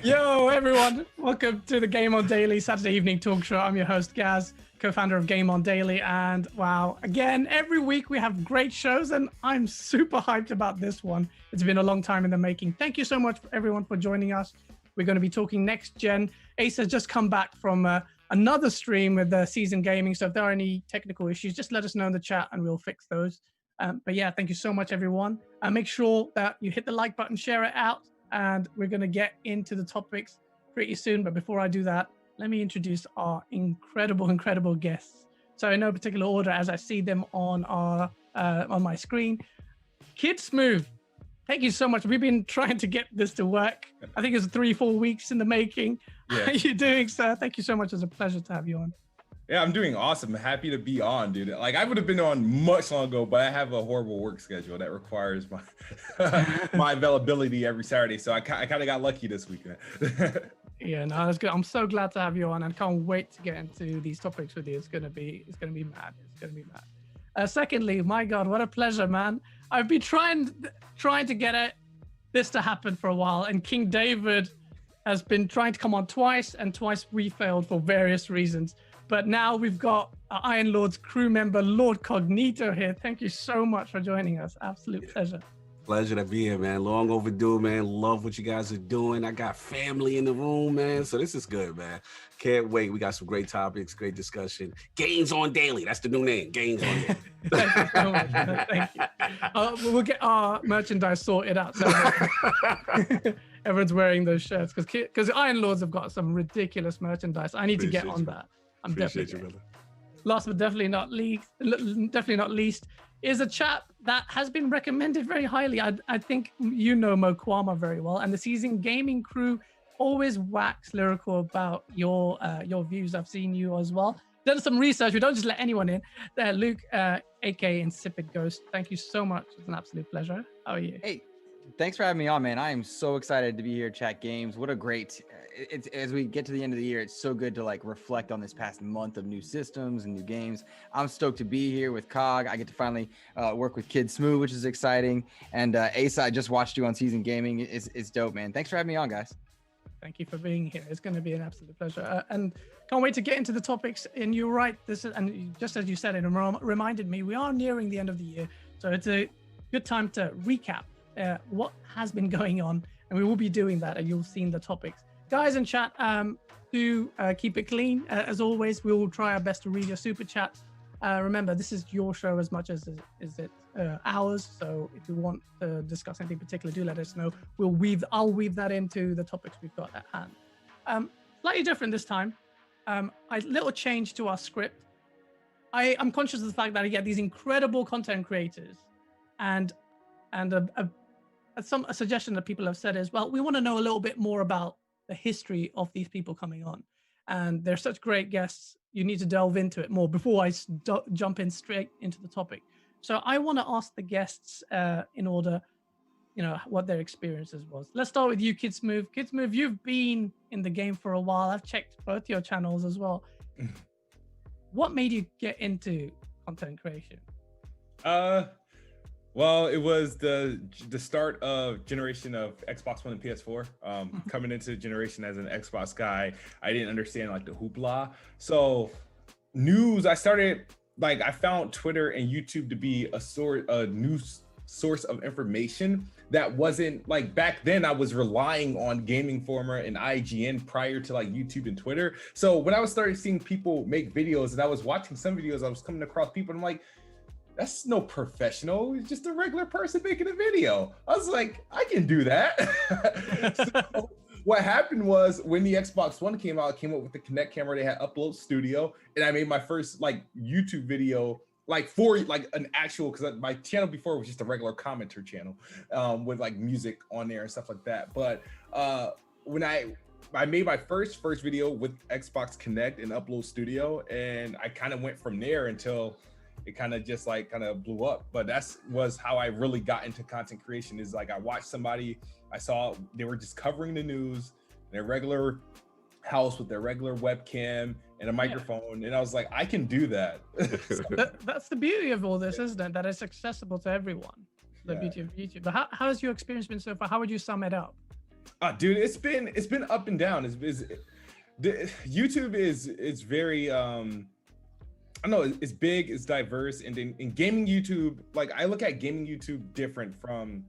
Yo, everyone. Welcome to the Game On Daily Saturday evening talk show. I'm your host, Gaz, co-founder of Game On Daily. And wow, again, every week we have great shows and I'm super hyped about this one. It's been a long time in the making. Thank you so much for everyone for joining us. We're going to be talking next gen. Ace has just come back from another stream with Season Gaming. So if there are any technical issues, just let us know in the chat and we'll fix those. But yeah, thank you so much, everyone. Make sure that you hit the like button, share it out. And we're going to get into the topics pretty soon. But before I do that, let me introduce our incredible guests. So in no particular order, as I see them on my screen. Kid Smooth, thank you so much. We've been trying to get this to work. I think it's 3-4 weeks in the making. Yeah. How are you doing, sir? Thank you so much. It's a pleasure to have you on. Yeah, I'm doing awesome. Happy to be on, dude. Like, I would have been on much long ago, but I have a horrible work schedule that requires my my availability every Saturday. So I kind of got lucky this weekend. Yeah, no, that's good. I'm so glad to have you on, and can't wait to get into these topics with you. It's gonna be mad. It's gonna be mad. Secondly, my God, what a pleasure, man. I've been trying to get this to happen for a while, and King David has been trying to come on twice, and twice we failed for various reasons. But now we've got Iron Lord's crew member, Lord Cognito, here. Thank you so much for joining us. Absolute pleasure. Pleasure to be here, man. Long overdue, man. Love what you guys are doing. I got family in the room, man. So this is good, man. Can't wait. We got some great topics, great discussion. Games on Daily. That's the new name. Games on Daily. Thank you so much, man. Thank you. We'll get our merchandise sorted out. So everyone's wearing those shirts because Iron Lords have got some ridiculous merchandise. I need to get on that. I'm Appreciate definitely you, brother. Last but definitely not least, is a chap that has been recommended very highly. I think you know Mo Kwama very well, and the Season Gaming crew always wax lyrical about your views. I've seen you as well. Done some research. We don't just let anyone in. Luke, aka Insipid Ghost. Thank you so much. It's an absolute pleasure. How are you? Hey, thanks for having me on, man. I am so excited to be here, chat games. What a great, it's as we get to the end of the year, it's so good to like reflect on this past month of new systems and new games. I'm stoked to be here with Cog. I get to finally work with Kid Smooth, which is exciting. And Asa, I just watched you on Season Gaming. It's dope, man. Thanks for having me on, guys. Thank you for being here. It's going to be an absolute pleasure. And can't wait to get into the topics. And you're right. And just as you said, it reminded me, we are nearing the end of the year. So it's a good time to recap what has been going on, and we will be doing that, and you'll see in the topics. Guys in chat, do keep it clean. As always, we will try our best to read your super chat. Remember, this is your show as much as it ours. So if you want to discuss anything particular, do let us know. I'll weave that into the topics we've got at hand. Slightly different this time. A little change to our script. I'm conscious of the fact that I get these incredible content creators, and a suggestion that people have said is, well, we want to know a little bit more about the history of these people coming on. And they're such great guests. You need to delve into it more before I jump in straight into the topic. So I want to ask the guests in order, what their experiences was. Let's start with you, Kid Smooth. Kid Smooth, you've been in the game for a while. I've checked both your channels as well. What made you get into content creation? Well, it was the start of generation of Xbox One and PS4. Coming into the generation as an Xbox guy, I didn't understand like the hoopla. So news, I found Twitter and YouTube to be a new source of information that wasn't like back then. I was relying on Gaming Informer and IGN prior to like YouTube and Twitter. So when I started seeing people make videos, and I was watching some videos, I was coming across people, and I'm like, that's no professional. It's just a regular person making a video. I was like, I can do that. So what happened was when the Xbox One came out, it came up with the Kinect camera. They had Upload Studio, and I made my first like YouTube video, like for like an actual, because my channel before was just a regular commenter channel with like music on there and stuff like that. But when I made my first video with Xbox Kinect and Upload Studio, and I kind of went from there until it kind of just like blew up. But was how I really got into content creation, is like I watched somebody, I saw they were just covering the news in their regular house with their regular webcam and a microphone, and I was like, I can do that. That's the beauty of all this, isn't it? That it's accessible to everyone. The beauty of YouTube. But how has your experience been so far? How would you sum it up? Dude, it's been up and down. YouTube is very I don't know, it's big, it's diverse, and in gaming YouTube, like I look at gaming YouTube different from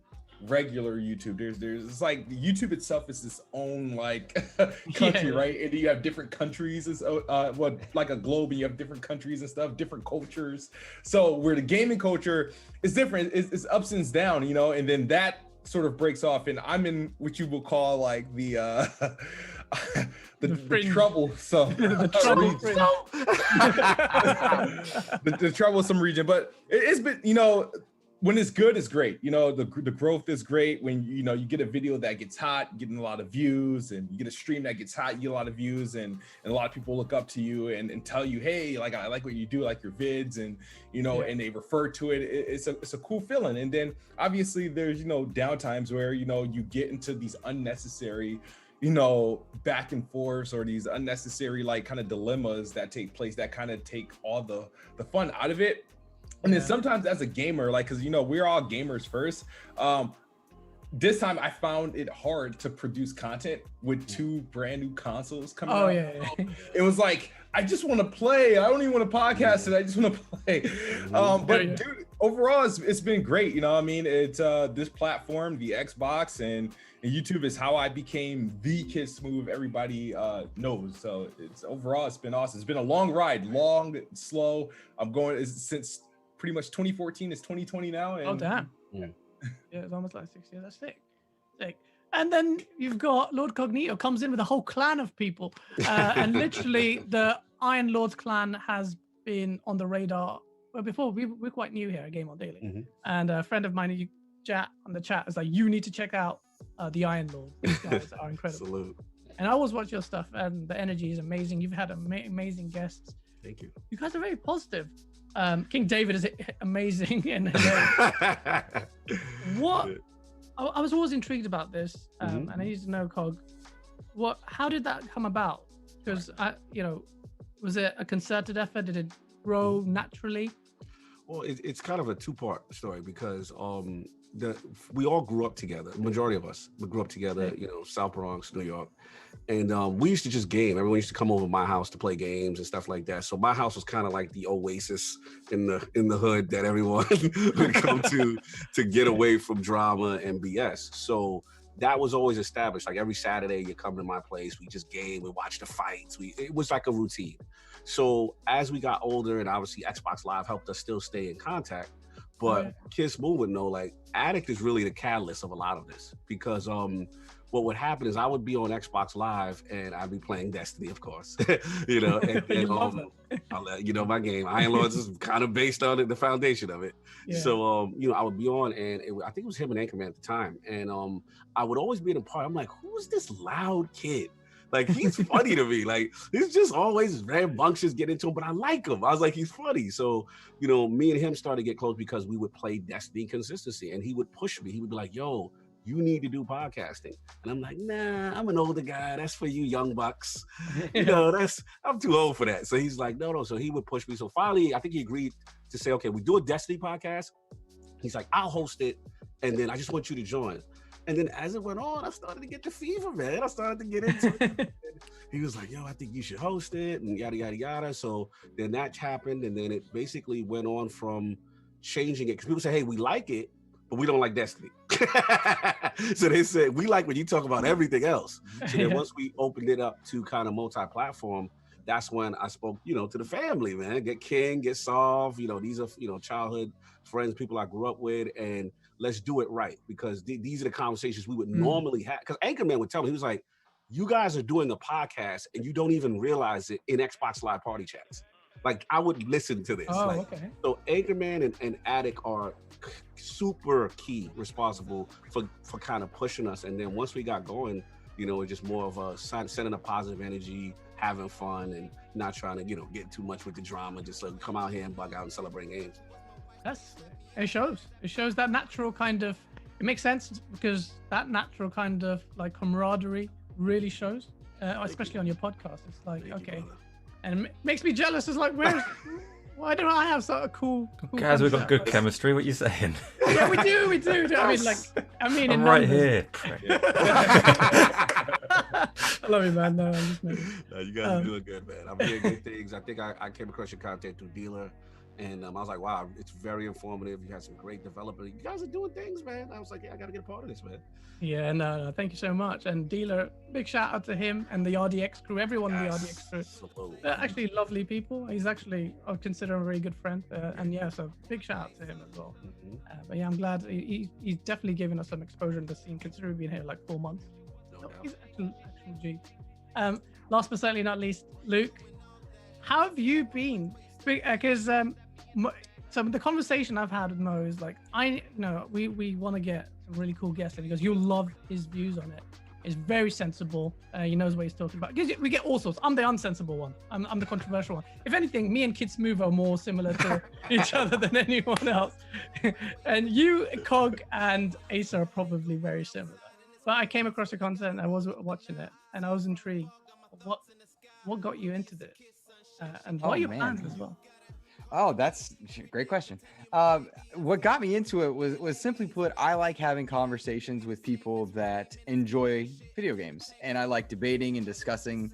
regular YouTube. There's it's like YouTube itself is its own like country, right? And you have different countries, like a globe, and you have different countries and stuff, different cultures. So where the gaming culture is different, it's ups and downs, and then that sort of breaks off, and I'm in what you will call like the troublesome the troublesome region. But it's been, when it's good, it's great. The growth is great. When you get a video that gets hot, getting a lot of views, and you get a stream that gets hot, you get a lot of views, and a lot of people look up to you and tell you, hey, like I like what you do, like your vids, and and they refer to it. It's a cool feeling. And then obviously there's down times where you get into these unnecessary back and forths, or these unnecessary like kind of dilemmas that take place that kind of take all the fun out of it. And then sometimes as a gamer, like, because we're all gamers first, this time I found it hard to produce content with 2 brand new consoles coming out. It was like, I just want to play. I don't even want to podcast it. I just want to play. But dude, overall, it's been great. It's this platform, the Xbox, and YouTube is how I became the Kid Smooth everybody knows. So it's been awesome. It's been a long ride, long, slow. I'm going since pretty much 2014 is 2020 now. And, oh damn! Yeah, it's almost like 6 years. That's sick. And then you've got Lord Cognito comes in with a whole clan of people, and literally the Iron Lords clan has been on the radar. Well, before we're quite new here at Game On Daily, and a friend of mine, Jack on the chat, is like, you need to check out the Iron Lord. These guys are incredible. Salute. And I always watch your stuff, and the energy is amazing. You've had amazing guests. Thank you. You guys are very positive. King David is amazing, and what I was always intrigued about this, and I need to know, Cog, how did that come about? Because was it a concerted effort? Did it grow naturally? Well, it's kind of a 2-part story, because we all grew up together. Majority of us, we grew up together, South Bronx, New York. And we used to just game. Everyone used to come over to my house to play games and stuff like that. So my house was kind of like the oasis in the hood that everyone would come to get away from drama and BS. So that was always established. Like every Saturday, you come to my place, we just game, we watch the fights. It was like a routine. So as we got older, and obviously Xbox Live helped us still stay in contact, but Kid Smooth would know, like, Addict is really the catalyst of a lot of this, because what would happen is I would be on Xbox Live and I'd be playing Destiny, of course, and my game, Iron Lords, is kind of based on it, the foundation of it. Yeah. So, I would be on, and I think it was him and Anchorman at the time. And I would always be in a part. I'm like, who is this loud kid? Like, he's funny to me. Like, he's just always rambunctious, get into him, but I like him. I was like, he's funny. So, me and him started to get close because we would play Destiny consistency, and he would push me. He would be like, yo, you need to do podcasting. And I'm like, nah, I'm an older guy. That's for you young bucks. I'm too old for that. So he's like, no. So he would push me. So finally, I think he agreed to say, okay, we do a Destiny podcast. He's like, I'll host it, and then I just want you to join. And then as it went on, I started to get the fever, man. I started to get into it. He was like, yo, I think you should host it, and yada, yada, yada. So then that happened, and then it basically went on from changing it. Because people say, hey, we like it, but we don't like Destiny. So they said, we like when you talk about everything else. So then once we opened it up to kind of multi-platform, that's when I spoke, to the family, man. Get King, get Solve, these are, childhood friends, people I grew up with, and let's do it right, because these are the conversations we would normally have. Because Anchorman would tell me, he was like, you guys are doing a podcast and you don't even realize it in Xbox Live party chats. Like, I would listen to this. Okay. So Anchorman and Attic are super key, responsible for kind of pushing us. And then once we got going, it's just more of a sending a positive energy, having fun, and not trying to, get too much with the drama. Just like come out here and bug out and celebrate games. It shows that natural kind of, it makes sense, because that natural kind of like camaraderie really shows, especially on your podcast. It's like, okay. And it makes me jealous. It's like, why don't I have such a cool guys, we've got good chemistry. What are you saying? Yeah, we do. I'm right here. I love you, man. No, I'm just making. No, you guys are doing good, man. I'm hearing good things. I think I came across your content through Dealer, and I was like, wow, it's very informative. You had some great developers. You guys are doing things, man. I was like, yeah, I got to get a part of this, man. Yeah, no, thank you so much. And Dealer, big shout out to him and the RDX crew, everyone in the RDX crew. They're actually lovely people. He's actually, I consider him a very good friend. And yeah, so big shout out to him as well. But yeah, I'm glad he's definitely given us some exposure in the scene, considering we've been here like 4 months. So he's actually G. Last but certainly not least, Luke, how have you been? Because so the conversation I've had with Mo is like, we want to get some really cool guests because you'll love his views on it. It's very sensible. He knows what he's talking about. We get all sorts. I'm the unsensible one. I'm the controversial one. If anything, me and Kid Smooth are more similar to each other than anyone else. And you, Cog, and Asa are probably very similar. But I came across your content. I was watching it, and I was intrigued. What got you into this? And what are your plans as well? Oh, that's a great question. What got me into it was simply put, I like having conversations with people that enjoy video games, and I like debating and discussing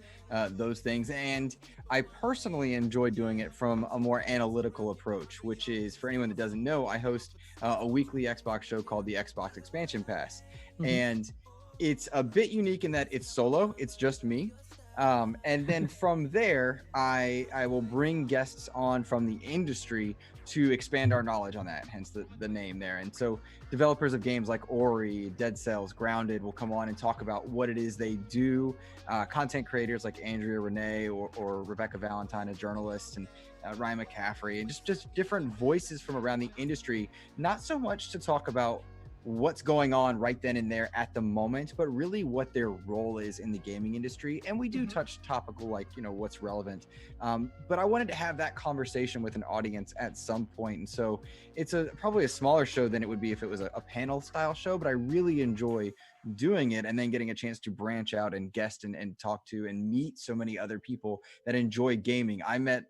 those things. And I personally enjoy doing it from a more analytical approach, which is, for anyone that doesn't know, I host a weekly Xbox show called the Xbox Expansion Pass. And it's a bit unique in that it's solo, it's just me. And then from there, I will bring guests on from the industry to expand our knowledge on that, hence the name there. And so developers of games like Ori, Dead Cells, Grounded will come on and talk about what it is they do. Content creators like Andrea Renee or Rebecca Valentine, a journalist, and Ryan McCaffrey, and just different voices from around the industry, not so much to talk about what's going on right then and there at the moment, but really what their role is in the gaming industry. And we do touch topical, like, what's relevant. But I wanted to have that conversation with an audience at some point. And so it's probably a smaller show than it would be if it was a panel style show, but I really enjoy doing it and then getting a chance to branch out and guest and talk to and meet so many other people that enjoy gaming. I met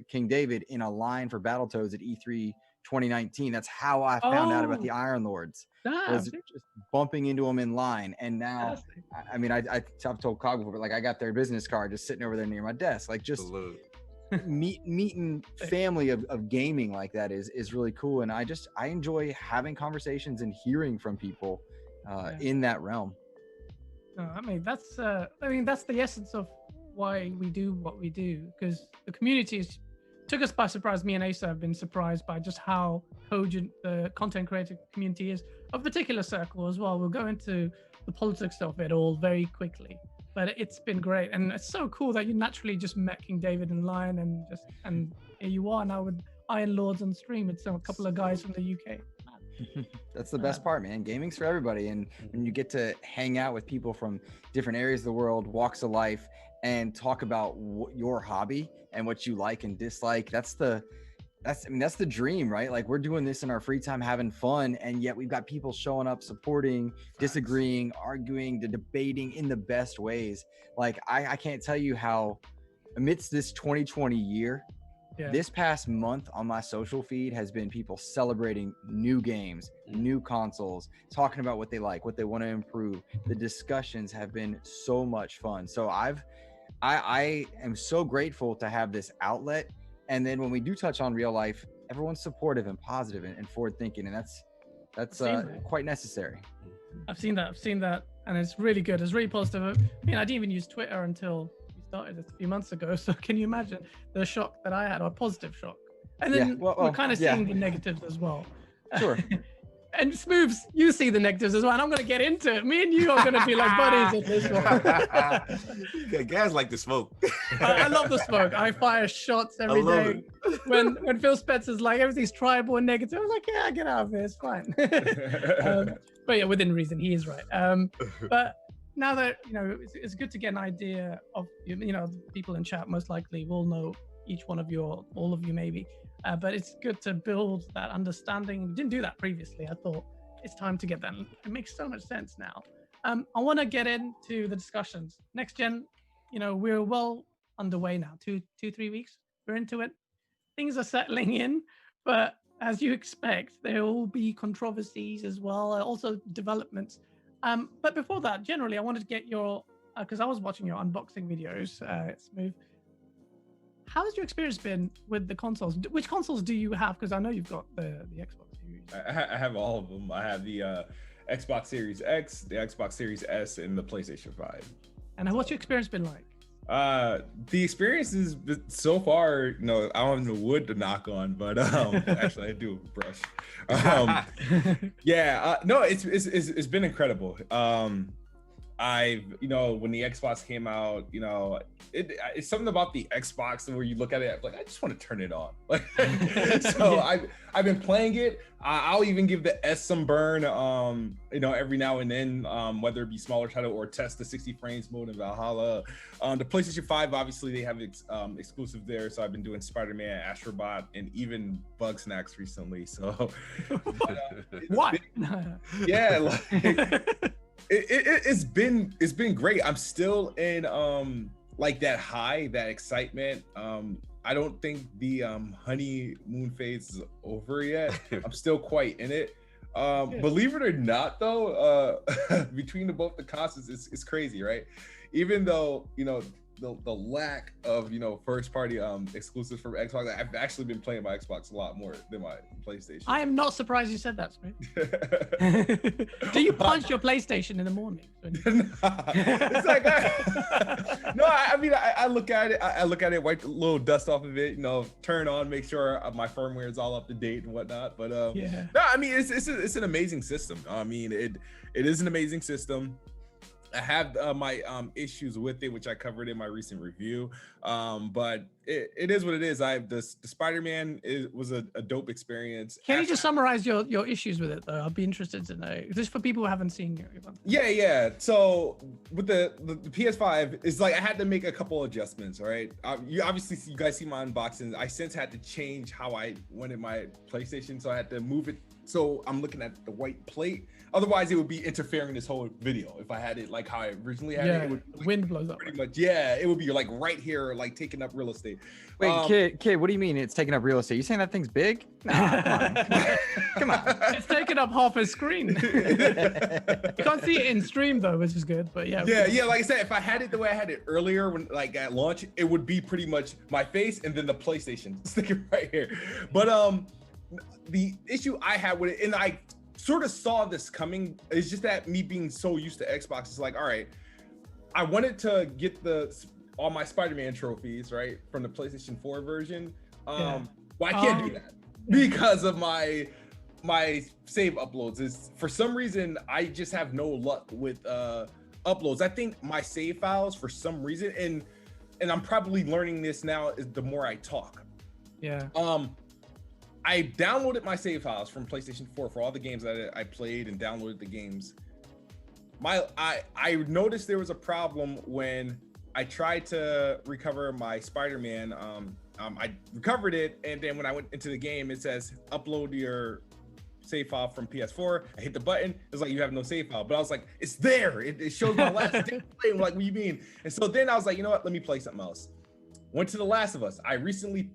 King David in a line for Battletoads at E3 2019. That's how I found out about the Iron Lords. Was just bumping into them in line. And now, I mean, I've told Cog before, but like I got their business card just sitting over there near my desk. Like just meeting family of gaming like that is really cool. And I enjoy having conversations and hearing from people in that realm. No, I mean that's the essence of why we do what we do, because the community took us by surprise. Me and Asa have been surprised by just how cogent the content creator community is, of a particular circle as well. We'll go into the politics of it all very quickly, but it's been great. And it's so cool that you naturally just met King David in line and here you are now with Iron Lords on stream. It's a couple of guys from the UK. That's the best part, man. Gaming's for everybody. And when you get to hang out with people from different areas of the world, walks of life, and talk about your hobby and what you like and dislike, that's the dream, right? Like, we're doing this in our free time, having fun, and yet we've got people showing up, supporting, disagreeing, arguing, debating in the best ways. Like, I can't tell you how, amidst this 2020 year, this past month on my social feed has been people celebrating new games, new consoles, talking about what they like, what they want to improve. The discussions have been so much fun. So I am so grateful to have this outlet. And then when we do touch on real life, everyone's supportive and positive and forward thinking. And that's quite necessary. I've seen that. And it's really good. It's really positive. I mean, I didn't even use Twitter until we started a few months ago. So can you imagine the shock that I had, or a positive shock? And then we're kind of seeing the negatives as well. Sure. And Smooths, you see the negatives as well. And I'm going to get into it. Me and you are going to be like buddies in this one. Guys like the smoke. I love the smoke. I fire shots every day. When Phil Spencer's like, everything's tribal and negative, I was like, yeah, get out of here. It's fine. But yeah, within reason, he is right. But now that, it's good to get an idea of, people in chat most likely will know each one of you, or all of you maybe. But it's good to build that understanding. We didn't do that previously. I thought it's time to get that. It makes so much sense now. I want to get into the discussions. Next gen, we're well underway now. 2-3 weeks, we're into it. Things are settling in, but as you expect, there will be controversies as well, also developments. But before that, generally, I wanted to get your because I was watching your unboxing videos, Smooth. How has your experience been with the consoles? Which consoles do you have? Because I know you've got the Xbox Series. I have all of them. I have the Xbox Series X, the Xbox Series S, and the PlayStation 5. And what's your experience been like? The experience is so far, I don't have no wood to knock on, but actually I do brush. No, it's been incredible. When the Xbox came out, it's something about the Xbox where you look at it like, I just want to turn it on. So I've been playing it. I'll even give the S some burn, every now and then, whether it be smaller title or test the 60 frames mode in Valhalla. The PlayStation 5, obviously they have exclusive there. So I've been doing Spider-Man, Astrobot, and even Bug Snacks recently. So what? It's been great. I'm still in that high, that excitement. I don't think the honeymoon phase is over yet. I'm still quite in it. Believe it or not, though, between both the consoles, it's crazy, right? Even though the lack of first party exclusives from Xbox, I've actually been playing my Xbox a lot more than my PlayStation. I am not surprised you said that, Smith. Do you punch your PlayStation in the morning? It's like I look at it. I look at it, wipe a little dust off of it, turn on, make sure my firmware is all up to date and whatnot. But it's an amazing system. It is an amazing system. I have my issues with it, which I covered in my recent review. But it is what it is. The Spider-Man was a dope experience. Can you just summarize your issues with it, though? I'd be interested to know, just for people who haven't seen it. Yeah. So with the PS5, it's like I had to make a couple adjustments, right? You guys see my unboxings. I since had to change how I wanted my PlayStation, so I had to move it. So I'm looking at the white plate. Otherwise, it would be interfering this whole video. If I had it like how I originally had it would wind blows up. Pretty much, it would be like right here, like taking up real estate. Wait, kid, what do you mean it's taking up real estate? You saying that thing's big? Nah, come on. It's taking up half a screen. You can't see it in stream though, which is good. But yeah. Like I said, if I had it the way I had it earlier, when like at launch, it would be pretty much my face and then the PlayStation sticking right here. But the issue I had with it, and I sort of saw this coming, is just that me being so used to Xbox, it's like, all right, I wanted to get all my Spider-Man trophies, right, from the PlayStation 4 version. Well, I can't do that because of my save uploads. For some reason, I just have no luck with uploads. I think my save files, for some reason, and I'm probably learning this now, is the more I talk. Yeah. I downloaded my save files from PlayStation 4 for all the games that I played and downloaded the games. I noticed there was a problem when I tried to recover my Spider-Man. I recovered it, and then when I went into the game, it says upload your save file from PS4. I hit the button. It's like, you have no save file. But I was like, it's there. It shows my last day playing. Like, what do you mean? And so then I was like, you know what? Let me play something else. Went to The Last of Us. I recently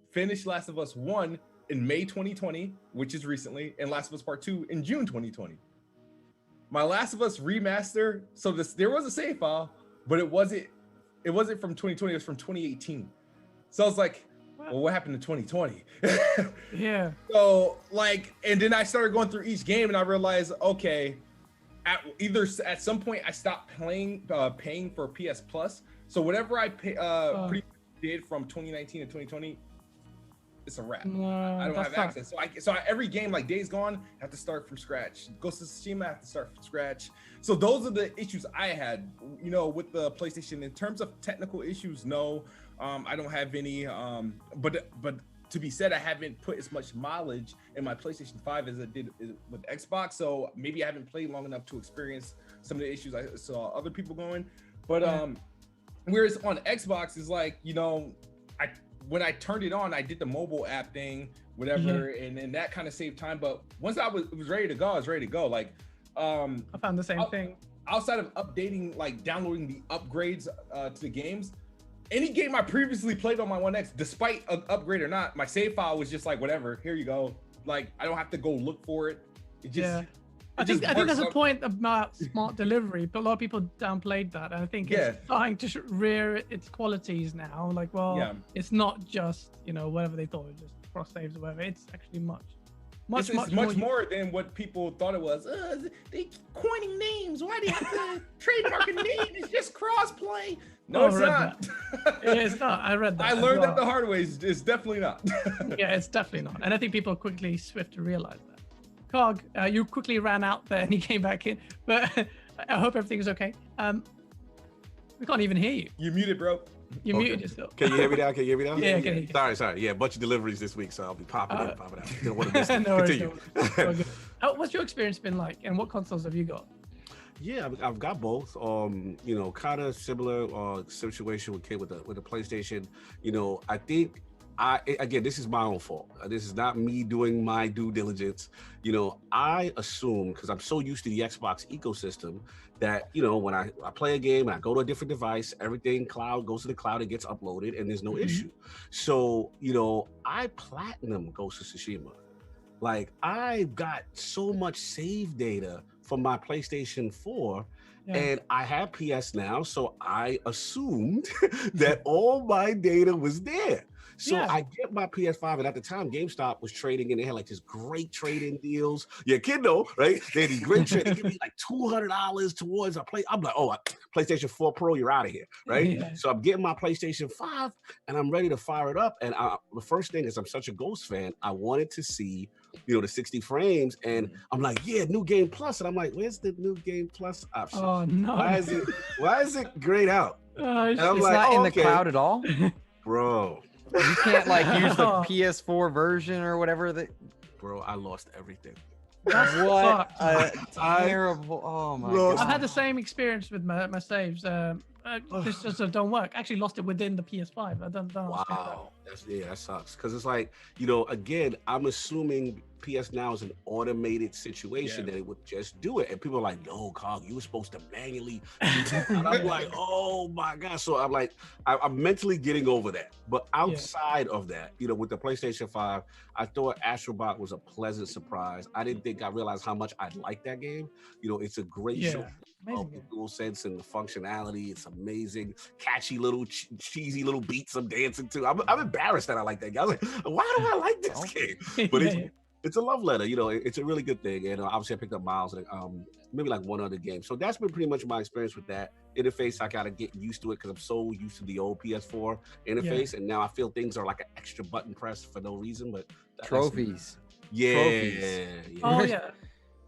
finished Last of Us 1 in May 2020, which is recently, and Last of Us Part 2 in June 2020. My Last of Us remaster, so there was a save file, but it wasn't from 2020, it was from 2018. So I was like, well, what happened in 2020? Yeah. So and then I started going through each game and I realized, okay, at some point I stopped paying for PS Plus. So whatever I pretty much did from 2019 to 2020, it's a wrap. I don't have access. So every game, like Days Gone, I have to start from scratch. Ghost of Tsushima, I have to start from scratch. So those are the issues I had, with the PlayStation. In terms of technical issues, no, I don't have any. But to be said, I haven't put as much mileage in my PlayStation 5 as I did with Xbox. So maybe I haven't played long enough to experience some of the issues I saw other people going. But whereas on Xbox is like, when I turned it on, I did the mobile app thing, whatever, and that kind of saved time. But once it was ready to go, I was ready to go. Like, I found the same thing. Outside of updating, like downloading the upgrades to the games, any game I previously played on my One X, despite an upgrade or not, my save file was just like, whatever, here you go. Like, I don't have to go look for it. It just I think just there's a works. point about smart delivery, but a lot of people downplayed that. And I think it's starting to rear its qualities now. Like, well, it's not just, whatever they thought, it was just cross saves or whatever. It's actually much more than what people thought it was. They coining names. Why do you have to trademark a name? It's just cross-play. No, it's not. It is not. I read that. I learned that the hard way. It's definitely not. Yeah, it's definitely not. And I think people are quickly swift to realize that. Cog, you quickly ran out there and he came back in, but I hope everything's okay. We can't even hear you. You muted, bro. You muted yourself. Can you hear me now? Yeah, I can hear you. Sorry. Yeah, a bunch of deliveries this week, so I'll be popping in, popping out. Don't want to miss No worries, Continue. What's your experience been like, and what consoles have you got? Yeah, I've got both. Kind of similar situation with the PlayStation. I think again, this is my own fault. This is not me doing my due diligence. I assume, because I'm so used to the Xbox ecosystem, that when I play a game and I go to a different device, everything goes to the cloud, it gets uploaded, and there's no issue. So I platinum Ghost of Tsushima. Like, I got so much save data from my PlayStation 4. And I have PS now, so I assumed that all my data was there. So I get my PS5, and at the time, GameStop was trading, and they had like this great trade-in deals. Yeah, kiddo, right? They had these great trade. They give me like $200 towards a play. I'm like, PlayStation 4 Pro, you're out of here, right? Yeah. So I'm getting my PlayStation 5, and I'm ready to fire it up. And the first thing is, I'm such a Ghost fan, I wanted to see, the 60 frames, and I'm like, New Game Plus, and I'm like, where's the New Game Plus option? Oh no! Why is it grayed out? It's not in the cloud at all, bro. You can't use the PS4 version or whatever. Bro, I lost everything. What a terrible! Oh my god! I've had the same experience with my saves. This just don't work. I actually lost it within the PS5. I don't know. Wow, that sucks. Because it's like, again, I'm assuming PS Now is an automated situation that it would just do it, and people are like, "No, Cog, you were supposed to manually." And I'm like, "Oh my god!" So I'm like, I'm mentally getting over that. But outside of that, with the PlayStation 5, I thought Astrobot was a pleasant surprise. I didn't think I realized how much I like that game. It's a great show. The dual sense and the functionality, it's amazing. Catchy little cheesy little beats I'm dancing to. I'm embarrassed that I like that game. I was like, why do I like this game? But it's a love letter. It's a really good thing. And obviously I picked up Miles and maybe like one other game. So that's been pretty much my experience with that interface. I gotta get used to it because I'm so used to the old PS4 interface, and now I feel things are like an extra button press for no reason. But trophies. Yeah. Oh yeah.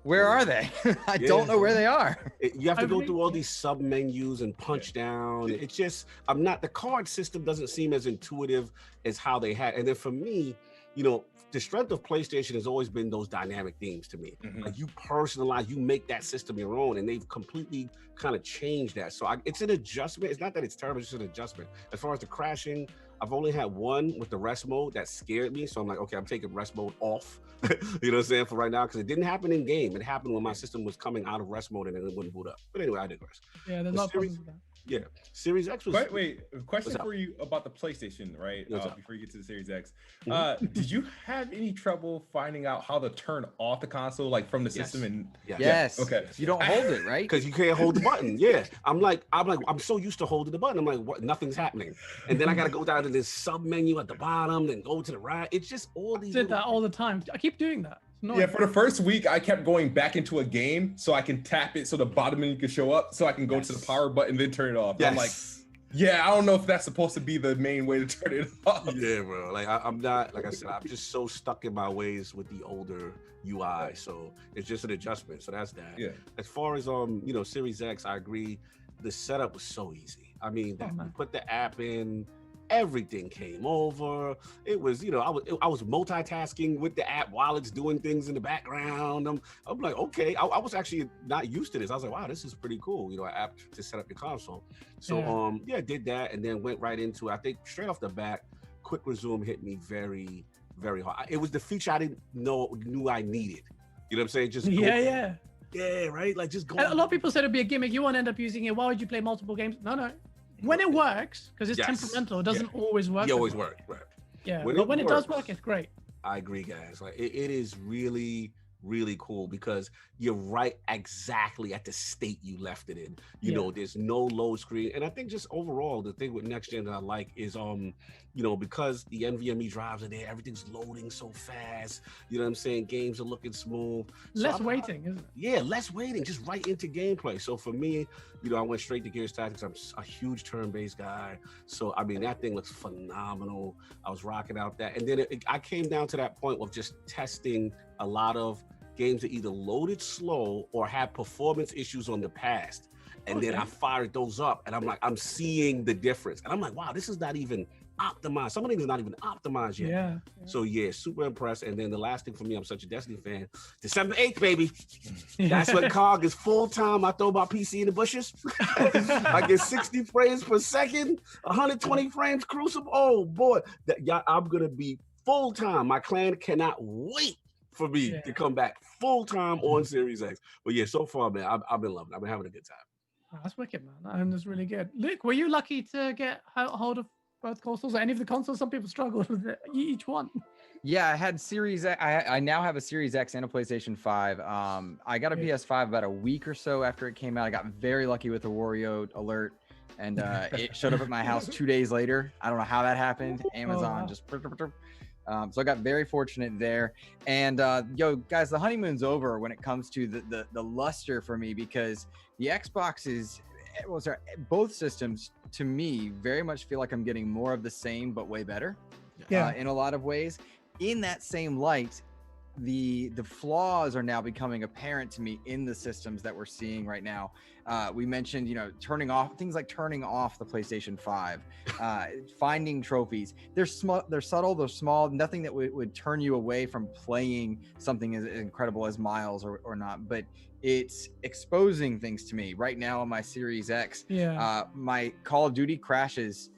Where are they? I don't know where they are. You have to go through all these sub menus and punch down. It's just, the card system doesn't seem as intuitive as how they had. And then for me, the strength of PlayStation has always been those dynamic themes to me. Like, you personalize, you make that system your own, and they've completely kind of changed that. So it's an adjustment. It's not that it's terrible, it's just an adjustment. As far as the crashing, I've only had one with the rest mode that scared me. So I'm like, okay, I'm taking rest mode off. You know what I'm saying, for right now, because it didn't happen in game. It happened when my system was coming out of rest mode and it wouldn't boot up. But anyway, I digress. Yeah, there's no problem with that. Yeah, Series X was. Wait, a question for you about the PlayStation, right? Before you get to the Series X, did you have any trouble finding out how to turn off the console, like from the system? And yes. Okay. You don't hold it, right? Because you can't hold the button. I'm so used to holding the button. I'm like, what? Nothing's happening, and then I got to go down to this sub menu at the bottom, then go to the right. It's just all these. I did that all the time. I keep doing that. Yeah, for the first week, I kept going back into a game so I can tap it so the bottom menu can show up, so I can go to the power button, then turn it off. I'm like, I don't know if that's supposed to be the main way to turn it off. Yeah, bro. Like, I'm not, like I said, I'm just so stuck in my ways with the older UI. So it's just an adjustment. So that's that. Yeah. As far as Series X, I agree. The setup was so easy. I mean, you put the app in. Everything came over. It was, I was multitasking with the app while it's doing things in the background. I'm like, okay. I was actually not used to this. I was like, wow, this is pretty cool. An app to set up your console. So did that and then went right into, I think straight off the bat, quick resume hit me very, very hard. It was the feature I didn't knew I needed. You know what I'm saying? Just yeah, right. Like just go. A lot of people said it'd be a gimmick. You won't end up using it. Why would you play multiple games? No. When it works, because it's temperamental, it doesn't always work. It always works, right? Yeah, but when it does work, it's great. I agree, guys. Like it is really really cool because you're right exactly at the state you left it in. You Yeah. know, there's no load screen. And I think just overall, the thing with next gen that I like is you know, because the NVMe drives are there, everything's loading so fast. You know what I'm saying? Games are looking smooth. Less waiting, isn't it? Yeah, less waiting, just right into gameplay. So for me, you know, I went straight to Gears Tactics. I'm a huge turn-based guy. So, I mean, that thing looks phenomenal. I was rocking out that. And then I came down to that point of just testing a lot of games that either loaded slow or had performance issues on the past. And then I fired those up and I'm like, I'm seeing the difference. And I'm like, wow, this is not even optimized. Some of things are not even optimized yet. Yeah. So yeah, super impressed. And then the last thing for me, I'm such a Destiny fan. December 8th, baby. Yeah. That's when COG is full time. I throw my PC in the bushes. I get 60 frames per second, 120 frames Crucible. Oh boy, I'm gonna be full time. My clan cannot wait for me to come back full time on Series X. But yeah, so far, man, I've been loving it. I've been having a good time. Oh, that's wicked, man. And that's really good. Luke, were you lucky to get hold of both consoles or any of the consoles? Some people struggle with each one. Yeah, I had Series X. I now have a Series X and a PlayStation 5. I got a PS5 about a week or so after it came out. I got very lucky with the Wario alert, and it showed up at my house 2 days later. I don't know how that happened. Amazon just. So I got very fortunate there. And yo, guys, the honeymoon's over when it comes to the luster for me, because the Xbox is, well, sorry, both systems to me very much feel like I'm getting more of the same but way better. In a lot of ways. In that same light, the flaws are now becoming apparent to me in the systems that we're seeing right now. We mentioned, you know, turning off the PlayStation 5, finding trophies. They're subtle, they're small, nothing that would turn you away from playing something as incredible as Miles or not, but it's exposing things to me right now on my Series X. My Call of Duty crashes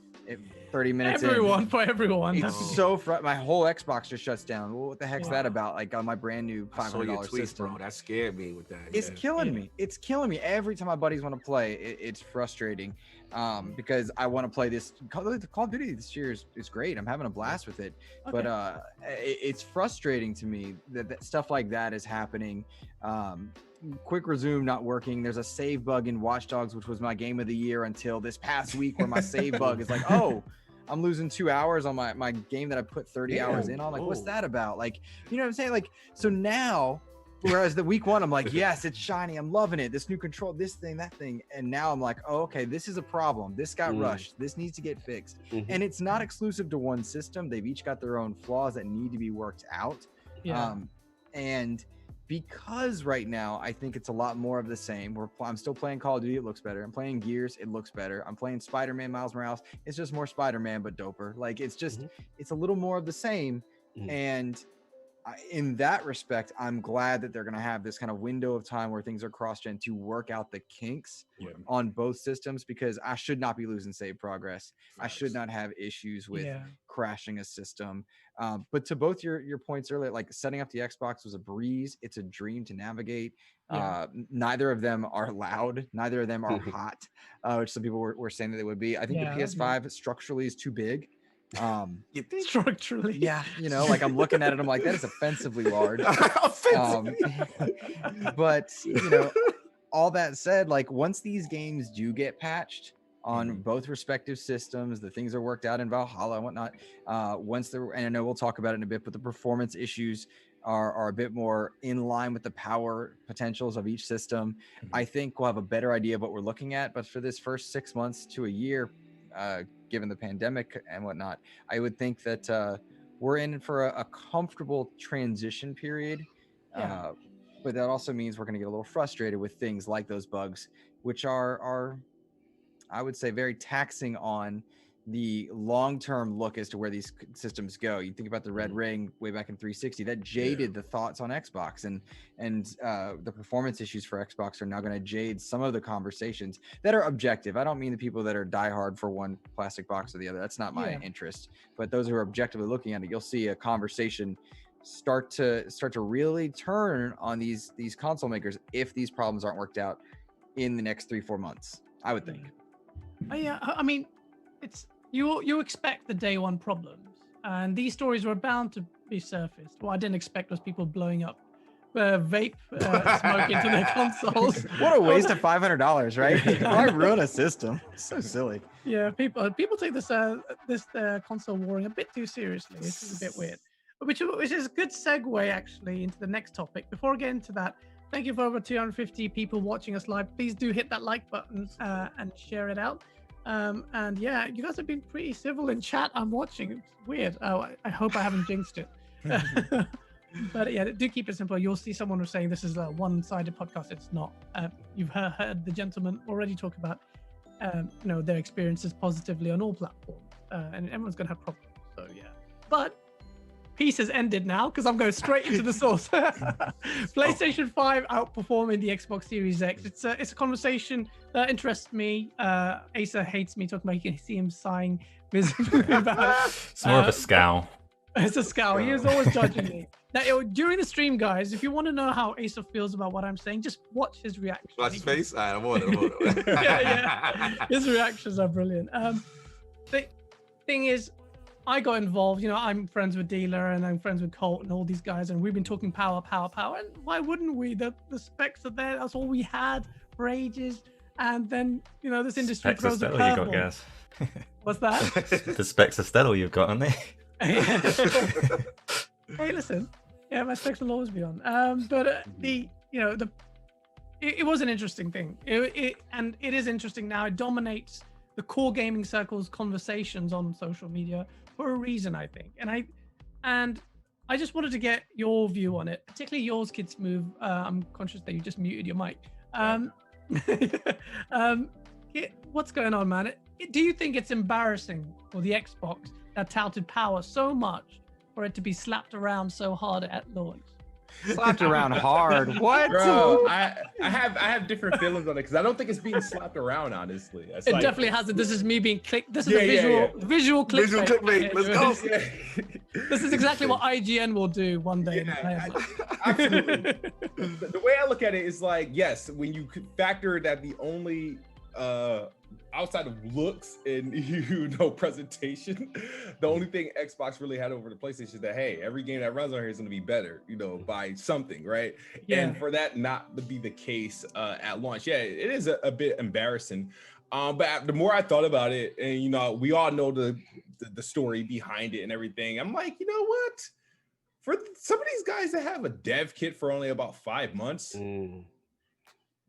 30 minutes everyone in. For everyone. It's so my whole Xbox just shuts down. Well, what the heck's that about? Like on my brand new $500 system. Bro. That scared me with that. It's killing me. It's killing me every time my buddies want to play. It's frustrating because I want to play this. Call of Duty this year is great. I'm having a blast with it, but it's frustrating to me that stuff like that is happening. Quick resume not working. There's a save bug in Watchdogs, which was my game of the year until this past week, where my save bug is like, oh, I'm losing 2 hours on my game that I put 30 hours in on. Like, what's that about? Like, you know what I'm saying? Like, so now, whereas the week one, I'm like, yes, it's shiny. I'm loving it. This new control, this thing, that thing. And now I'm like, oh, okay, this is a problem. This got rushed. This needs to get fixed. And it's not exclusive to one system. They've each got their own flaws that need to be worked out. And because right now I think it's a lot more of the same. I'm still playing Call of Duty, it looks better. I'm playing Gears, it looks better. I'm playing Spider-Man Miles Morales, it's just more Spider-Man but doper. Like, it's just it's a little more of the same. And in that respect, I'm glad that they're going to have this kind of window of time where things are cross-gen to work out the kinks on both systems, because I should not be losing save progress. I should not have issues with crashing a system. But to both your points earlier, like setting up the Xbox was a breeze. It's a dream to navigate. Neither of them are loud. Neither of them are hot, which some people were saying that they would be. I think the PS5 structurally is too big. You think? Structurally, you know, like I'm looking at it, I'm like, that is offensively large. But you know, all that said, like once these games do get patched on both respective systems, the things are worked out in Valhalla and whatnot. And I know we'll talk about it in a bit, but the performance issues are a bit more in line with the power potentials of each system. I think we'll have a better idea of what we're looking at. But for this first 6 months to a year, given the pandemic and whatnot, I would think that we're in for a comfortable transition period. But that also means we're going to get a little frustrated with things like those bugs, which are I would say very taxing on the long-term look as to where these systems go. You think about the red ring way back in 360, that jaded the thoughts on Xbox, and the performance issues for Xbox are now going to jade some of the conversations that are objective. I don't mean the people that are diehard for one plastic box or the other. That's not my interest. But those who are objectively looking at it, you'll see a conversation start to really turn on these console makers if these problems aren't worked out in the next 3-4 months, I would think. I mean, it's you expect the day one problems, and these stories were bound to be surfaced. What I didn't expect was people blowing up vape smoke into their consoles. What a waste of $500, right? Why ruin a system? So silly. Yeah, people take this console warring a bit too seriously. This is a bit weird. Which is a good segue actually into the next topic. Before I get into that, thank you for over 250 people watching us live. Please do hit that like button and share it out. And yeah, you guys have been pretty civil in chat. I'm watching. It's weird. Oh, I hope I haven't jinxed it. But yeah, do keep it simple. You'll see someone was saying this is a one-sided podcast. It's not. You've heard the gentleman already talk about their experiences positively on all platforms, and everyone's gonna have problems. So yeah, but peace has ended now because I'm going straight into the source. PlayStation 5 outperforming the Xbox Series X. It's a conversation that interests me. Asa hates me talking about. You can see him sighing visibly about it. It's more of a scowl. It's a scowl. He is always judging me. Now, during the stream, guys, if you want to know how Asa feels about what I'm saying, just watch his reaction. Watch his face? I want it. Yeah. His reactions are brilliant. The thing is, I got involved. I'm friends with Dealer and I'm friends with Colt and all these guys, and we've been talking power. And why wouldn't we? The specs are there. That's all we had for ages. And then, this industry Specs are throws a stellar you got, curveball. Gaz. What's that? The specs are stellar you've got, aren't they? Hey, listen. Yeah, my specs will always be on. But it was an interesting thing. And it is interesting now. It dominates the core gaming circles conversations on social media for a reason, I think. And I just wanted to get your view on it, particularly yours, Kid Smooth. I'm conscious that you just muted your mic. What's going on, man? Do you think it's embarrassing for the Xbox that touted power so much for it to be slapped around so hard at launch? Slapped around hard. What? Bro, I have different feelings on it because I don't think it's being slapped around, honestly. It's It definitely hasn't. This is me being clicked. This is a visual clickbait. Visual clickbait. Let's go. This is exactly what IGN will do one day. Absolutely. The way I look at it is like, yes, when you factor that the only outside of looks and presentation, the only thing Xbox really had over the PlayStation is that, hey, every game that runs on here is going to be better, by something, right? Yeah. And for that not to be the case at launch, yeah, it is a bit embarrassing. But the more I thought about it, and we all know the story behind it and everything, I'm like, you know what? For some of these guys that have a dev kit for only about 5 months.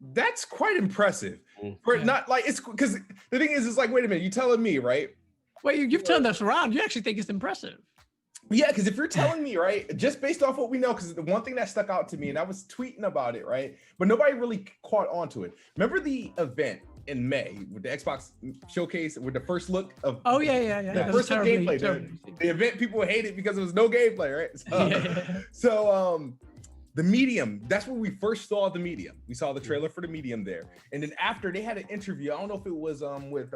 That's quite impressive. For not like, it's because the thing is, it's like, wait a minute, you telling me, right? Wait, you've turned this around. You actually think it's impressive? Yeah, because if you're telling me, right, just based off what we know, because the one thing that stuck out to me, and I was tweeting about it, right, but nobody really caught on to it. Remember the event in May with the Xbox showcase with the first look of the first look gameplay. The event people hated because there was no gameplay, right? So the Medium, that's where we first saw the Medium. We saw the trailer for the Medium there. And then after, they had an interview. I don't know if it was with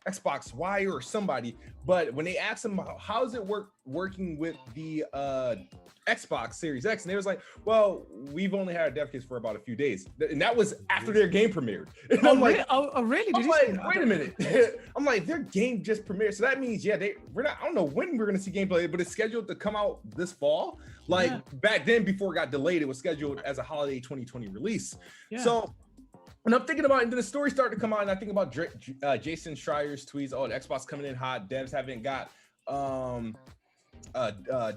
Xbox Wire or somebody, but when they asked him, how's it working with the Xbox Series X? And they was like, well, we've only had dev kits for about a few days. And that was after their game premiered. And I'm like, really? I'm like, wait a minute. I'm like, their game just premiered. So that means, I don't know when we're going to see gameplay, but it's scheduled to come out this fall. Back then, before it got delayed, it was scheduled as a holiday 2020 release. Yeah. So when I'm thinking about it, and then the story started to come out, and I think about Jason Schreier's tweets, the Xbox coming in hot, devs haven't got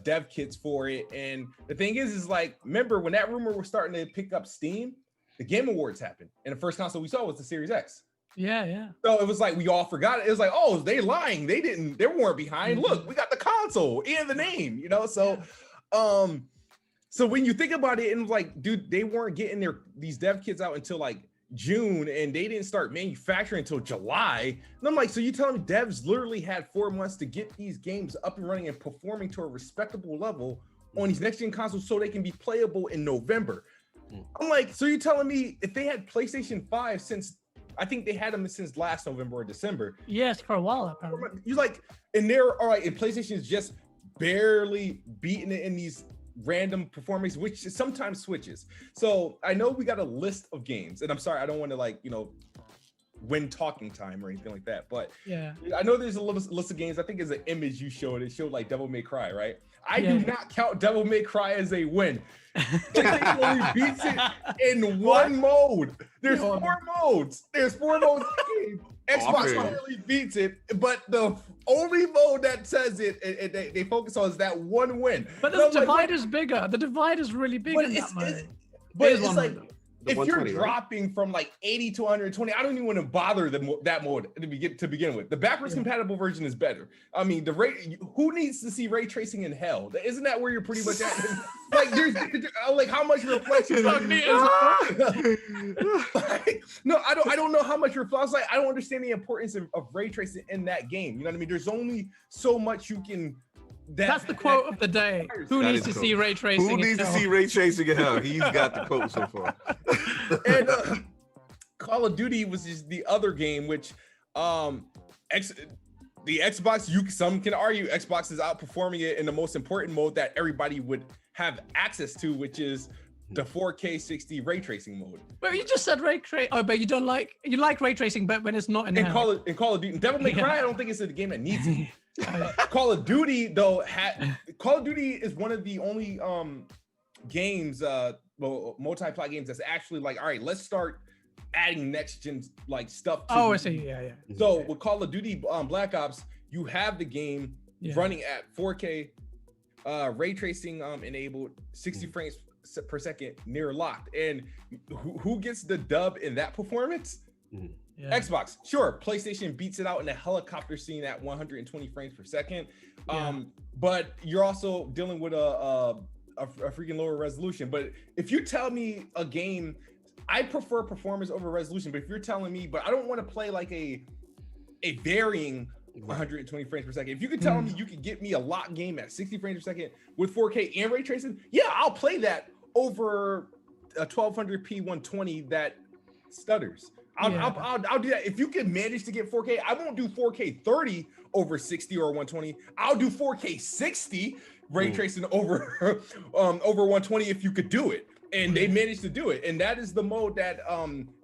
dev kits for it. And the thing is like, remember when that rumor was starting to pick up steam, the Game Awards happened, and the first console we saw was the Series X. Yeah. So it was like, we all forgot it. It was like, oh, they lying. They weren't behind. Look, we got the console and the name, So, so when you think about it, and like, dude, they weren't getting these dev kits out until like June, and they didn't start manufacturing until July. And I'm like, so you telling me devs literally had 4 months to get these games up and running and performing to a respectable level on these next gen consoles so they can be playable in November? I'm like, so you're telling me if they had PlayStation 5 since, I think they had them since last November or December. Yes, for a while apparently. You're like, and they're all right, and PlayStation is just barely beating it in these random performance, which sometimes switches. So I know we got a list of games, and I'm sorry, I don't want to win talking time or anything like that. But Yeah. I know there's a little list of games. I think it's an image you showed. It showed like Devil May Cry, right? I do not count Devil May Cry as a win. PlayStation only beats it in one mode. There's 4 modes. There's 4 modes in the game. Xbox clearly beats it, but the only mode that says it, they focus on is that one win. But the divide is bigger. The divide is really big in that mode. But it's like, if you're dropping from like 80 to 120, I don't even want to bother that mode to begin with. The backwards compatible version is better. I mean, who needs to see ray tracing in hell? Isn't that where you're pretty much at? Like, there's like how much reflection? No, I don't know how much reflection. Like, I don't understand the importance of ray tracing in that game. You know what I mean? There's only so much you can. That's the quote of the day. Who needs to see ray tracing? Who needs to see ray tracing in hell? He's got the quote so far. And Call of Duty was just the other game, which the Xbox, some can argue Xbox is outperforming it in the most important mode that everybody would have access to, which is the 4K 60 ray tracing mode. But you just said ray tracing. Oh, but you like ray tracing, but when it's not in Call of Duty, Devil May Cry, I don't think it's a game that needs it. Call of Duty though, Call of Duty is one of the only games, multi-plat games that's actually like, all right, let's start adding next gen like stuff. I see. Yeah. So with Call of Duty Black Ops, you have the game running at 4K, ray tracing enabled, 60 frames per second, near locked, and who gets the dub in that performance? Yeah. Xbox, sure. PlayStation beats it out in a helicopter scene at 120 frames per second. But you're also dealing with a freaking lower resolution. But if you tell me a game, I prefer performance over resolution. But if you're telling me, but I don't want to play like a varying 120 frames per second. If you could tell me you could get me a lock game at 60 frames per second with 4K and ray tracing, yeah, I'll play that over a 1200p 120 that stutters. I'll do that. If you can manage to get 4K, I won't do 4K 30 over 60 or 120. I'll do 4K 60 ray tracing over 120 if you could do it. And they managed to do it. And that is the mode that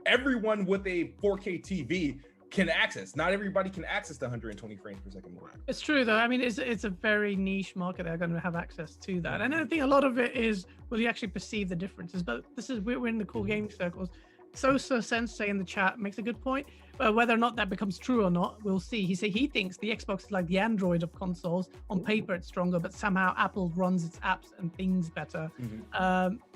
everyone with a 4K TV can access. Not everybody can access the 120 frames per second mode. It's true though. I mean, it's a very niche market that are going to have access to that. And I think a lot of it is, will you actually perceive the differences? But we're in the cool gaming circles. Sosa Sensei in the chat makes a good point. Whether or not that becomes true or not, we'll see. He thinks the Xbox is like the Android of consoles. On paper, it's stronger, but somehow Apple runs its apps and things better.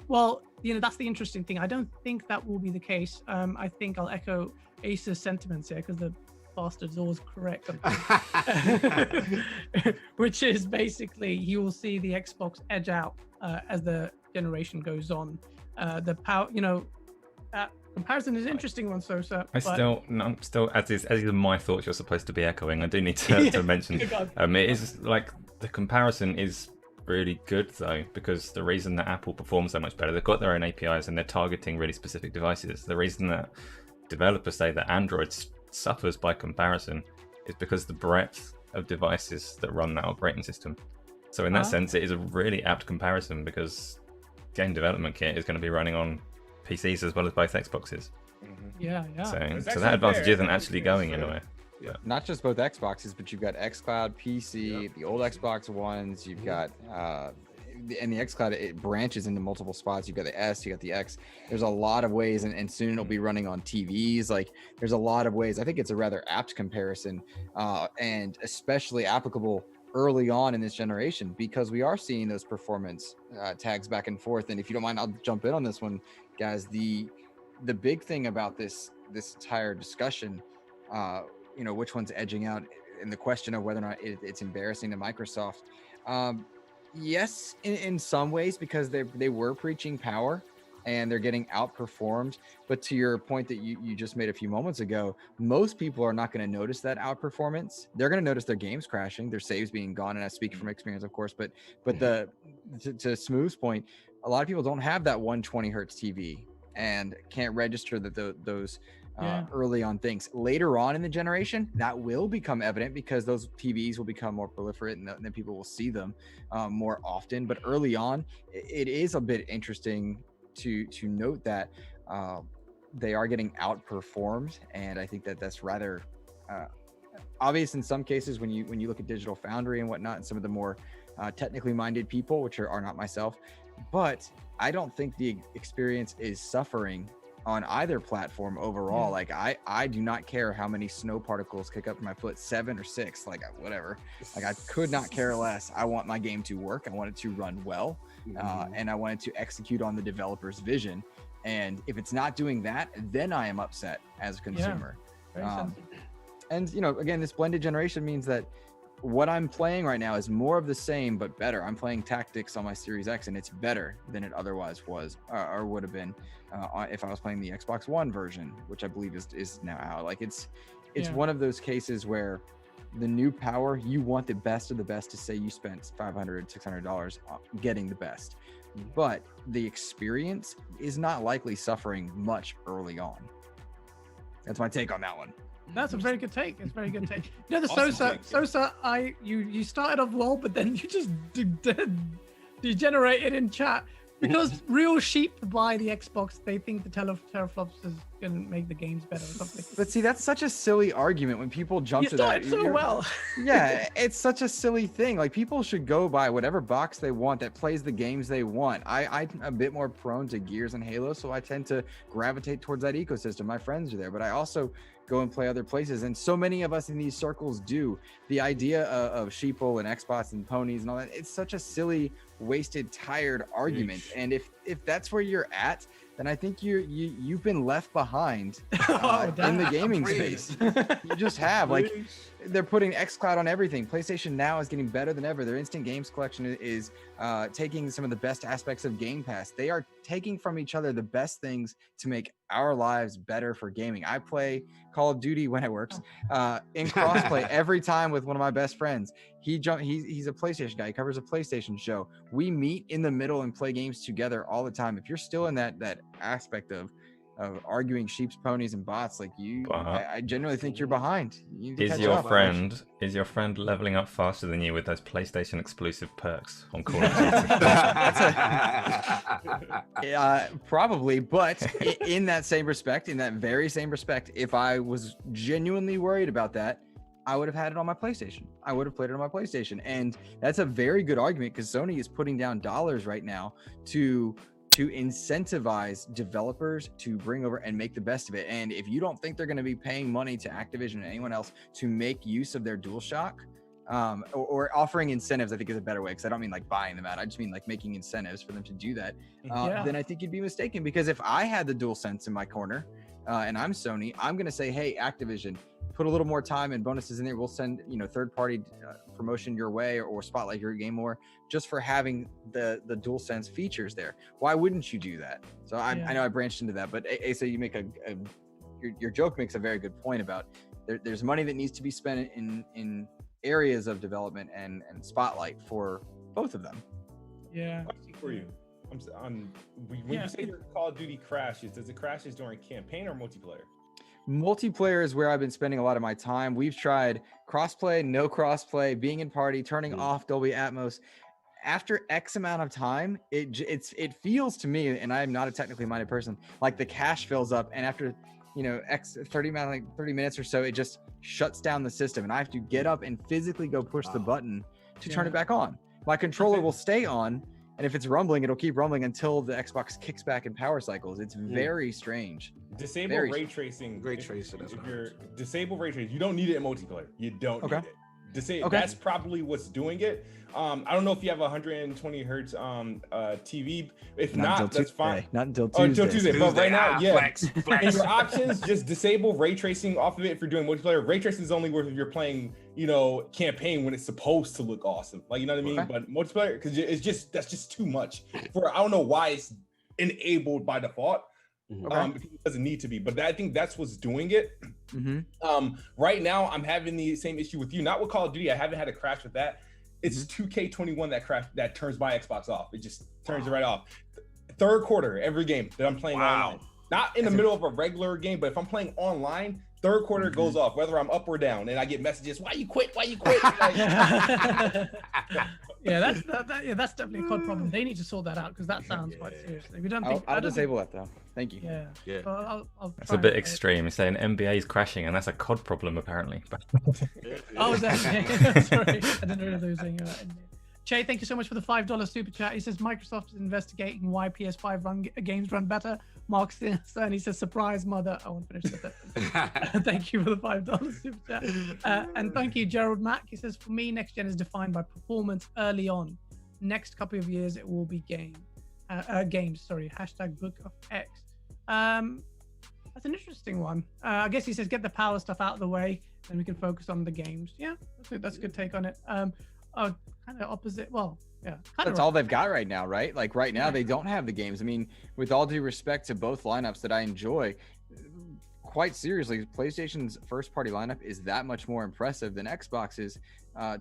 Well, that's the interesting thing. I don't think that will be the case. I think I'll echo Ace's sentiments here because the bastard's always correct. Which is basically you will see the Xbox edge out as the generation goes on. The power, comparison is interesting one, Sosa. I'm still as is my thoughts you're supposed to be echoing. I do need to mention it is like the comparison is really good though, because the reason that Apple performs so much better, they've got their own APIs and they're targeting really specific devices. The reason that developers say that Android suffers by comparison is because the breadth of devices that run that operating system. So in that sense, it is a really apt comparison because game development kit is going to be running on PCs as well as both Xboxes. Yeah. So that advantage isn't actually going anywhere. Yeah. Not just both Xboxes, but you've got xCloud, PC, the old Xbox Ones. You've got and the xCloud, it branches into multiple spots. You've got the S, you got the X. There's a lot of ways, and soon it'll be running on TVs. Like there's a lot of ways. I think it's a rather apt comparison, and especially applicable early on in this generation because we are seeing those performance tags back and forth. And if you don't mind, I'll jump in on this one, guys. The big thing about this entire discussion, which one's edging out, and the question of whether or not it's embarrassing to Microsoft. Yes, in some ways, because they were preaching power and they're getting outperformed. But to your point that you just made a few moments ago, most people are not going to notice that outperformance. They're going to notice their games crashing, their saves being gone. And I speak from experience, of course, but to Smooth's point, a lot of people don't have that 120 hertz TV and can't register that those early on things. Later on in the generation, that will become evident because those TVs will become more proliferate and then people will see them more often. But early on, it is a bit interesting to note that they are getting outperformed, and I think that that's rather obvious in some cases when you look at Digital Foundry and whatnot, and some of the more technically minded people, which are not myself. But I don't think the experience is suffering on either platform overall. Like I do not care how many snow particles kick up my foot, 7 or 6, like whatever. Like I could not care less. I want my game to work. I want it to run well, and I want it to execute on the developer's vision. And if it's not doing that, then I am upset as a consumer. And you know, again, this blended generation means that what I'm playing right now is more of the same but better. I'm playing Tactics on my Series X, and it's better than it otherwise was or would have been if I was playing the Xbox One version, which I believe is now out. Like it's one of those cases where the new power, you want the best of the best to say you spent $500, $600 getting the best, but the experience is not likely suffering much early on. That's my take on that one. That's a very good take. It's a very good take. You know, the Sosa, you started off well, but then you just degenerated in chat because real sheep buy the Xbox. They think the teraflops is gonna make the games better or something. But see, that's such a silly argument when people jump to that. You started so well. Yeah, it's such a silly thing. Like people should go buy whatever box they want that plays the games they want. I'm a bit more prone to Gears and Halo, so I tend to gravitate towards that ecosystem. My friends are there, but I also go and play other places, and so many of us in these circles do. The idea of sheeple and Xbox and ponies and all that, it's such a silly, wasted, tired argument. And if that's where you're at, then I think you've been left behind in the gaming space. You just have. Like, they're putting xCloud on everything. PlayStation Now is getting better than ever. Their instant games collection is taking some of the best aspects of Game Pass. They are taking from each other the best things to make our lives better for gaming. I play Call of Duty when it works in crossplay every time with one of my best friends. He's a PlayStation guy. He covers a PlayStation show. We meet in the middle and play games together all the time. If you're still in that aspect of arguing sheeps, ponies, and bots, like you, I genuinely think you're behind. Is your friend leveling up faster than you with those PlayStation exclusive perks on Call of Duty? Probably, but in that very same respect, if I was genuinely worried about that, I would have had it on my PlayStation. I would have played it on my PlayStation. And that's a very good argument because Sony is putting down dollars right now to incentivize developers to bring over and make the best of it. And if you don't think they're going to be paying money to Activision and anyone else to make use of their DualShock, or offering incentives, I think is a better way, because I don't mean like buying them out. I just mean like making incentives for them to do that. Then I think you'd be mistaken, because if I had the DualSense in my corner and I'm Sony, I'm going to say, hey, Activision, put a little more time and bonuses in there. We'll send, third-party promotion your way or spotlight your game more just for having the DualSense features there. Why wouldn't you do that? So I know I branched into that, but Asa, you make your joke makes a very good point about there's money that needs to be spent in areas of development and spotlight for both of them. Yeah. Question for you. When you say your Call of Duty crashes, does it crashes during campaign or multiplayer? Multiplayer is where I've been spending a lot of my time. We've tried crossplay, no crossplay, being in party, turning off Dolby Atmos. After X amount of time, it feels to me, and I'm not a technically minded person, like the cache fills up, and after 30 minutes or so, it just shuts down the system, and I have to get up and physically go push the button to turn it back on. My controller will stay on, and if it's rumbling, it'll keep rumbling until the Xbox kicks back in power cycles. It's very strange. Disable ray tracing. If you're disable ray tracing, you don't need it in multiplayer. You don't need it. That's probably what's doing it. I don't know if you have 120 hertz TV. If not that's fine. Not until Tuesday. But right now, flex. In your options, just disable ray tracing off of it if you're doing multiplayer. Ray tracing is only worth if you're playing, campaign when it's supposed to look awesome. Like, you know what I mean? Okay. But multiplayer, because that's just too much. I don't know why it's enabled by default. Because it doesn't need to be, but I think that's what's doing it. Right now, I'm having the same issue with you. Not with Call of Duty. I haven't had a crash with that. It's 2K21 that turns my Xbox off. It just turns it right off. Third quarter, every game that I'm playing online. Not in the middle of a regular game, but if I'm playing online, Third quarter goes off, whether I'm up or down, and I get messages, "Why you quit? Why you quit?" Like, yeah, that's definitely a COD problem. They need to sort that out because that sounds quite serious. We don't think. I'll disable that though. Thank you. Yeah. So That's a bit extreme. He's saying NBA is crashing, and that's a COD problem apparently. Oh, is that? Sorry, I didn't realize they were saying that. Che, thank you so much for the $5 super chat. He says Microsoft is investigating why PS5 games run better. Mark Stern, he says, surprise, mother. I won't finish that. Thank you for the $5 super chat. And thank you, Gerald Mack. He says, for me, next gen is defined by performance early on. Next couple of years, it will be games. Hashtag Book of X. That's an interesting one. I guess he says, get the power stuff out of the way, then we can focus on the games. Yeah, that's a good take on it. Kind of opposite. Well, yeah. That's all they've got right now, right? Like right now, they don't have the games. I mean, with all due respect to both lineups that I enjoy, quite seriously, PlayStation's first-party lineup is that much more impressive than Xbox's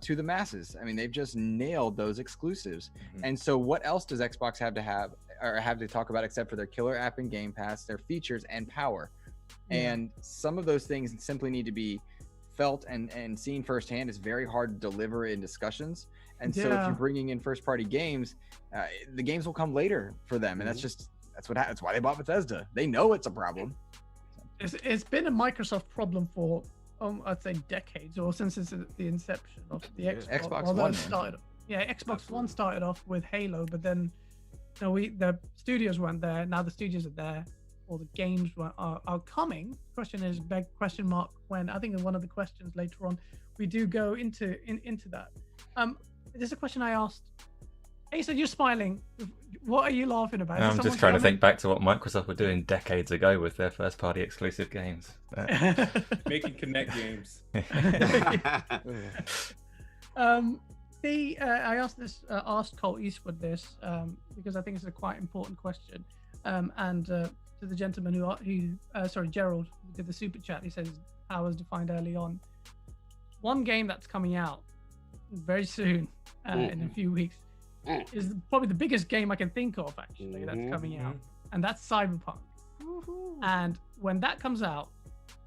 to the masses. I mean, they've just nailed those exclusives. Mm-hmm. And so, what else does Xbox have to talk about except for their killer app and Game Pass, their features and power? Yeah. And some of those things simply need to be felt and seen firsthand. Is very hard to deliver in discussions. And so if you're bringing in first party games, the games will come later for them. And that's why they bought Bethesda. They know it's a problem. It's been a Microsoft problem for I'd say decades, or since it's the inception of the Xbox One. Xbox One started off with Halo, but then the studios weren't there. Now the studios are there. Or the games are coming. Question is question mark when. I think in one of the questions later on we do go into that. There's a question I asked. Hey, so you're smiling. What are you laughing about? I'm just trying to think back to what Microsoft were doing decades ago with their first party exclusive games. Making Kinect games. I asked Colt Eastwood this because I think it's a quite important question. And to the gentleman Gerald, who did the super chat, he says powers defined early on. One game that's coming out very soon, in a few weeks, is probably the biggest game I can think of actually that's coming out, and that's Cyberpunk. And when that comes out,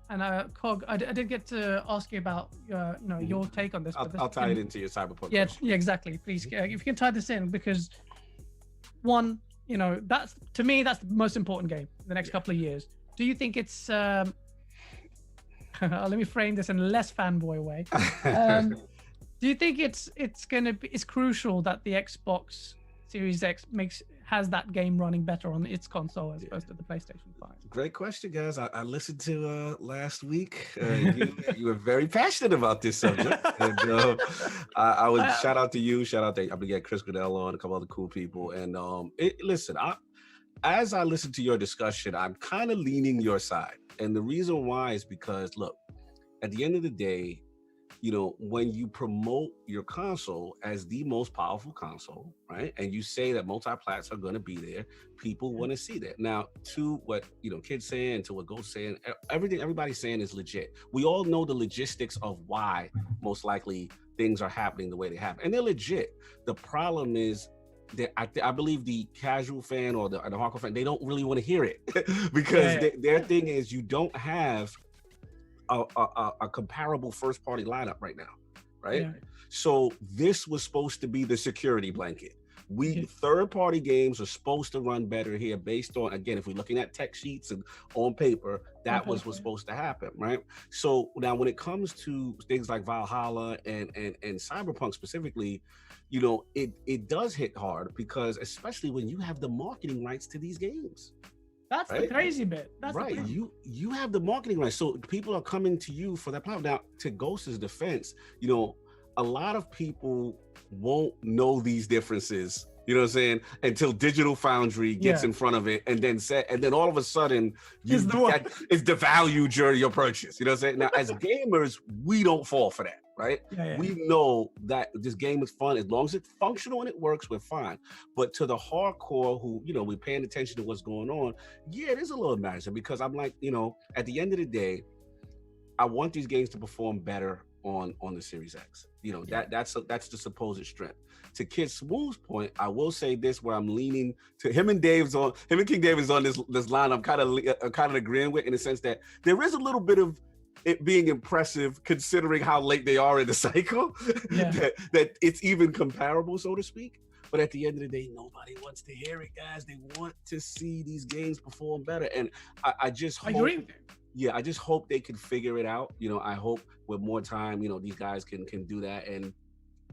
and Cog, I did get to ask you about your take on this. I'll tie it into your Cyberpunk. Yeah, exactly. Please, if you can tie this in, because one, that's to me that's the most important game in the next couple of years. Do you think it's? Let me frame this in a less fanboy way. Do you think it's crucial that the Xbox Series X has that game running better on its console as opposed to the PlayStation 5? Great question, guys. I listened to last week. You were very passionate about this subject. And I would shout out to you. Shout out to I'm gonna get Chris Goodell and a couple other cool people. And listen, as I listen to your discussion, I'm kind of leaning your side. And the reason why is because, look, at the end of the day, when you promote your console as the most powerful console, right? And you say that multi-plats are going to be there, people want to see that. Now, to what, Kid's saying, to what Gold's saying, everything everybody's saying is legit. We all know the logistics of why most likely things are happening the way they happen. And they're legit. The problem is that I believe the casual fan or the hardcore fan, they don't really want to hear it because their thing is you don't have a comparable first party lineup right now, right? Yeah. So this was supposed to be the security blanket. Third party games are supposed to run better here based on, again, if we're looking at tech sheets and on paper, that was what's supposed to happen, right? So now when it comes to things like Valhalla and Cyberpunk specifically, it does hit hard because especially when you have the marketing rights to these games. That's right? The crazy bit. That's right. You have the marketing rights. So people are coming to you for that platform. Now, to Ghost's defense, a lot of people won't know these differences, until Digital Foundry gets in front of it and then all of a sudden it's devalued your purchase. You know what I'm saying? Now, as gamers, we don't fall for that. Right? Yeah. We know that this game is fun. As long as it's functional and it works, we're fine. But to the hardcore who, we're paying attention to what's going on, it is a little embarrassing because I'm like, at the end of the day, I want these games to perform better on the Series X. That's the supposed strength. To Kid Smooth's point, I will say this where I'm leaning to him and King David's on this line I'm kind of agreeing with in the sense that there is a little bit of it being impressive considering how late they are in the cycle, that it's even comparable, so to speak. But at the end of the day, nobody wants to hear it, guys. They want to see these games perform better. And I just hope, I just hope they can figure it out. You know, I hope with more time, you know, these guys can do that. And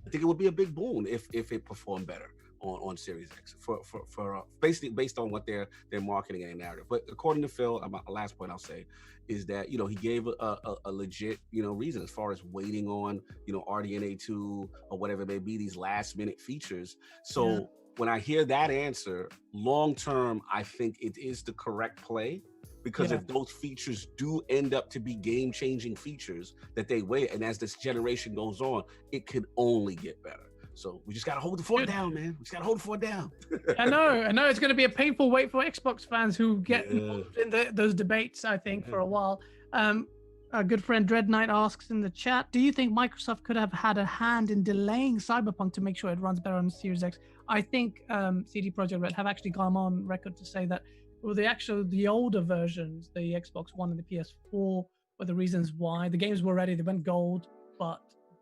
I think it would be a big boon if it performed better on Series X for basically based on what they're marketing and narrative. But according to Phil, my last point I'll say is that, you know, he gave a legit, you know, reason as far as waiting on, you know, RDNA 2 or whatever it may be, these last minute features. So when I hear that answer, long term, I think it is the correct play. Because if those features do end up to be game-changing features that they wait, and as this generation goes on, it could only get better. So we just gotta hold the fort down, man. We just gotta hold the fort down. I know. It's gonna be a painful wait for Xbox fans who get involved in those debates, I think, for a while. Our good friend Dread Knight asks in the chat, do you think Microsoft could have had a hand in delaying Cyberpunk to make sure it runs better on Series X? I think CD Projekt Red have actually gone on record to say that the older versions, the Xbox One and the PS4, were the reasons why. The games were ready, they went gold, but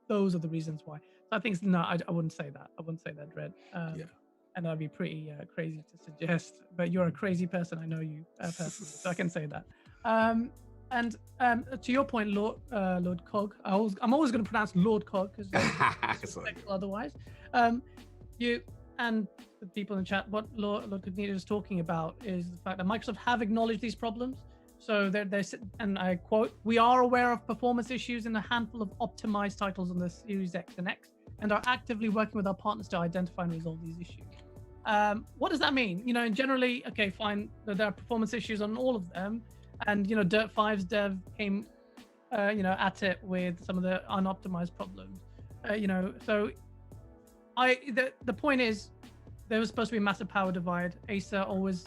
those are the reasons why. So I think, no, I wouldn't say that. I wouldn't say that, Dread. And that'd be pretty crazy to suggest, but you're a crazy person. I know you personally, so I can say that. And to your point, Lord Cog, I'm always going to pronounce Lord Cog because otherwise. You and the people in chat, what Lord Cognito is talking about is the fact that Microsoft have acknowledged these problems. So they're and I quote, "We are aware of performance issues in a handful of optimized titles on the Series X and X, and are actively working with our partners to identify and resolve these issues." What does that mean? You know, and generally, okay, fine, there are performance issues on all of them, and you know, Dirt 5's dev came, at it with some of the unoptimized problems. So the point is, there was supposed to be a massive power divide. Acer always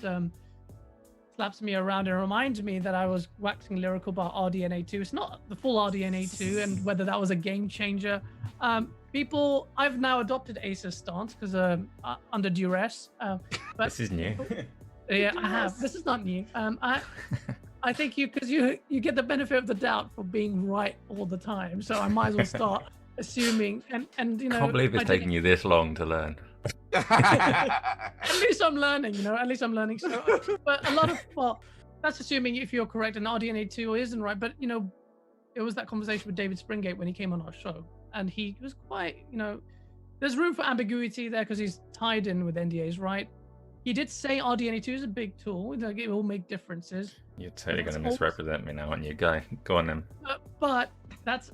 slaps me around and reminds me that I was waxing lyrical about RDNA 2. It's not the full RDNA 2 and whether that was a game changer. I've now adopted Acer's stance because under duress. But this is new. Yeah, I have. This is not new. I think you get the benefit of the doubt for being right all the time. So I might as well start assuming and you know. Can't believe it's taking you this long to learn. At least I'm learning, So, but a lot of that's assuming if you're correct and RDNA 2 isn't right. But you know, it was that conversation with David Springate when he came on our show, and he was quite, there's room for ambiguity there because he's tied in with NDAs, right? He did say RDNA 2 is a big tool; like it will make differences. You're totally going to misrepresent me now, aren't you? Go on then. But that's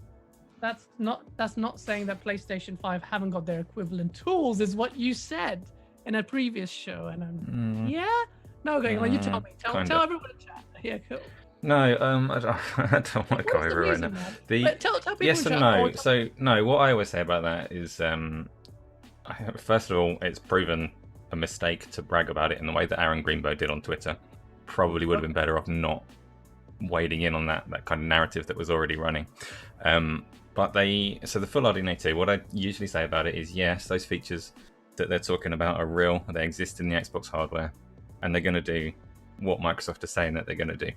not saying that PlayStation 5 haven't got their equivalent tools, is what you said in a previous show. And you tell me. Tell everyone in chat. Yeah, cool. No, I don't want to go over it right now. Tell people yes and no. So no, what I always say about that is, first of all, it's proven a mistake to brag about it in the way that Aaron Greenberg did on Twitter. Probably would have been better off not wading in on that kind of narrative that was already running. But the full RDNA 2, what I usually say about it is, yes, those features that they're talking about are real. They exist in the Xbox hardware, and they're going to do what Microsoft is saying that they're going to do.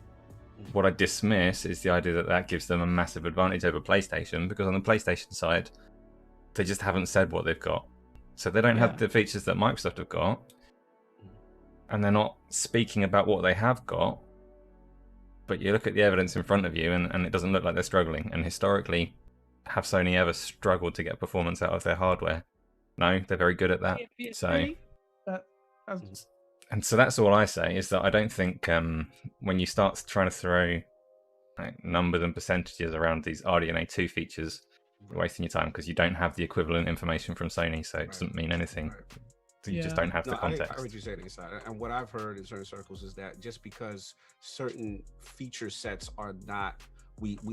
What I dismiss is the idea that gives them a massive advantage over PlayStation, because on the PlayStation side, they just haven't said what they've got. So they don't have the features that Microsoft have got, and they're not speaking about what they have got. But you look at the evidence in front of you, and it doesn't look like they're struggling. And historically, have Sony ever struggled to get performance out of their hardware? No, they're very good at that. And so that's all I say, is that I don't think when you start trying to throw numbers and percentages around these RDNA 2 features, you're wasting your time, because you don't have the equivalent information from Sony, so it doesn't mean anything. So you just don't have the context. I heard you say this, and what I've heard in certain circles is that just because certain feature sets are not,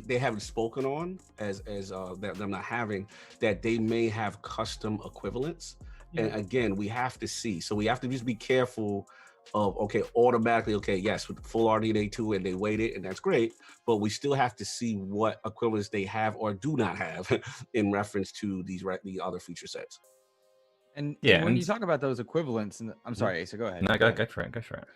they haven't spoken on as them not having, that they may have custom equivalents. And again, we have to see. So we have to just be careful of, automatically, yes, with full RDNA 2 and they waited, and that's great, but we still have to see what equivalents they have or do not have in reference to the other feature sets. And when you talk about those equivalents, and I'm sorry, Asa, go ahead. No, go for it.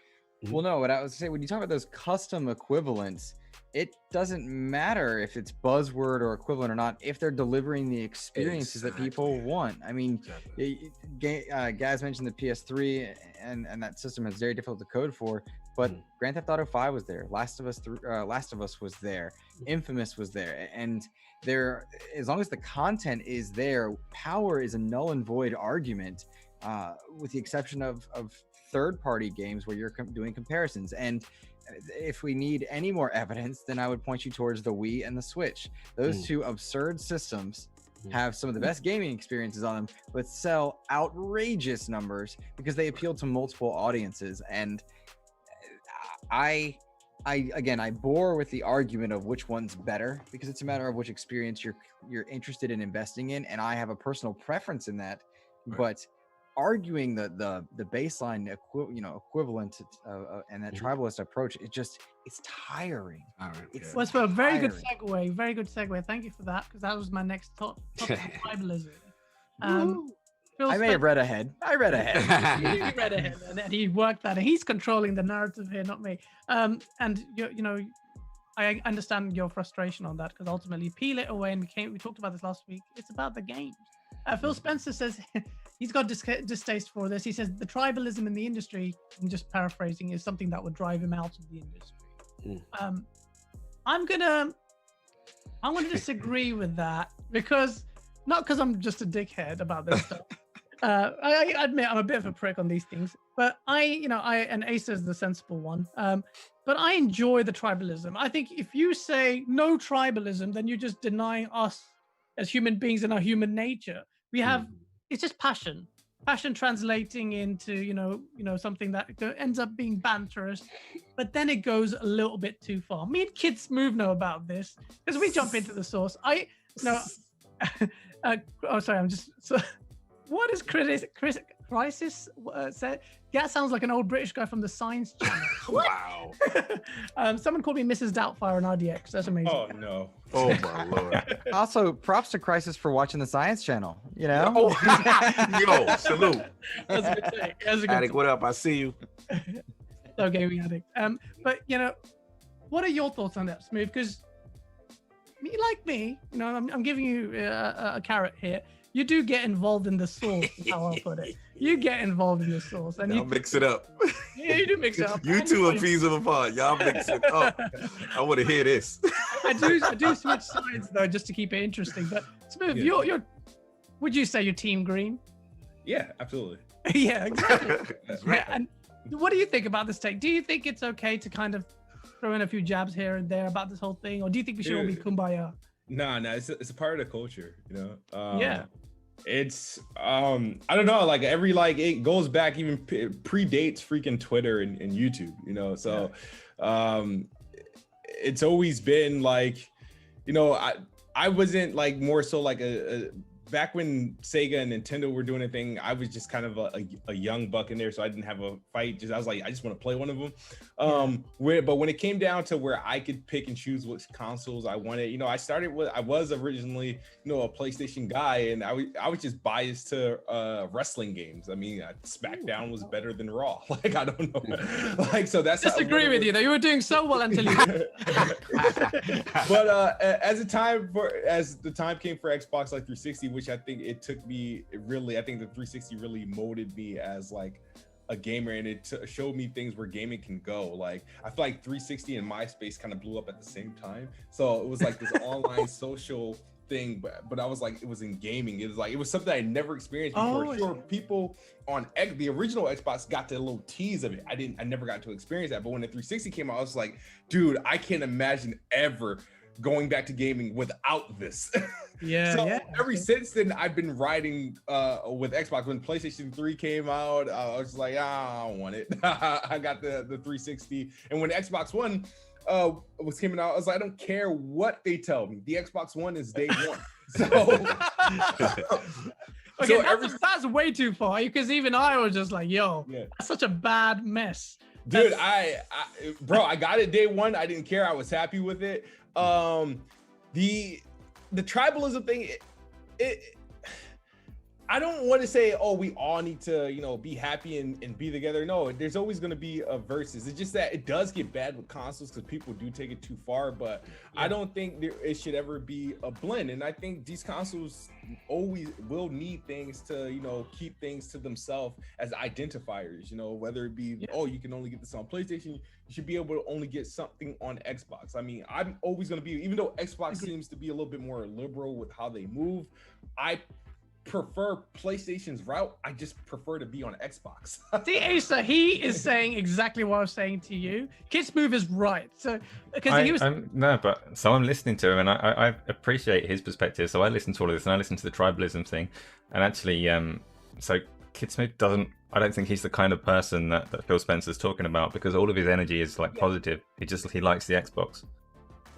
Well, no, what I was saying, when you talk about those custom equivalents, it doesn't matter if it's buzzword or equivalent or not, if they're delivering the experiences that people want. I mean, Gaz mentioned the PS3, and that system is very difficult to code for, but Grand Theft Auto 5 was there, Last of Us was there, Infamous was there, and there, as long as the content is there, power is a null and void argument, with the exception of third-party games where you're doing comparisons. And if we need any more evidence, then I would point you towards the Wii and the Switch. Those two absurd systems have some of the best gaming experiences on them, but sell outrageous numbers because they appeal to multiple audiences. And I bore with the argument of which one's better, because it's a matter of which experience you're interested in investing in, and I have a personal preference in that. Right. But arguing the baseline equivalent and that tribalist approach, it's tiring. Well, it's a very good segue. Thank you for that, because that was my next thought. Tribalism. I may have read ahead. I read ahead. He read ahead, and he worked that, and he's controlling the narrative here, not me. And I understand your frustration on that, because ultimately peel it away, and we talked about this last week. It's about the games. Phil Spencer says he's got distaste for this. He says the tribalism in the industry, I'm just paraphrasing, is something that would drive him out of the industry. I'm gonna disagree with that, because not because I'm just a dickhead about this stuff. I admit I'm a bit of a prick on these things, but and Ace is the sensible one. But I enjoy the tribalism. I think if you say no tribalism, then you're just denying us as human beings and our human nature. We have it's just passion translating into something that ends up being banterous, but then it goes a little bit too far. Me and Kid Smooth know about this, because we jump into the source. What is crisis said? That sounds like an old British guy from the Science Channel. Wow. Someone called me Mrs. Doubtfire on RDX. That's amazing. Oh no. Oh my lord. Also, props to Crisis for watching the Science Channel. Yo, salute. That's a good take. Addict, what up? I see you. So gaming addict. But what are your thoughts on that, Smooth? Because like me, I'm giving you a carrot here. You do get involved in the source, is how I'll put it. You get involved in the source. And y'all mix it up. Yeah, you do mix it up. You two are peas of a pod. Y'all mix it up. I want to hear this. I do switch sides, though, just to keep it interesting. But Smooth, you're would you say you're Team Green? Yeah, absolutely. Yeah, exactly. That's right. Yeah, and what do you think about this take? Do you think it's okay to kind of throw in a few jabs here and there about this whole thing? Or do you think we should all be kumbaya? No, it's a part of the culture, Yeah. It's I don't know, like it goes back, even predates freaking Twitter and YouTube, so it's always been like, I wasn't like more so like a back when Sega and Nintendo were doing a thing, I was just kind of a young buck in there, so I didn't have a fight. I was like, I just want to play one of them. But when it came down to where I could pick and choose which consoles I wanted, I was originally, a PlayStation guy, and I was just biased to wrestling games. I mean, SmackDown was better than Raw. Like, I don't know. Like, so that's disagree with you though. You were doing so well until you. But as the time came for Xbox like 360, which I think it took me I think the 360 really molded me as like a gamer, and it showed me things where gaming can go. Like, I feel like 360 and MySpace kind of blew up at the same time, so it was like this online social thing, but I was like, it was in gaming. It was something I never experienced before. Sure, people on the original Xbox got the little tease of it. I never got to experience that, but when the 360 came out, I was like, dude, I can't imagine ever going back to gaming without this. Ever since then, I've been riding with Xbox. When PlayStation 3 came out, I was like, I don't want it. I got the 360, and when Xbox One was coming out, I was like, I don't care what they tell me. The Xbox One is day one. So okay, that's way too far, because even I was just like, yo, that's such a bad mess. Dude, I got it day one. I didn't care. I was happy with it. The tribalism thing, I don't want to say, oh, we all need to, be happy and be together. No, there's always going to be a versus. It's just that it does get bad with consoles because people do take it too far. But I don't think it should ever be a blend. And I think these consoles always will need things to, keep things to themselves as identifiers. Whether it be, oh, you can only get this on PlayStation. You should be able to only get something on Xbox. I mean, I'm always going to be, even though Xbox seems to be a little bit more liberal with how they move, I prefer PlayStation's route. I just prefer to be on Xbox. See, Asa, he is saying exactly what I was saying to you. Kid's move is right. So, because he was I'm listening to him, and I appreciate his perspective. So I listen to all of this, and I listen to the tribalism thing, and actually, so Kid Smooth doesn't. I don't think he's the kind of person that Phil Spencer's talking about, because all of his energy is like positive. He likes the Xbox.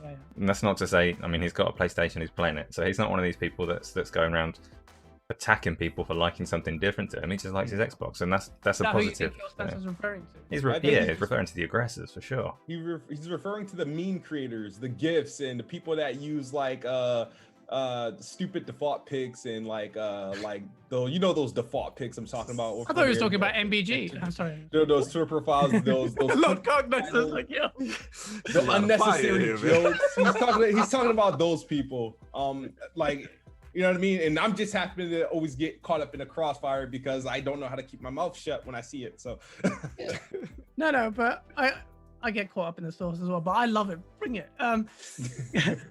Yeah. And that's not to say, I mean, he's got a PlayStation, he's playing it, so he's not one of these people that's going around attacking people for liking something different to him. He just likes his Xbox, and that's a positive. Who you think Phil Spencer's referring to? He's referring to the aggressors for sure. He's referring to the meme creators, the GIFs, and the people that use like stupid default pics and like those default pics I'm talking about. I thought he was talking about MBG. I'm sorry. Those Twitter profiles, those Lord Cognitus, like the unnecessary jokes. He's talking about those people. You know what I mean? And I'm just happy to always get caught up in the crossfire because I don't know how to keep my mouth shut when I see it. So no, but I get caught up in the source as well, but I love it. Bring it.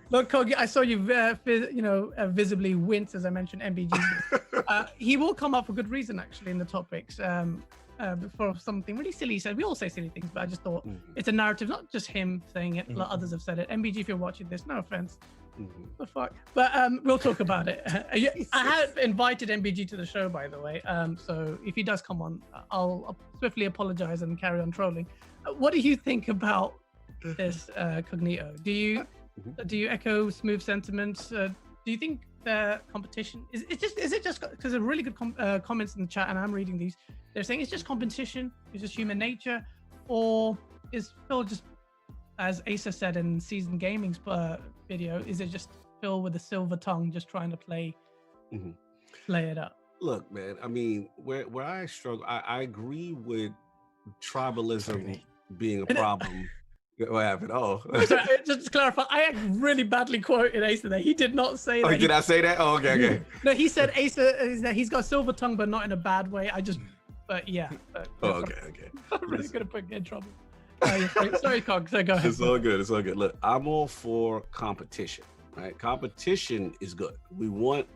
Look, Kogi, I saw you, visibly wince as I mentioned MBG. He will come up for good reason, actually, in the topics. For something really silly he said. We all say silly things, but I just thought it's a narrative, not just him saying it. Like others have said it. MBG, if you're watching this, no offense. The fuck, but we'll talk about it. I have invited MBG to the show, by the way, so if he does come on, I'll swiftly apologize and carry on trolling. What do you think about this, Cognito? Do you echo Smooth sentiments? Do you think the competition is it just because there's really good comments in the chat, and I'm reading these, they're saying it's just competition, it's just human nature, or is Phil just, as Asa said in Seasoned Gaming's video, is it just Phil with a silver tongue just trying to play it up? Look, man, I mean, where I struggle, I agree with tribalism being a problem. What happened? Oh, sorry, just to clarify, I really badly quoted Asa there. He did not say that. Oh, did I say that? Oh, okay. No, he said Asa is that he's got a silver tongue, but not in a bad way. Okay. I'm really gonna put you in trouble. Sorry, Cog. So go ahead. It's all good. Look, I'm all for competition, right? Competition is good. We want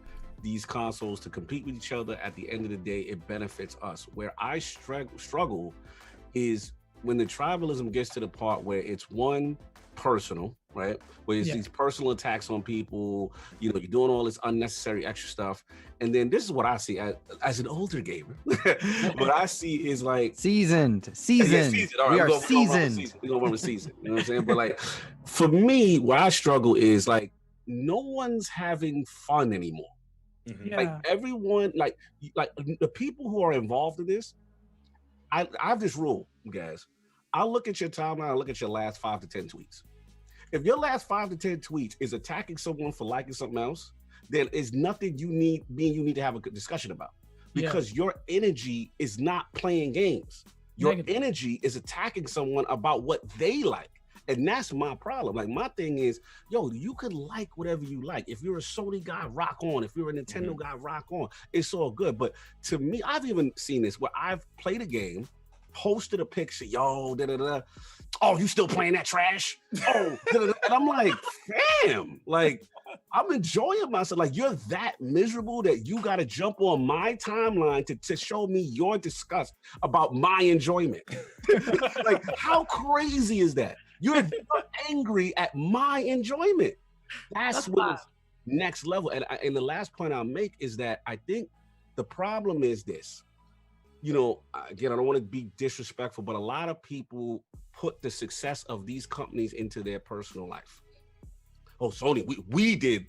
these consoles to compete with each other. At the end of the day, it benefits us. Where I struggle is when the tribalism gets to the part where it's one personal, right? Where it's these personal attacks on people, you're doing all this unnecessary extra stuff. And then this is what I see as an older gamer. What I see is like seasoned. All right, we are seasoned. We're gonna run with season. You know what I'm saying? But like for me, where I struggle is like no one's having fun anymore. Like everyone, like the people who are involved in this, I have this rule, guys. I'll look at your timeline, I'll look at your last 5 to 10 tweets. If your last 5 to 10 tweets is attacking someone for liking something else, then it's nothing you need to have a discussion about, because your energy is not playing games. Your energy is attacking someone about what they like. And that's my problem. Like my thing is, you could like whatever you like. If you're a Sony guy, rock on. If you're a Nintendo guy, rock on. It's all good. But to me, I've even seen this where I've played a game, posted a picture, oh, you still playing that trash? Oh, and I'm like, fam, like I'm enjoying myself. Like you're that miserable that you got to jump on my timeline to show me your disgust about my enjoyment. Like how crazy is that? You're angry at my enjoyment. That's what's next level. And the last point I'll make is that I think the problem is this. Again, I don't want to be disrespectful, but a lot of people put the success of these companies into their personal life. Oh, Sony, we did,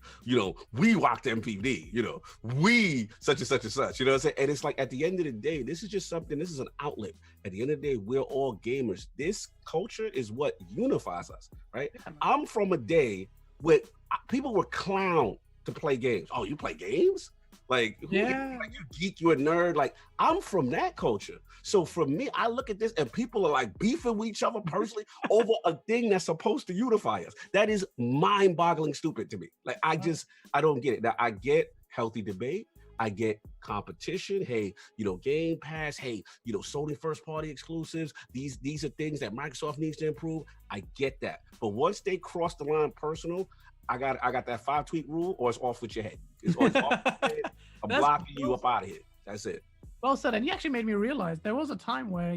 we rocked MPD, we such and such and such, you know what I'm saying? And it's like, at the end of the day, this is an outlet. At the end of the day, we're all gamers. This culture is what unifies us, right? I'm from a day where people were clowned to play games. Oh, you play games? Like, like you geek, you a nerd. Like, I'm from that culture. So for me, I look at this and people are like beefing with each other personally over a thing that's supposed to unify us. That is mind-boggling stupid to me. Like, I don't get it. Now, I get healthy debate. I get competition. Hey, Game Pass. Hey, Sony first party exclusives. These are things that Microsoft needs to improve. I get that. But once they cross the line personal, I got that 5-tweet rule, or it's off with your head. It's off with your head. I'm blocking you up out of here. That's it. Well said. And you actually made me realize there was a time where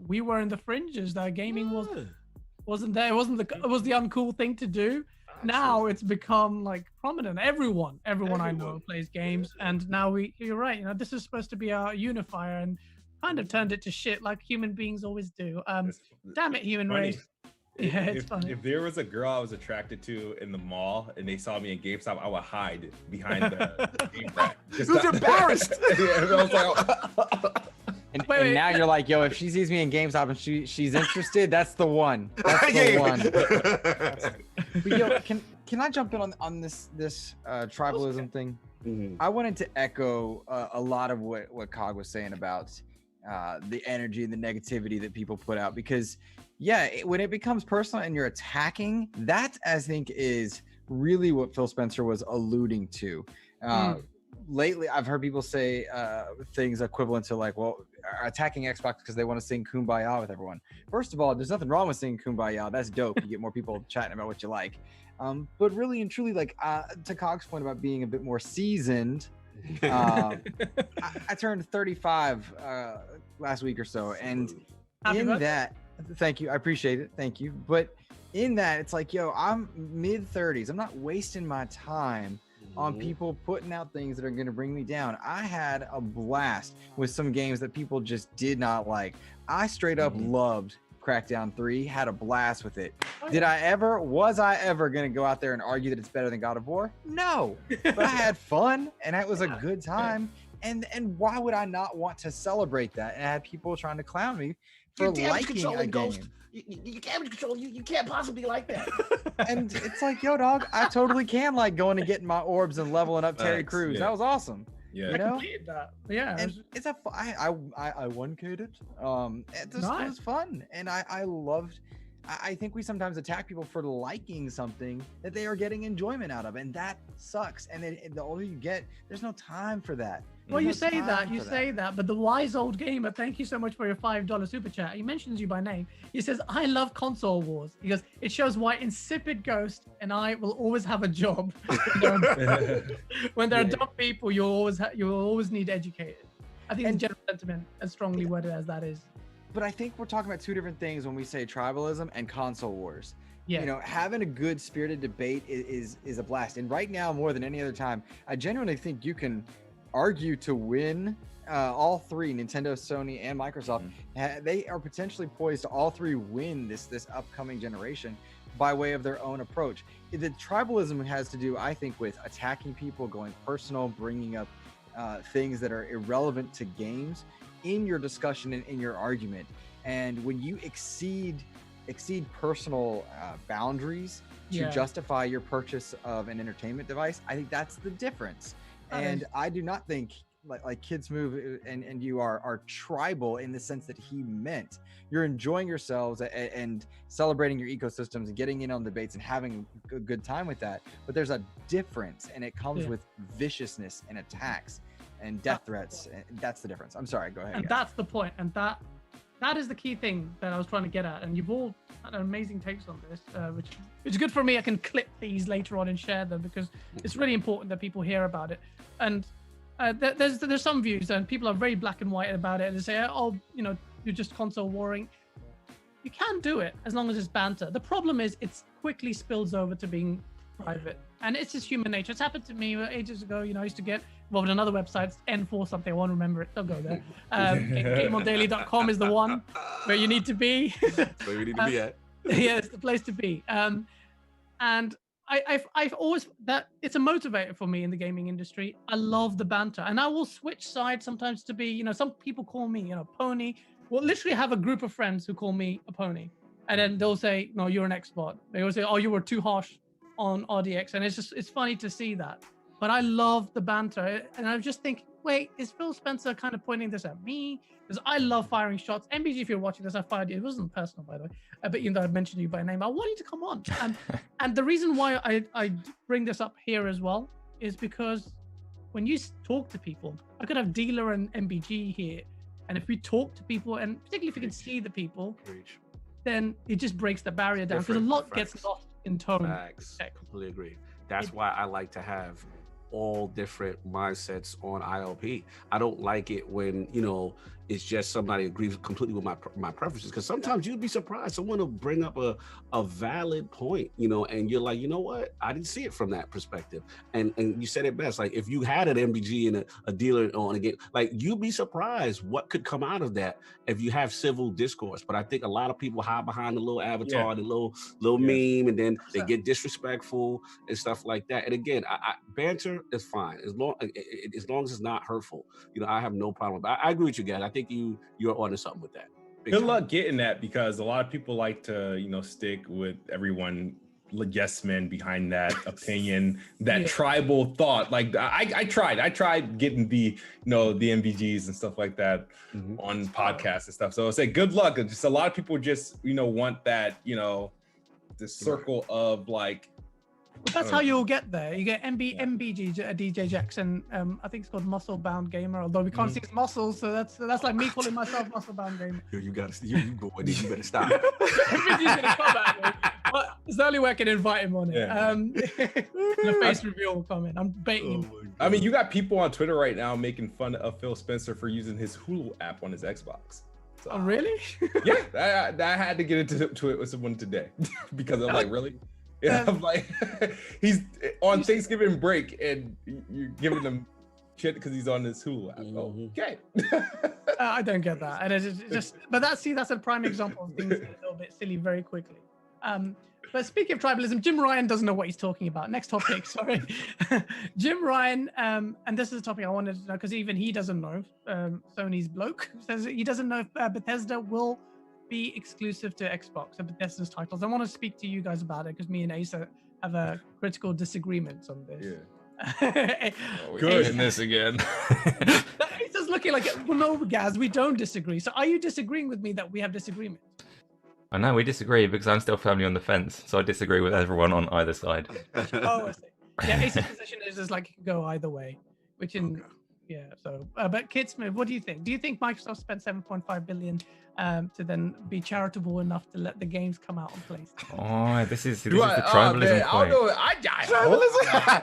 we were in the fringes. That gaming wasn't there. It was the uncool thing to do. Now it's become like prominent. Everyone I know plays games, and now you're right. This is supposed to be our unifier, and kind of turned it to shit like human beings always do. Damn it, human race. Yeah, it's funny. If there was a girl I was attracted to in the mall and they saw me in GameStop, I would hide behind the game rack. Who's embarrassed? And now you're like, yo, if she sees me in GameStop and she's interested, that's the one. That's the one. But yo, can I jump in on this tribalism thing? Mm-hmm. I wanted to echo a lot of what Cog was saying about the energy and the negativity that people put out, because when it becomes personal and you're attacking, that I think is really what Phil Spencer was alluding to. Lately, I've heard people say things equivalent to like, well, attacking Xbox because they want to sing Kumbaya with everyone. First of all, there's nothing wrong with singing Kumbaya. That's dope. You get more people chatting about what you like. But really and truly, like to Cog's point about being a bit more seasoned, I turned 35 last week or so, and thank you, I appreciate it, thank you. But in that, it's like, yo, I'm mid-30s. I'm not wasting my time on people putting out things that are going to bring me down. I had a blast with some games that people just did not like. I straight up loved Crackdown 3, had a blast with it. Was I ever going to go out there and argue that it's better than God of War? No, but I had fun and it was a good time. And why would I not want to celebrate that? And I had people trying to clown me for liking a game. You damage control. You can't possibly like that. And it's like, yo, dog, I totally can like going and getting my orbs and leveling up Terry Crews. That was awesome. Yeah, I completed that. Yeah, and it's I 1K'd it. It was fun, and I loved. I think we sometimes attack people for liking something that they are getting enjoyment out of, and that sucks. And the older you get, there's no time for that. Well, you say that, but the wise old gamer, thank you so much for your $5 super chat. He mentions you by name. He says, I love console wars. He goes, it shows why insipid Ghost and I will always have a job. When there are dumb people, you'll always need educated. I think the general sentiment, as strongly worded as that is. But I think we're talking about two different things when we say tribalism and console wars. Yeah. Having a good spirited debate is a blast. And right now, more than any other time, I genuinely think you can argue to win all three, Nintendo, Sony, and Microsoft. They are potentially poised to all three win this upcoming generation by way of their own approach. The tribalism has to do, I think, with attacking people, going personal, bringing up things that are irrelevant to games in your discussion and in your argument. And when you exceed personal boundaries to justify your purchase of an entertainment device, I think that's the difference. I do not think like Kids Move and you are tribal in the sense that he meant. You're enjoying yourselves and celebrating your ecosystems and getting in on debates and having a good time with that. But there's a difference, and it comes with viciousness and attacks and death threats. And that's the difference. I'm sorry, go ahead. And that's the point. And that is the key thing that I was trying to get at. And you've all had amazing takes on this, which is good for me. I can clip these later on and share them because it's really important that people hear about it. And there's some views and people are very black and white about it. They say, oh, you're just console warring. You can do it as long as it's banter. The problem is it quickly spills over to being private. And it's just human nature. It's happened to me ages ago. I used to get involved in another website, N4 something. I won't remember it. Don't go there. GameOnDaily.com is the one where you need to be. That's where we need to be at. Yeah, it's the place to be. And I've always that it's a motivator for me in the gaming industry. I love the banter, and I will switch sides sometimes to be. Some people call me, pony. Well, literally have a group of friends who call me a pony, and then they'll say, "No, you're an Xbot." They will say, "Oh, you were too harsh on RDX," and it's funny to see that. but I love the banter. And I was just thinking, wait, is Phil Spencer kind of pointing this at me? Because I love firing shots. MBG, if you're watching this, I fired you. It wasn't personal, by the way. But even though I mentioned you by name, I want you to come on. And the reason why I bring this up here as well is because when you talk to people, I could have Dealer and MBG here. And if we talk to people, and particularly if you can see the people, then it just breaks the barrier down. Because a lot gets lost in tone. Facts. Completely agree. That's why I like to have all different mindsets on ILP. I don't like it when, you know, it's just somebody agrees completely with my preferences, because sometimes you'd be surprised someone will bring up a valid point, you know, and you're like, you know what, I didn't see it from that perspective. And you said it best, like if you had an MBG and a Dealer on a game, like you'd be surprised what could come out of that if you have civil discourse. But I think a lot of people hide behind the little avatar, the little meme, and then they get disrespectful and stuff like that. And again, I banter is fine as long as it's not hurtful. You know, I have no problem. I agree with you guys. I think you're onto something with that. Good luck getting that, because a lot of people like to, you know, stick with everyone, yes men behind that opinion, that tribal thought. Like I tried getting the, you know, the MVGs and stuff like that on podcasts and stuff. So I say good luck. Just a lot of people just, you know, want that, you know, the circle of like. But that's how you'll get there. You get MBG, DJ Jax, and I think it's called Muscle Bound Gamer, although we can't see his muscles, so that's like me calling myself Muscle Bound Gamer. You go in, you better stop. MBG's gonna come at me. But it's the only way I can invite him on it. The face reveal will come in. I'm baiting him. I mean, you got people on Twitter right now making fun of Phil Spencer for using his Hulu app on his Xbox. So, oh, really? Yeah, I had to get into it with someone today because I'm like, really? Yeah, I'm like, he's on Thanksgiving break and you're giving him shit because he's on this Hulu app. Oh, okay. I don't get that. And it's just, but that's a prime example of things that are a little bit silly very quickly. But speaking of tribalism, Jim Ryan doesn't know what he's talking about. Next topic, sorry. Jim Ryan, and this is a topic I wanted to know because even he doesn't know. Sony's bloke says he doesn't know if Bethesda will be exclusive to Xbox and Bethesda's titles. I want to speak to you guys about it because me and Asa have a critical disagreement on this. Yeah. We're doing this again. Asa's looking like, well, no, Gaz, we don't disagree. So are you disagreeing with me that we have disagreement? I know we disagree because I'm still firmly on the fence, so I disagree with everyone on either side. Oh, I see. Yeah, Asa's position is just like go either way, which in so. But Kid Smith, what do you think? Do you think Microsoft spent $7.5 billion to then be charitable enough to let the games come out on PlayStation? Oh, this is the tribalism point.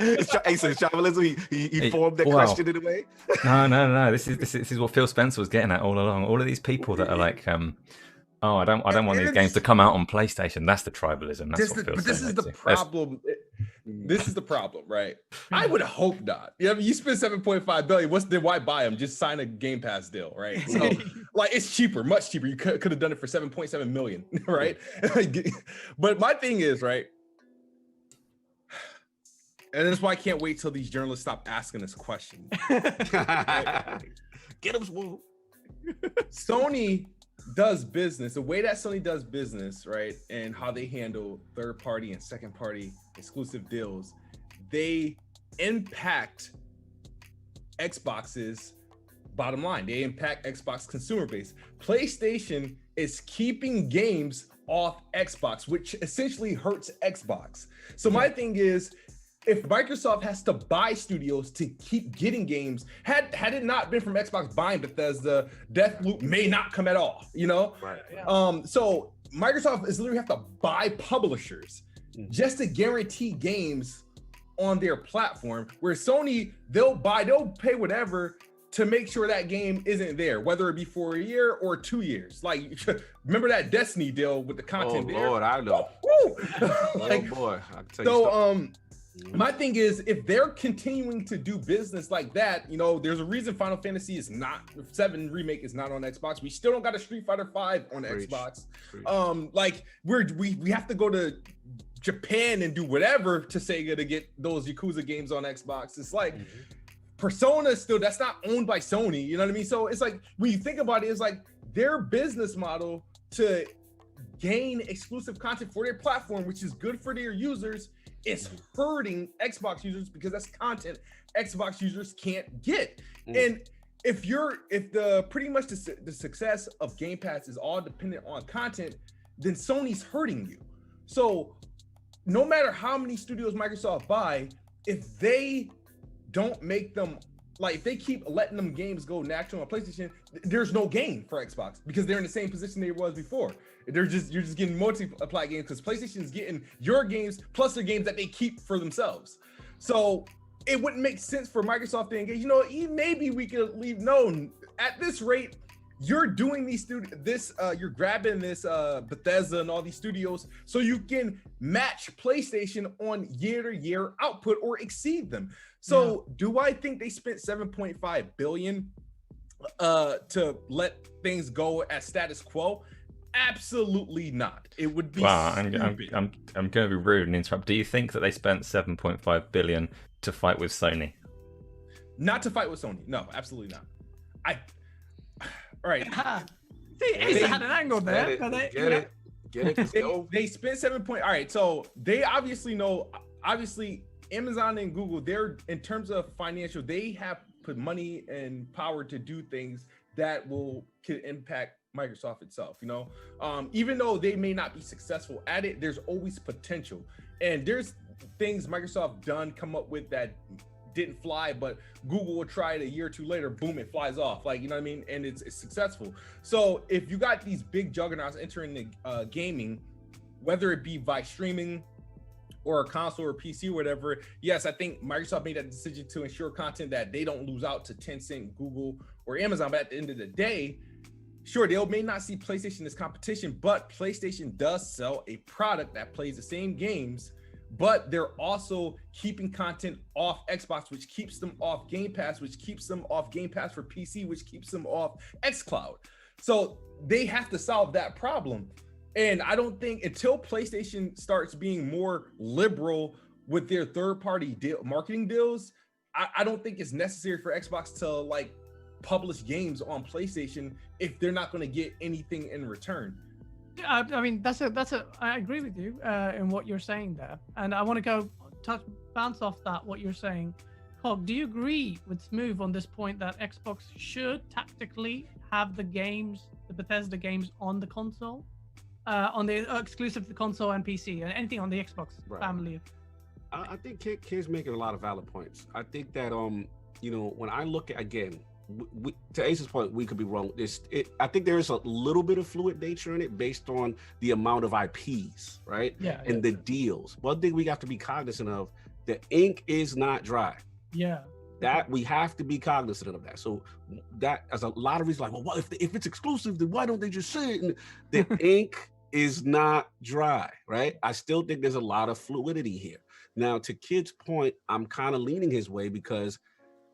It's tribalism. He formed the question in a way. No. This is what Phil Spencer was getting at all along. All of these people that are like, I don't want these games to come out on PlayStation. That's the tribalism. That's what Phil But this is the problem. This is the problem, right? I would hope not. You know, you spend $7.5 billion. Why buy them? Just sign a Game Pass deal, right? So, like, it's cheaper, much cheaper. You could have done it for $7.7 million, right? But my thing is, right? And that's why I can't wait till these journalists stop asking this question. Right? Get them, Swoop. Sony does business, the way that Sony does business, right, and how they handle third-party and second-party exclusive deals, they impact Xbox's bottom line. They impact Xbox consumer base. PlayStation is keeping games off Xbox, which essentially hurts Xbox. So my thing is, if Microsoft has to buy studios to keep getting games, had it not been from Xbox buying Bethesda, Deathloop may not come at all, you know? Right. Yeah. So Microsoft is literally have to buy publishers just to guarantee games on their platform, where Sony, they'll pay whatever to make sure that game isn't there, whether it be for a year or 2 years. Like, remember that Destiny deal with the content there? Oh, Lord, I know. Like, oh, boy. I can tell you my thing is, if they're continuing to do business like that, you know, there's a reason Final Fantasy is not 7 remake is not on Xbox. We still don't got a Street Fighter 5 on Xbox. Like we have to go to Japan and do whatever to Sega to get those Yakuza games on Xbox. It's like Persona still, that's not owned by Sony. You know what I mean? So it's like, when you think about it, it's like their business model to gain exclusive content for their platform, which is good for their users, it's hurting Xbox users because that's content Xbox users can't get. And if the pretty much the success of Game Pass is all dependent on content, then Sony's hurting you. So no matter how many studios Microsoft buy, if they don't make them, like if they keep letting them games go natural on PlayStation, there's no gain for Xbox because they're in the same position they was before. You're just getting multi-plat games because PlayStation's getting your games plus the games that they keep for themselves. So it wouldn't make sense for Microsoft to engage. Maybe we could leave known at this rate. You're doing you're grabbing this Bethesda and all these studios so you can match PlayStation on year-to-year output or exceed them. So do I think they spent $7.5 billion to let things go as status quo? Absolutely not. It would be. Wow, I'm going to be rude and interrupt. Do you think that they spent $7.5 billion to fight with Sony? Not to fight with Sony. No, absolutely not. All right. See, Ace had an angle there. Get it. They spent all right. So they obviously know. Obviously, Amazon and Google, they're in terms of financial, they have put money and power to do things that could impact Microsoft itself. Even though they may not be successful at it, there's always potential. And there's things Microsoft come up with that didn't fly, but Google will try it a year or two later, boom, it flies off. Like, you know what I mean? And it's successful. So if you got these big juggernauts entering the gaming, whether it be by streaming or a console or PC or whatever, yes, I think Microsoft made that decision to ensure content that they don't lose out to Tencent, Google, or Amazon. But at the end of the day, sure, they may not see PlayStation as competition, but PlayStation does sell a product that plays the same games, but they're also keeping content off Xbox, which keeps them off Game Pass, which keeps them off Game Pass for PC, which keeps them off xCloud. So they have to solve that problem. And I don't think until PlayStation starts being more liberal with their third-party marketing deals, I don't think it's necessary for Xbox to publish games on PlayStation if they're not going to get anything in return. I mean, I agree with you in what you're saying there, and I want to bounce off that what you're saying. Hog, do you agree with Smooth on this point that Xbox should tactically have the Bethesda games on the console, on the exclusive to the console and PC, and anything on the Xbox family? I think Kid's making a lot of valid points. I think that when I look at, again, to Ace's point, we could be wrong. I think there is a little bit of fluid nature in it based on the amount of IPs, right? And the deals. One thing we have to be cognizant of, the ink is not dry. That we have to be cognizant of that. So that as a lot of reasons, well, if it's exclusive, then why don't they just say it? And the ink is not dry, right? I still think there's a lot of fluidity here. Now, to Kid's point, I'm kind of leaning his way because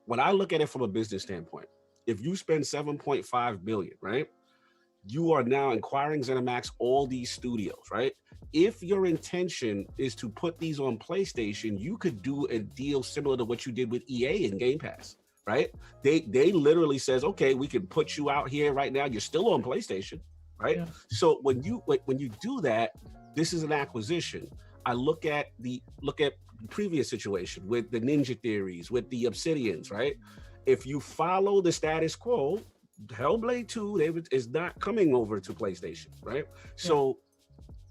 when I look at it from a business standpoint, if you spend $7.5 billion, right, you are now acquiring Zenimax, all these studios, right? If your intention is to put these on PlayStation, you could do a deal similar to what you did with EA and Game Pass, right? They literally says, okay, we can put you out here right now. You're still on PlayStation, right? So when you do that, this is an acquisition. I look at previous situation with the Ninja Theories, with the Obsidians, right? If you follow the status quo, Hellblade 2 is not coming over to PlayStation, right? So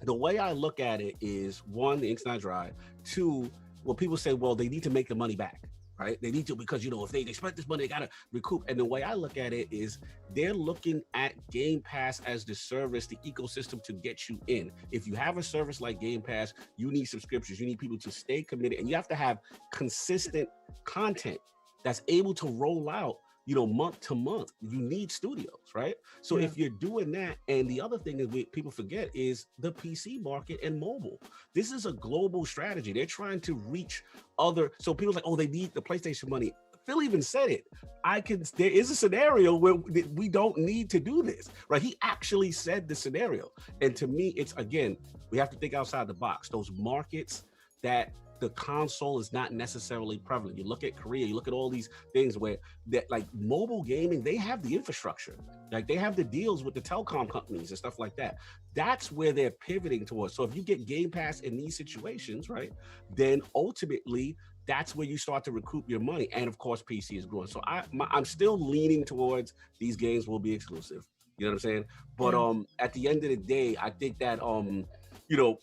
the way I look at it is, one, the ink's not dry. Two, well, people say, well, they need to make the money back, right? They need to, because, if they spent this money, they got to recoup. And the way I look at it is they're looking at Game Pass as the service, the ecosystem to get you in. If you have a service like Game Pass, you need subscriptions, you need people to stay committed, and you have to have consistent content that's able to roll out, month to month. You need studios, right? So if you're doing that, and the other thing is people forget is the PC market and mobile. This is a global strategy. They're trying to reach so people's like, oh, they need the PlayStation money. Phil even said it. There is a scenario where we don't need to do this, right? He actually said the scenario. And to me, it's, again, we have to think outside the box. Those markets that the console is not necessarily prevalent. You look at Korea, you look at all these things where that like mobile gaming, they have the infrastructure, like they have the deals with the telecom companies and stuff like that. That's where they're pivoting towards. So if you get Game Pass in these situations, right, then ultimately that's where you start to recoup your money. And of course, PC is growing. So I'm still leaning towards these games will be exclusive. You know what I'm saying? But at the end of the day, I think that you know,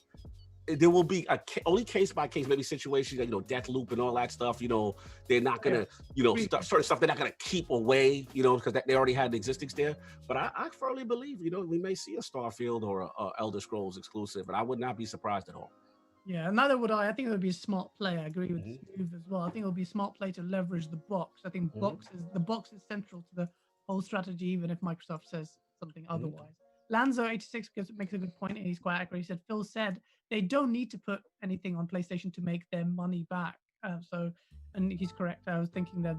there will be only case by case, maybe situations like, you know, death loop and all that stuff. You know, they're not gonna, you know, certain stuff they're not gonna keep away, you know, because they already had the existence there. But I firmly believe, you know, we may see a Starfield or a Elder Scrolls exclusive, and I would not be surprised at all. Yeah, neither would I. I think it would be a smart play. I agree with Smooth as well. I think it would be a smart play to leverage the box. I think the box is central to the whole strategy, even if Microsoft says something otherwise. Lanzo86 makes a good point, and he's quite accurate. He said, Phil said they don't need to put anything on PlayStation to make their money back. And he's correct. I was thinking that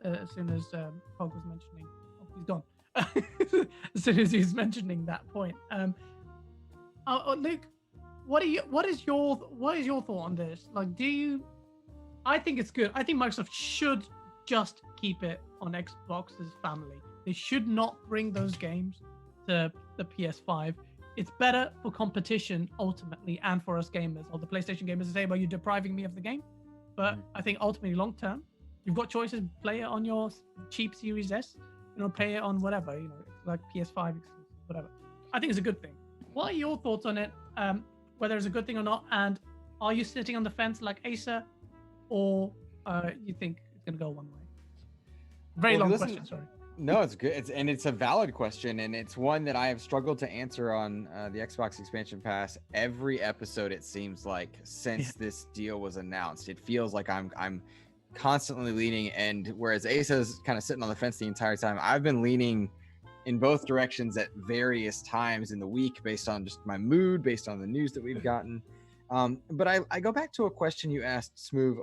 as soon as Pog was mentioning, he's gone. As soon as he was mentioning that point. Luke, what is your thought on this? Like, I think it's good. I think Microsoft should just keep it on Xbox's family. They should not bring those games to the PS5. It's better for competition ultimately, and for us gamers or the PlayStation gamers to say, "Well, you're depriving me of the game." But I think ultimately, long term, you've got choices. Play it on your cheap Series S, you know, play it on whatever, you know, like PS5 exclusive, whatever. I think it's a good thing. What are your thoughts on it? Whether it's a good thing or not, and are you sitting on the fence like Asa, or you think it's going to go one way? Very long question, sorry. No, it's good. It's a valid question, and it's one that I have struggled to answer on the Xbox Expansion Pass every episode. It seems like since this deal was announced, it feels like I'm constantly leaning, and whereas Asa's kind of sitting on the fence the entire time, I've been leaning in both directions at various times in the week based on just my mood, based on the news that we've gotten. But I go back to a question you asked Smooth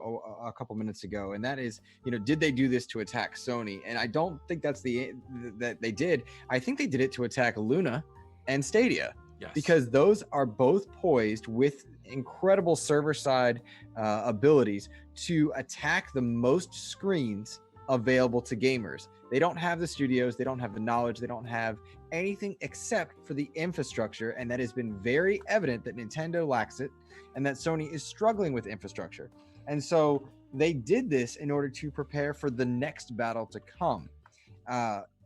a couple minutes ago, and that is, you know, did they do this to attack Sony? And I don't think that's that they did. I think they did it to attack Luna and Stadia, because those are both poised with incredible server-side abilities to attack the most screens available to gamers. They don't have the studios, they don't have the knowledge, they don't have anything except for the infrastructure, and that has been very evident that Nintendo lacks it and that Sony is struggling with infrastructure. And so they did this in order to prepare for the next battle to come.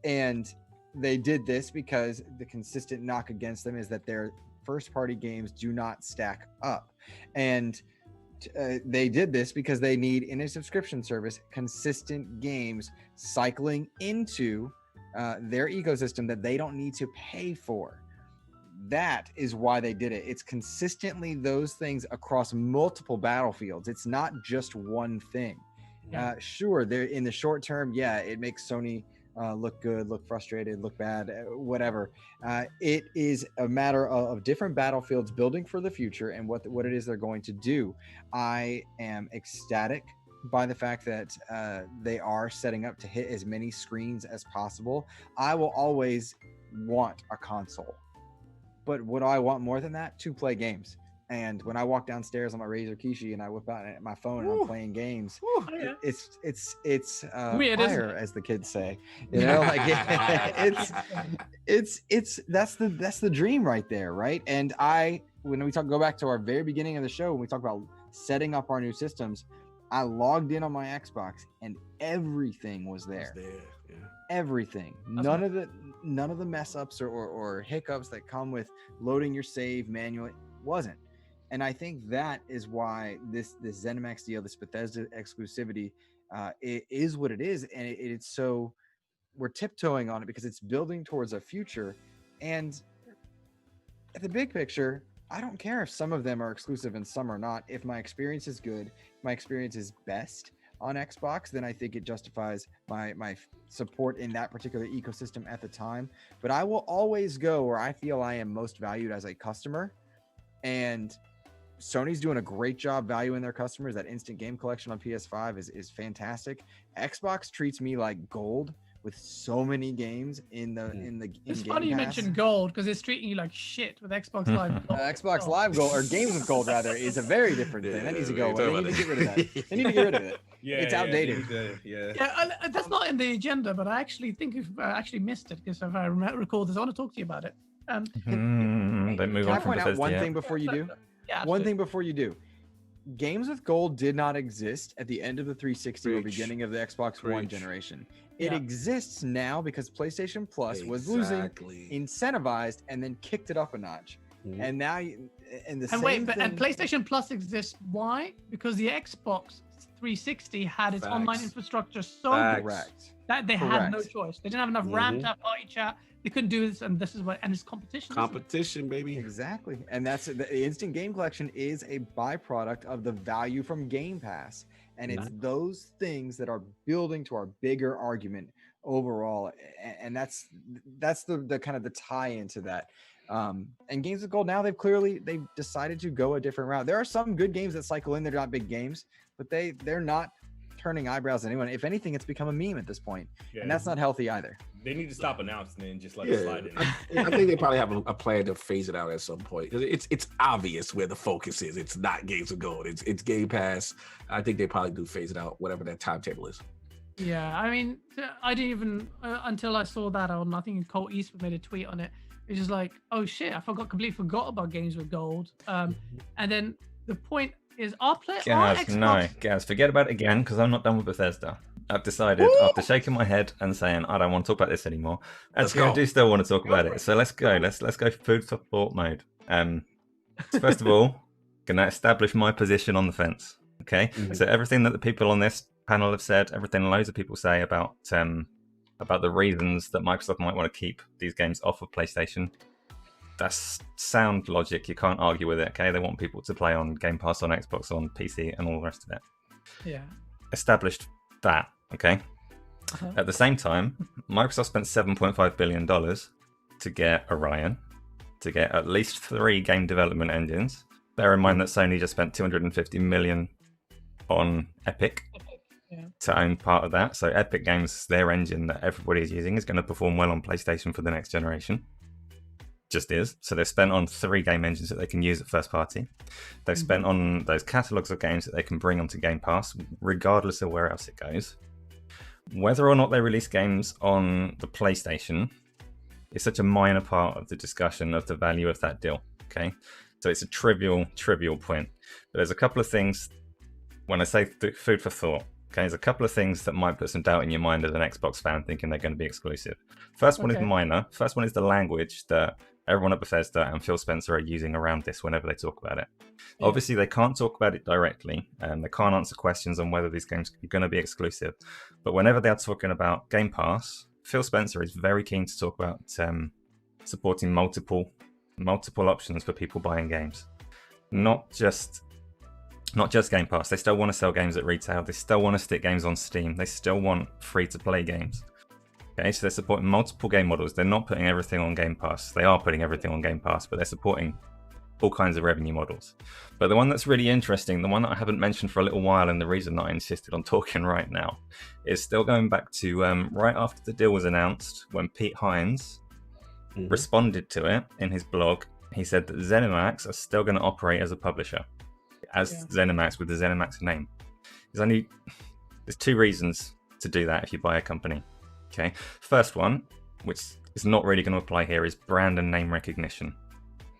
And they did this because the consistent knock against them is that their first-party games do not stack up. And they did this because they need, in a subscription service, consistent games cycling into their ecosystem that they don't need to pay for. That is why they did it. It's consistently those things across multiple battlefields. It's not just one thing. Sure, they're in the short term, it makes Sony look good, look frustrated, look bad, whatever. It is a matter of different battlefields building for the future and what it is they're going to do. I am ecstatic by the fact that they are setting up to hit as many screens as possible. I will always want a console, but what do I want more than that? To play games. And when I walk downstairs on my Razer Kishi and I whip out my phone and I'm playing games, it's weird, fire, as the kids say. You know, like that's the dream right there, right? And when we go back to our very beginning of the show, when we talk about setting up our new systems, I logged in on my Xbox and everything was there. Everything. None of the mess ups or hiccups that come with loading your save manually wasn't. And I think that is why this Zenimax deal, this Bethesda exclusivity, it is what it is, and it's so we're tiptoeing on it because it's building towards a future. And at the big picture, I don't care if some of them are exclusive and some are not. If my experience is good, my experience is best on Xbox, then I think it justifies my support in that particular ecosystem at the time. But I will always go where I feel I am most valued as a customer, and Sony's doing a great job valuing their customers. That instant game collection on PS5 is fantastic. Xbox treats me like gold with so many games in It's Game funny you Pass. mentioned gold because it's treating you like shit with Xbox Live. Xbox Live Gold or Games with Gold rather is a very different thing. That needs to go away. They need to get rid of that. They need to get rid of it. Yeah, It's outdated. That's not in the agenda, but I actually think you've actually missed it because if I recall this, I want to talk to you about it. Don't move Can on I from point out Bethesda one yet. thing before you do? Yeah, One thing before you do. Games with Gold did not exist at the end of the 360 or Preach. beginning of the Xbox One Preach. generation. It Yeah. exists now because PlayStation Plus was losing, Exactly. incentivized, and then kicked it up a notch. Mhm. And now, and the And same wait, thing. and PlayStation Plus exists. Why? Because the Xbox 360 had its online Facts. infrastructure so Facts. good Correct. that they had no Correct. choice. They didn't have enough RAM Mhm. to have party chat. They couldn't do this, and this is what. And it's competition. isn't it? Competition, baby. Exactly. And that's the instant game collection is a byproduct of the value from Game Pass. And it's those things that are building to our bigger argument overall. And that's the kind of the tie into that. And Games with Gold now they've decided to go a different route. There are some good games that cycle in, they're not big games, but they're not turning eyebrows at anyone. If anything, it's become a meme at this point. Yeah. And that's not healthy either. They need to stop announcing it and just let it Yeah, slide in. I think they probably have a plan to phase it out at some point. 'Cause it's obvious where the focus is. It's not Games of Gold. It's Game Pass. I think they probably do phase it out, whatever that timetable is. Yeah, I mean, I didn't even until I saw that on. I think Colt Eastwood made a tweet on it. It's just like, oh shit, I completely forgot about Games with Gold. And then the point is, our Gaz, forget about it again because I'm not done with Bethesda. I've decided after shaking my head and saying I don't want to talk about this anymore. Actually, I do still want to talk about it. So let's go. Let's go food for thought mode. First of all, gonna establish my position on the fence. Okay. So everything that the people on this panel have said, everything loads of people say about the reasons that Microsoft might want to keep these games off of PlayStation. That's sound logic. You can't argue with it. Okay. They want people to play on Game Pass, on Xbox, on PC, and all the rest of it. Yeah. Established that. Okay. At the same time, Microsoft spent $7.5 billion to get Orion, to get at least 3 game development engines. Bear in mind that Sony just spent $250 million on Epic to own part of that. So Epic Games, their engine that everybody is using, is going to perform well on PlayStation for the next generation. Just is. So they've spent on 3 game engines that they can use at first party. They've spent on those catalogs of games that they can bring onto Game Pass, regardless of where else it goes. Whether or not they release games on the PlayStation is such a minor part of the discussion of the value of that deal. Okay, so it's a trivial point. But there's a couple of things when I say food for thought. Okay, there's a couple of things that might put some doubt in your mind as an Xbox fan, thinking they're going to be exclusive. First one is minor. First one is the language that everyone at Bethesda and Phil Spencer are using around this whenever they talk about it. Yeah. Obviously, they can't talk about it directly, and they can't answer questions on whether these games are going to be exclusive. But whenever they're talking about Game Pass, Phil Spencer is very keen to talk about supporting multiple options for people buying games. Not just Game Pass. They still want to sell games at retail. They still want to stick games on Steam. They still want free-to-play games. Okay, so they're supporting multiple game models. They're not putting everything on Game Pass. They are putting everything on Game Pass, but they're supporting all kinds of revenue models. But the one that's really interesting, the one that I haven't mentioned for a little while, and the reason that I insisted on talking right now, is still going back to right after the deal was announced, when Pete Hines responded to it in his blog. He said that Zenimax are still going to operate as a publisher, as Zenimax, with the Zenimax name. There's 2 reasons to do that if you buy a company. Okay, first one, which is not really going to apply here, is brand and name recognition.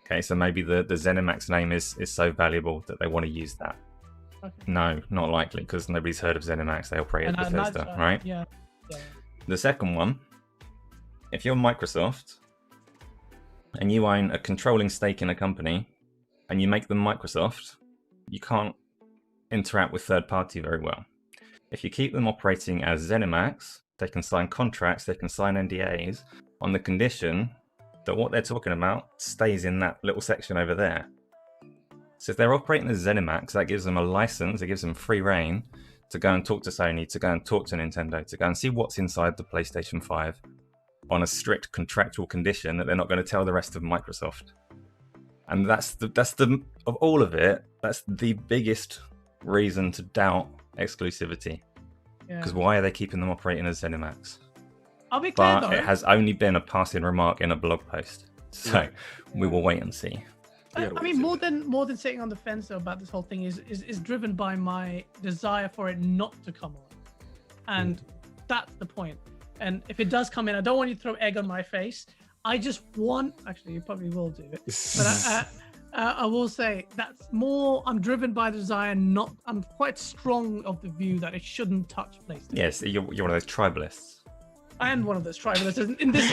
Okay, so maybe the Zenimax name is so valuable that they want to use that. Okay. No, not likely, because nobody's heard of Zenimax. They operate as Bethesda, right? Yeah. The second one, if you're Microsoft and you own a controlling stake in a company and you make them Microsoft, you can't interact with third party very well. If you keep them operating as Zenimax, they can sign contracts, they can sign NDAs on the condition that what they're talking about stays in that little section over there. So if they're operating as Zenimax, that gives them a license, it gives them free reign to go and talk to Sony, to go and talk to Nintendo, to go and see what's inside the PlayStation 5 on a strict contractual condition that they're not going to tell the rest of Microsoft. And that's the of all of it, that's the biggest reason to doubt exclusivity. Because why are they keeping them operating as Zenimax? I'll be clear but though. it has only been a passing remark in a blog post. So we will wait and see. I mean, more than sitting on the fence though, about this whole thing is driven by my desire for it not to come on, and that's the point. And if it does come in, I don't want you to throw egg on my face. I just want, actually, you probably will do it, but I will say that's more. I'm driven by the desire. I'm quite strong of the view that it shouldn't touch PlayStation. Yes, you're one of those tribalists. I am one of those tribalists in this.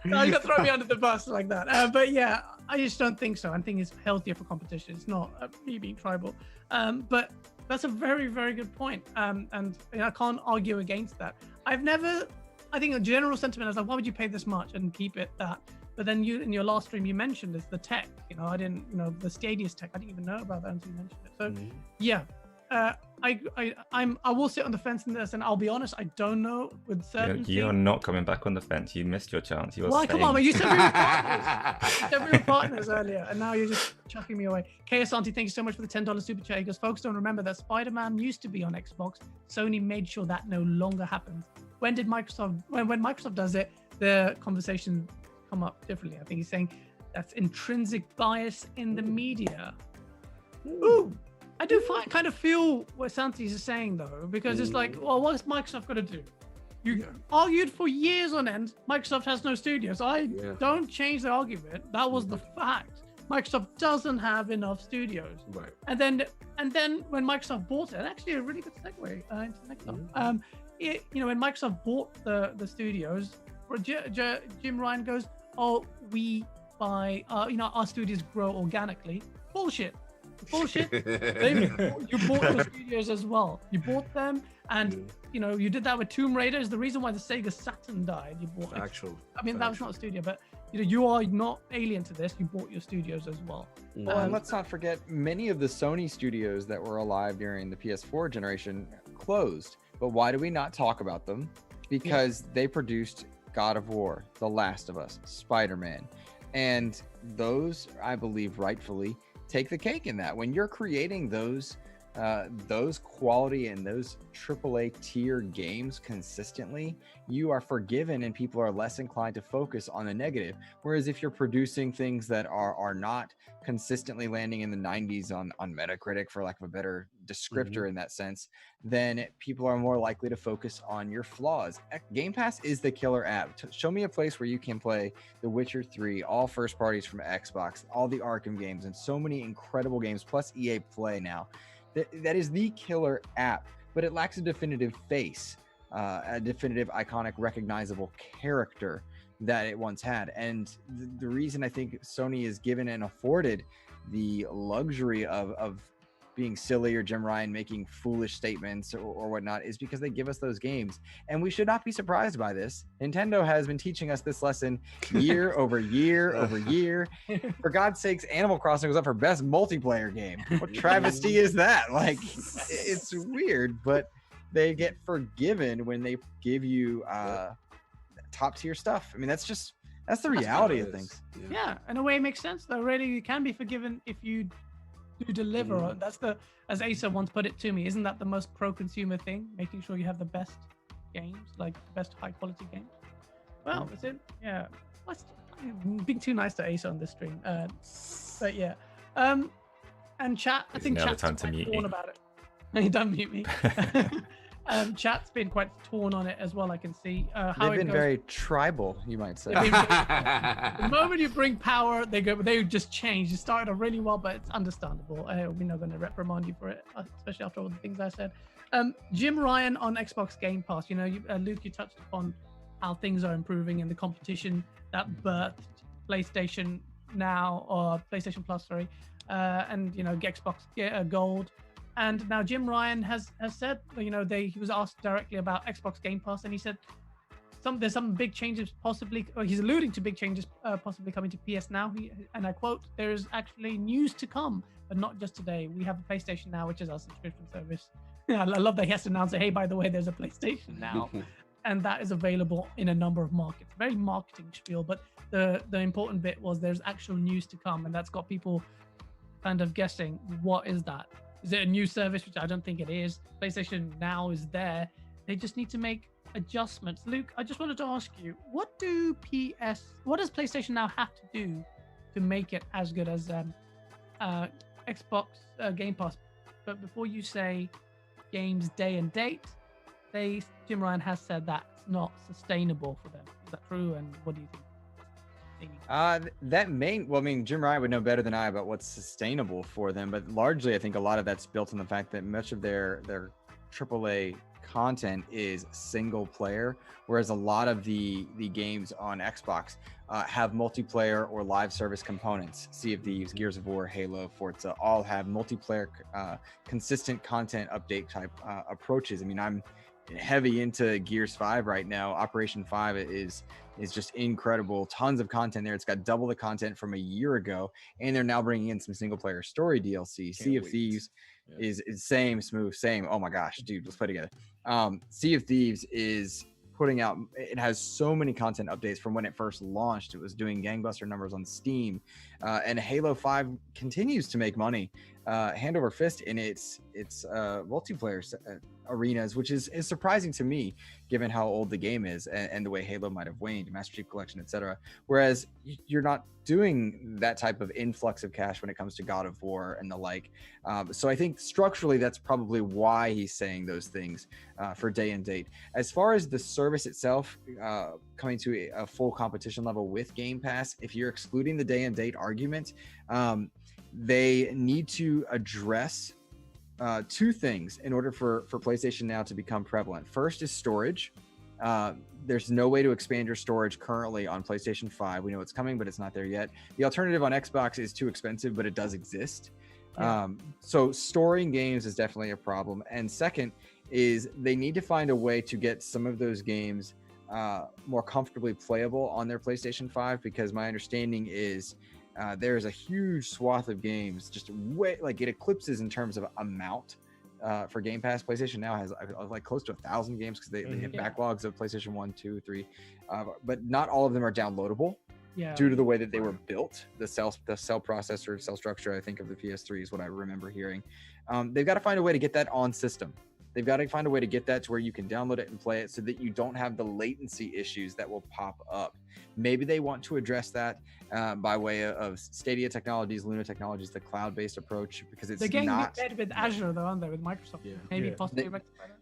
No, you got to throw me under the bus like that. But yeah, I just don't think so. I think it's healthier for competition. It's not me being tribal. But that's a very, very good point. And I can't argue against that. I think a general sentiment is like, why would you pay this much and keep it that? But then you, in your last stream, you mentioned is the tech. The Stadia's tech. I didn't even know about that until you mentioned it. So yeah, I will sit on the fence in this, and I'll be honest, I don't know with certainty. You're not coming back on the fence. You missed your chance. Come on, man. You said we were partners. You said we were partners earlier, and now you're just chucking me away. KS Auntie, thank you so much for the $10 super chat. Because folks don't remember that Spider-Man used to be on Xbox. Sony made sure that no longer happens. When Microsoft does it, the conversation come up differently. I think he's saying that's intrinsic bias in the media. Ooh, I do kind of feel what Santis is saying though, because it's like, well, what's Microsoft going to do? You argued for years on end, Microsoft has no studios. Don't change the argument. That was the fact. Microsoft doesn't have enough studios. Right. And then when Microsoft bought it, and actually a really good segue into the next one. When Microsoft bought the studios, Jim Ryan goes, "Oh, we buy, our studios grow organically." Bullshit. You bought your studios as well. You bought them, and you did that with Tomb Raider. Is the reason why the Sega Saturn died. You bought that was not a studio, but you are not alien to this. You bought your studios as well. Well, and let's not forget many of the Sony studios that were alive during the PS4 generation closed. But why do we not talk about them? Because they produced God of War, The Last of Us, Spider-Man, and those, I believe, rightfully take the cake in that. When you're creating those quality and those AAA tier games consistently, you are forgiven and people are less inclined to focus on the negative. Whereas if you're producing things that are not consistently landing in the 90s on Metacritic, for lack of a better descriptor in that sense, then people are more likely to focus on your flaws. Game Pass is the killer app. Show me a place where you can play The Witcher 3, all first parties from Xbox, all the Arkham games, and so many incredible games, plus EA Play now. That is the killer app, but it lacks a definitive face, a definitive, iconic, recognizable character that it once had. And the reason I think Sony is given and afforded the luxury of being silly, or Jim Ryan making foolish statements or whatnot, is because they give us those games. And we should not be surprised by this. Nintendo has been teaching us this lesson year over year over year. For God's sakes, Animal Crossing was up for best multiplayer game. What travesty is that? Like, it's weird, but they get forgiven when they give you top tier stuff. I mean, that's the reality of things. Yeah, in a way it makes sense though. Really, you can be forgiven if you do deliver. That's as Asa once put it to me, isn't that the most pro-consumer thing? Making sure you have the best games, like best high quality games. Well, that's it. Yeah, I'm being too nice to Asa on this stream. But yeah, and chat. I think chat's quite torn about it. No, you don't mute me. Chat's been quite torn on it as well. I can see how they've been very tribal, you might say. The moment you bring power, they just change. You started off really well, but it's understandable. We're not going to reprimand you for it, especially after all the things I said. Jim Ryan on Xbox Game Pass. Luke, you touched upon how things are improving and the competition that birthed PlayStation Now, or PlayStation Plus, sorry, and Xbox Gold. And now Jim Ryan has said, he was asked directly about Xbox Game Pass, and he said there's some big changes possibly, or he's alluding to big changes possibly coming to PS Now. And I quote, "There is actually news to come, but not just today. We have a PlayStation Now, which is our subscription service." I love that he has to announce it. Hey, by the way, there's a PlayStation Now, and that is available in a number of markets. Very marketing spiel, but the important bit was there's actual news to come, and that's got people kind of guessing, what is that? Is it a new service? Which I don't think it is. PlayStation Now is there. They just need to make adjustments. Luke, I just wanted to ask you, what does PlayStation now have to do to make it as good as Xbox Game Pass? But before you say games day and date, Jim Ryan has said that's not sustainable for them. Is that true? And what do you think? Jim Ryan would know better than I about what's sustainable for them, but largely I think a lot of that's built on the fact that much of their AAA content is single player, whereas a lot of the games on Xbox have multiplayer or live service components. Sea of Thieves, Gears of War, Halo, Forza all have multiplayer consistent content update type approaches. I mean, I'm heavy into Gears 5 right now. Operation 5 is just incredible. Tons of content there. It's got double the content from a year ago, and they're now bringing in some single player story DLC. Sea of Thieves is same. Oh my gosh, dude, let's play together. Sea of Thieves is putting out, it has so many content updates from when it first launched. It was doing gangbuster numbers on Steam, and Halo 5 continues to make money hand over fist in its multiplayer arenas, which is surprising to me given how old the game is and the way Halo might have waned, Master Chief Collection, etc. Whereas you're not doing that type of influx of cash when it comes to God of War and the like. So I think structurally that's probably why he's saying those things for day and date. As far as the service itself coming to a full competition level with Game Pass, if you're excluding the day and date argument, they need to address two things in order for PlayStation Now to become prevalent. First is storage. There's no way to expand your storage currently on PlayStation 5. We know it's coming, but it's not there yet. The alternative on Xbox is too expensive, but it does exist. Yeah. So storing games is definitely a problem. And second is they need to find a way to get some of those games more comfortably playable on their PlayStation 5, because my understanding is there's a huge swath of games, just way like it eclipses in terms of amount for Game Pass. PlayStation Now has like close to 1,000 games because they hit backlogs of PlayStation 1, 2, 3, but not all of them are downloadable due to the way that they were built. The cell processor, cell structure, I think, of the PS3 is what I remember hearing. They've got to find a way to get that on system. They've got to find a way to get that to where you can download it and play it so that you don't have the latency issues that will pop up. Maybe they want to address that by way of Stadia Technologies, Luna Technologies, the cloud-based approach, because it's they're getting not... bed with Azure, though, aren't they, with Microsoft? Maybe possibly rectify that.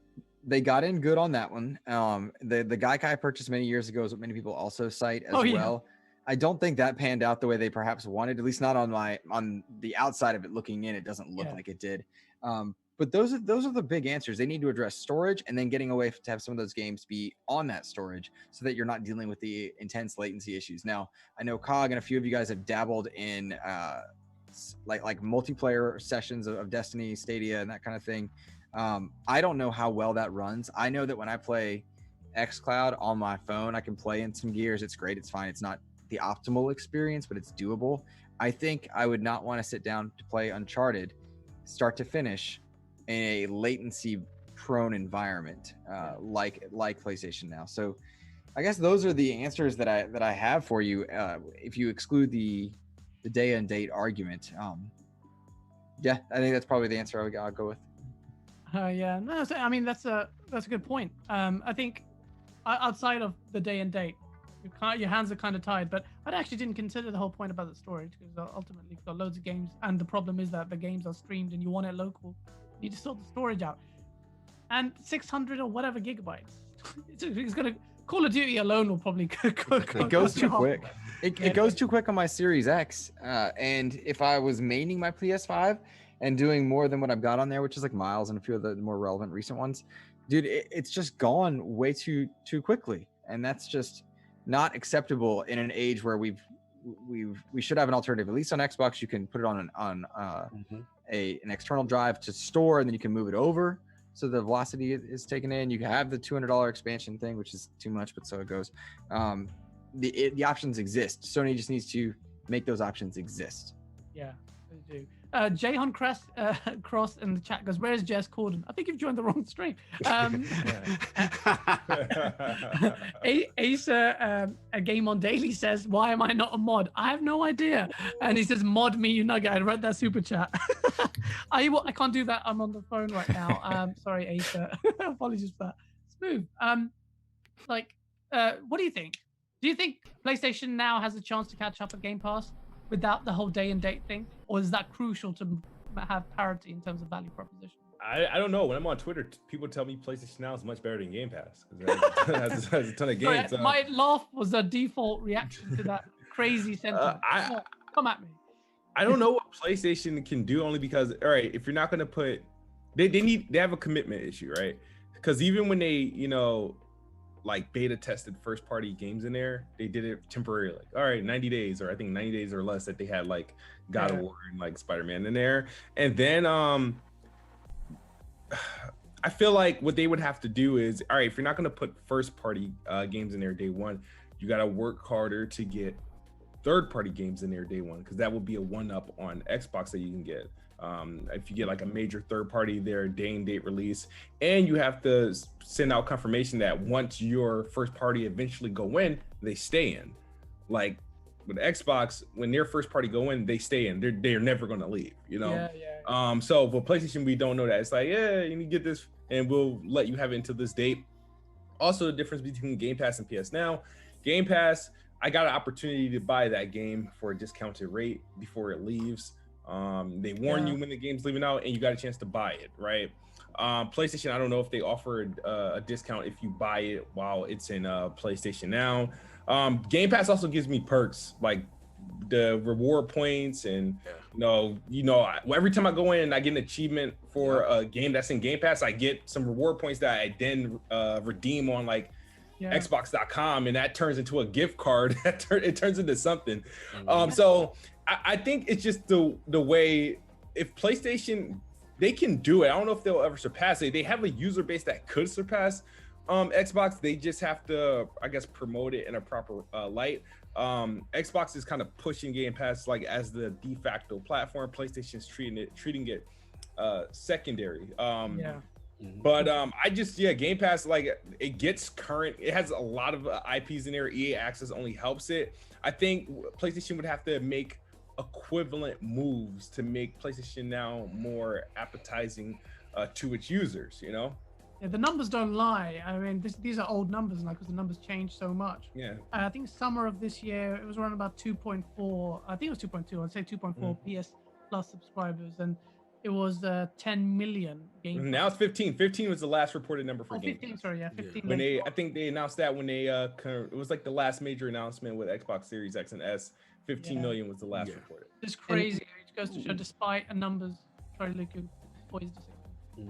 They got in good on that one. The Gaikai I purchased many years ago is what many people also cite as well. I don't think that panned out the way they perhaps wanted, at least not on the outside of it looking in. It doesn't look like it did. But those are the big answers. They need to address storage and then getting away to have some of those games be on that storage so that you're not dealing with the intense latency issues. Now, I know Cog and a few of you guys have dabbled in like multiplayer sessions of Destiny, Stadia, and that kind of thing. I don't know how well that runs. I know that when I play xCloud on my phone, I can play in some Gears. It's great. It's fine. It's not the optimal experience, but it's doable. I think I would not want to sit down to play Uncharted start to finish in a latency prone environment like PlayStation Now. So I guess those are the answers that I have for you if you exclude the day and date argument. I think that's probably the answer I'll go with. No, I mean that's a good point. I think outside of the day and date, your hands are kind of tied, but I actually didn't consider the whole point about the storage, because ultimately you've got loads of games, and the problem is that the games are streamed and you want it local. You just sort the storage out, and 600 or whatever gigabytes. It's gonna Call of Duty alone will probably it goes too quick. It goes too quick on my Series X, and if I was maining my PS5 and doing more than what I've got on there, which is like Miles and a few of the more relevant recent ones, dude, it's just gone way too quickly, and that's just not acceptable in an age where we should have an alternative. At least on Xbox, you can put it on an external drive to store, and then you can move it over so the velocity is taken in. You can have the $200 expansion thing, which is too much, but so it goes. The options exist. Sony just needs to make those options exist. Yeah, they do. Jahan Cross in the chat goes, "Where's Jess Corden?" I think you've joined the wrong stream. Asa, a Game on Daily says, "Why am I not a mod?" I have no idea. And he says, "Mod me, you nugget." I read that super chat. I can't do that. I'm on the phone right now. Sorry, Asa. Apologies for that. Smooth. like, what do you think? Do you think PlayStation now has a chance to catch up at Game Pass without the whole day and date thing, or is that crucial to have parity in terms of value proposition? I don't know. When I'm on Twitter, people tell me PlayStation Now is much better than Game Pass because it has a ton of games. Sorry, my laugh was a default reaction to that crazy sentence. Come at me. I don't know what PlayStation can do, only because, all right, if you're not going to put, they have a commitment issue, right? Because even when they, like beta tested first party games in there, they did it temporarily. Like, all right, 90 days, or I think 90 days or less, that they had like God of War and like Spider-Man in there. And then I feel like what they would have to do is, all right, if you're not going to put first party games in there day one, you got to work harder to get third party games in there day one, because that will be a one up on Xbox that you can get. If you get like a major third party, their day and date release, and you have to send out confirmation that once your first party eventually go in, they stay in. Like with Xbox, when their first party go in, they stay in. They're never going to leave, Yeah. So for PlayStation, we don't know that. It's like, yeah, you need to get this and we'll let you have it until this date. Also, the difference between Game Pass and PS Now. Game Pass, I got an opportunity to buy that game for a discounted rate before it leaves. They warn you when the game's leaving out and you got a chance to buy it, right? PlayStation, I don't know if they offered a discount if you buy it while it's in PlayStation Now. Game Pass also gives me perks like the reward points, and every time I go in and I get an achievement for a game that's in Game Pass, I get some reward points that I then redeem on like Xbox.com, and that turns into a gift card. It turns into something. So I think it's just the way, if PlayStation, they can do it. I don't know if they'll ever surpass it. They have a user base that could surpass Xbox. They just have to, I guess, promote it in a proper light. Xbox is kind of pushing Game Pass like as the de facto platform. PlayStation's treating it secondary. But Game Pass, like, it gets current. It has a lot of IPs in there. EA Access only helps it. I think PlayStation would have to make equivalent moves to make PlayStation Now more appetizing to its users, Yeah, the numbers don't lie. I mean, these are old numbers now because the numbers change so much. Yeah. I think summer of this year, it was around about 2.4. I think it was 2.2. I'd say 2.4 PS Plus subscribers, and it was 10 million Game Pass. Now it's 15. 15 was the last reported number for Game 15, Pass. sorry, 15. When I think they announced that when they it was like the last major announcement with Xbox Series X and S. 15 million was the last reported. It's crazy. It goes to show, despite a numbers, sorry, Luke, poised to say.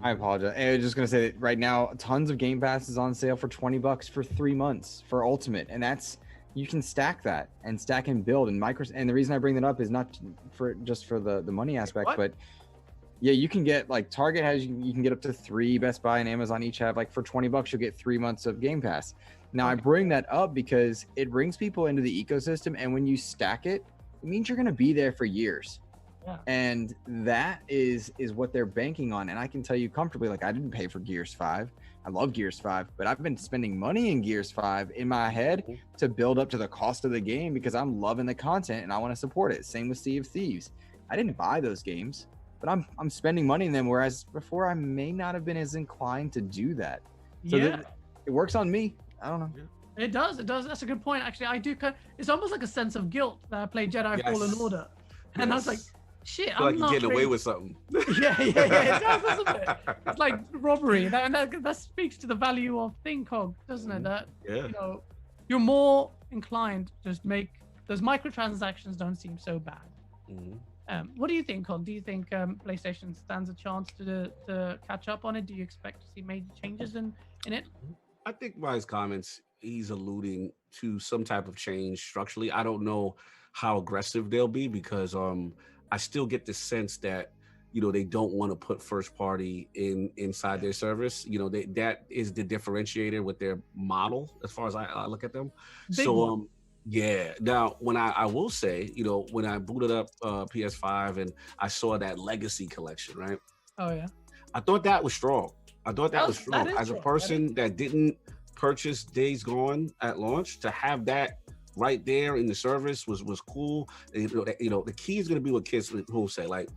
I apologize. I was just gonna say that right now, tons of Game Pass is on sale for $20 for 3 months for Ultimate, and that's, you can stack that and stack and build. And and the reason I bring that up is not for the money aspect, but yeah, you can get like Target has, you can get up to 3, Best Buy and Amazon each have like for $20 you'll get 3 months of Game Pass. Now I bring that up because it brings people into the ecosystem, and when you stack it, it means you're gonna be there for years. Yeah. And that is what they're banking on. And I can tell you comfortably, like, I didn't pay for Gears 5. I love Gears 5, but I've been spending money in Gears 5 in my head to build up to the cost of the game because I'm loving the content and I want to support it. Same with Sea of Thieves. I didn't buy those games, but I'm spending money in them, whereas before I may not have been as inclined to do that. So it works on me. I don't know. It does. That's a good point. Actually, I do. It's almost like a sense of guilt that I played Jedi Fallen Order, and I was like, shit, I'm like not you're getting away with something. Yeah, it does, doesn't it? It's like robbery. That speaks to the value of ThinkCog, doesn't it? That you're more inclined to just make those microtransactions don't seem so bad. What do you think, Con? Do you think PlayStation stands a chance to catch up on it? Do you expect to see major changes in it? I think by his comments, he's alluding to some type of change structurally. I don't know how aggressive they'll be because I still get the sense that they don't want to put first party inside their service. That is the differentiator with their model as far as I look at them. Now when I will say, when I booted up PS5 and I saw that Legacy collection, right? Oh yeah. I thought that was strong. As a person that didn't purchase Days Gone at launch, to have that right there in the service was cool. The key is going to be what kids will say. Like,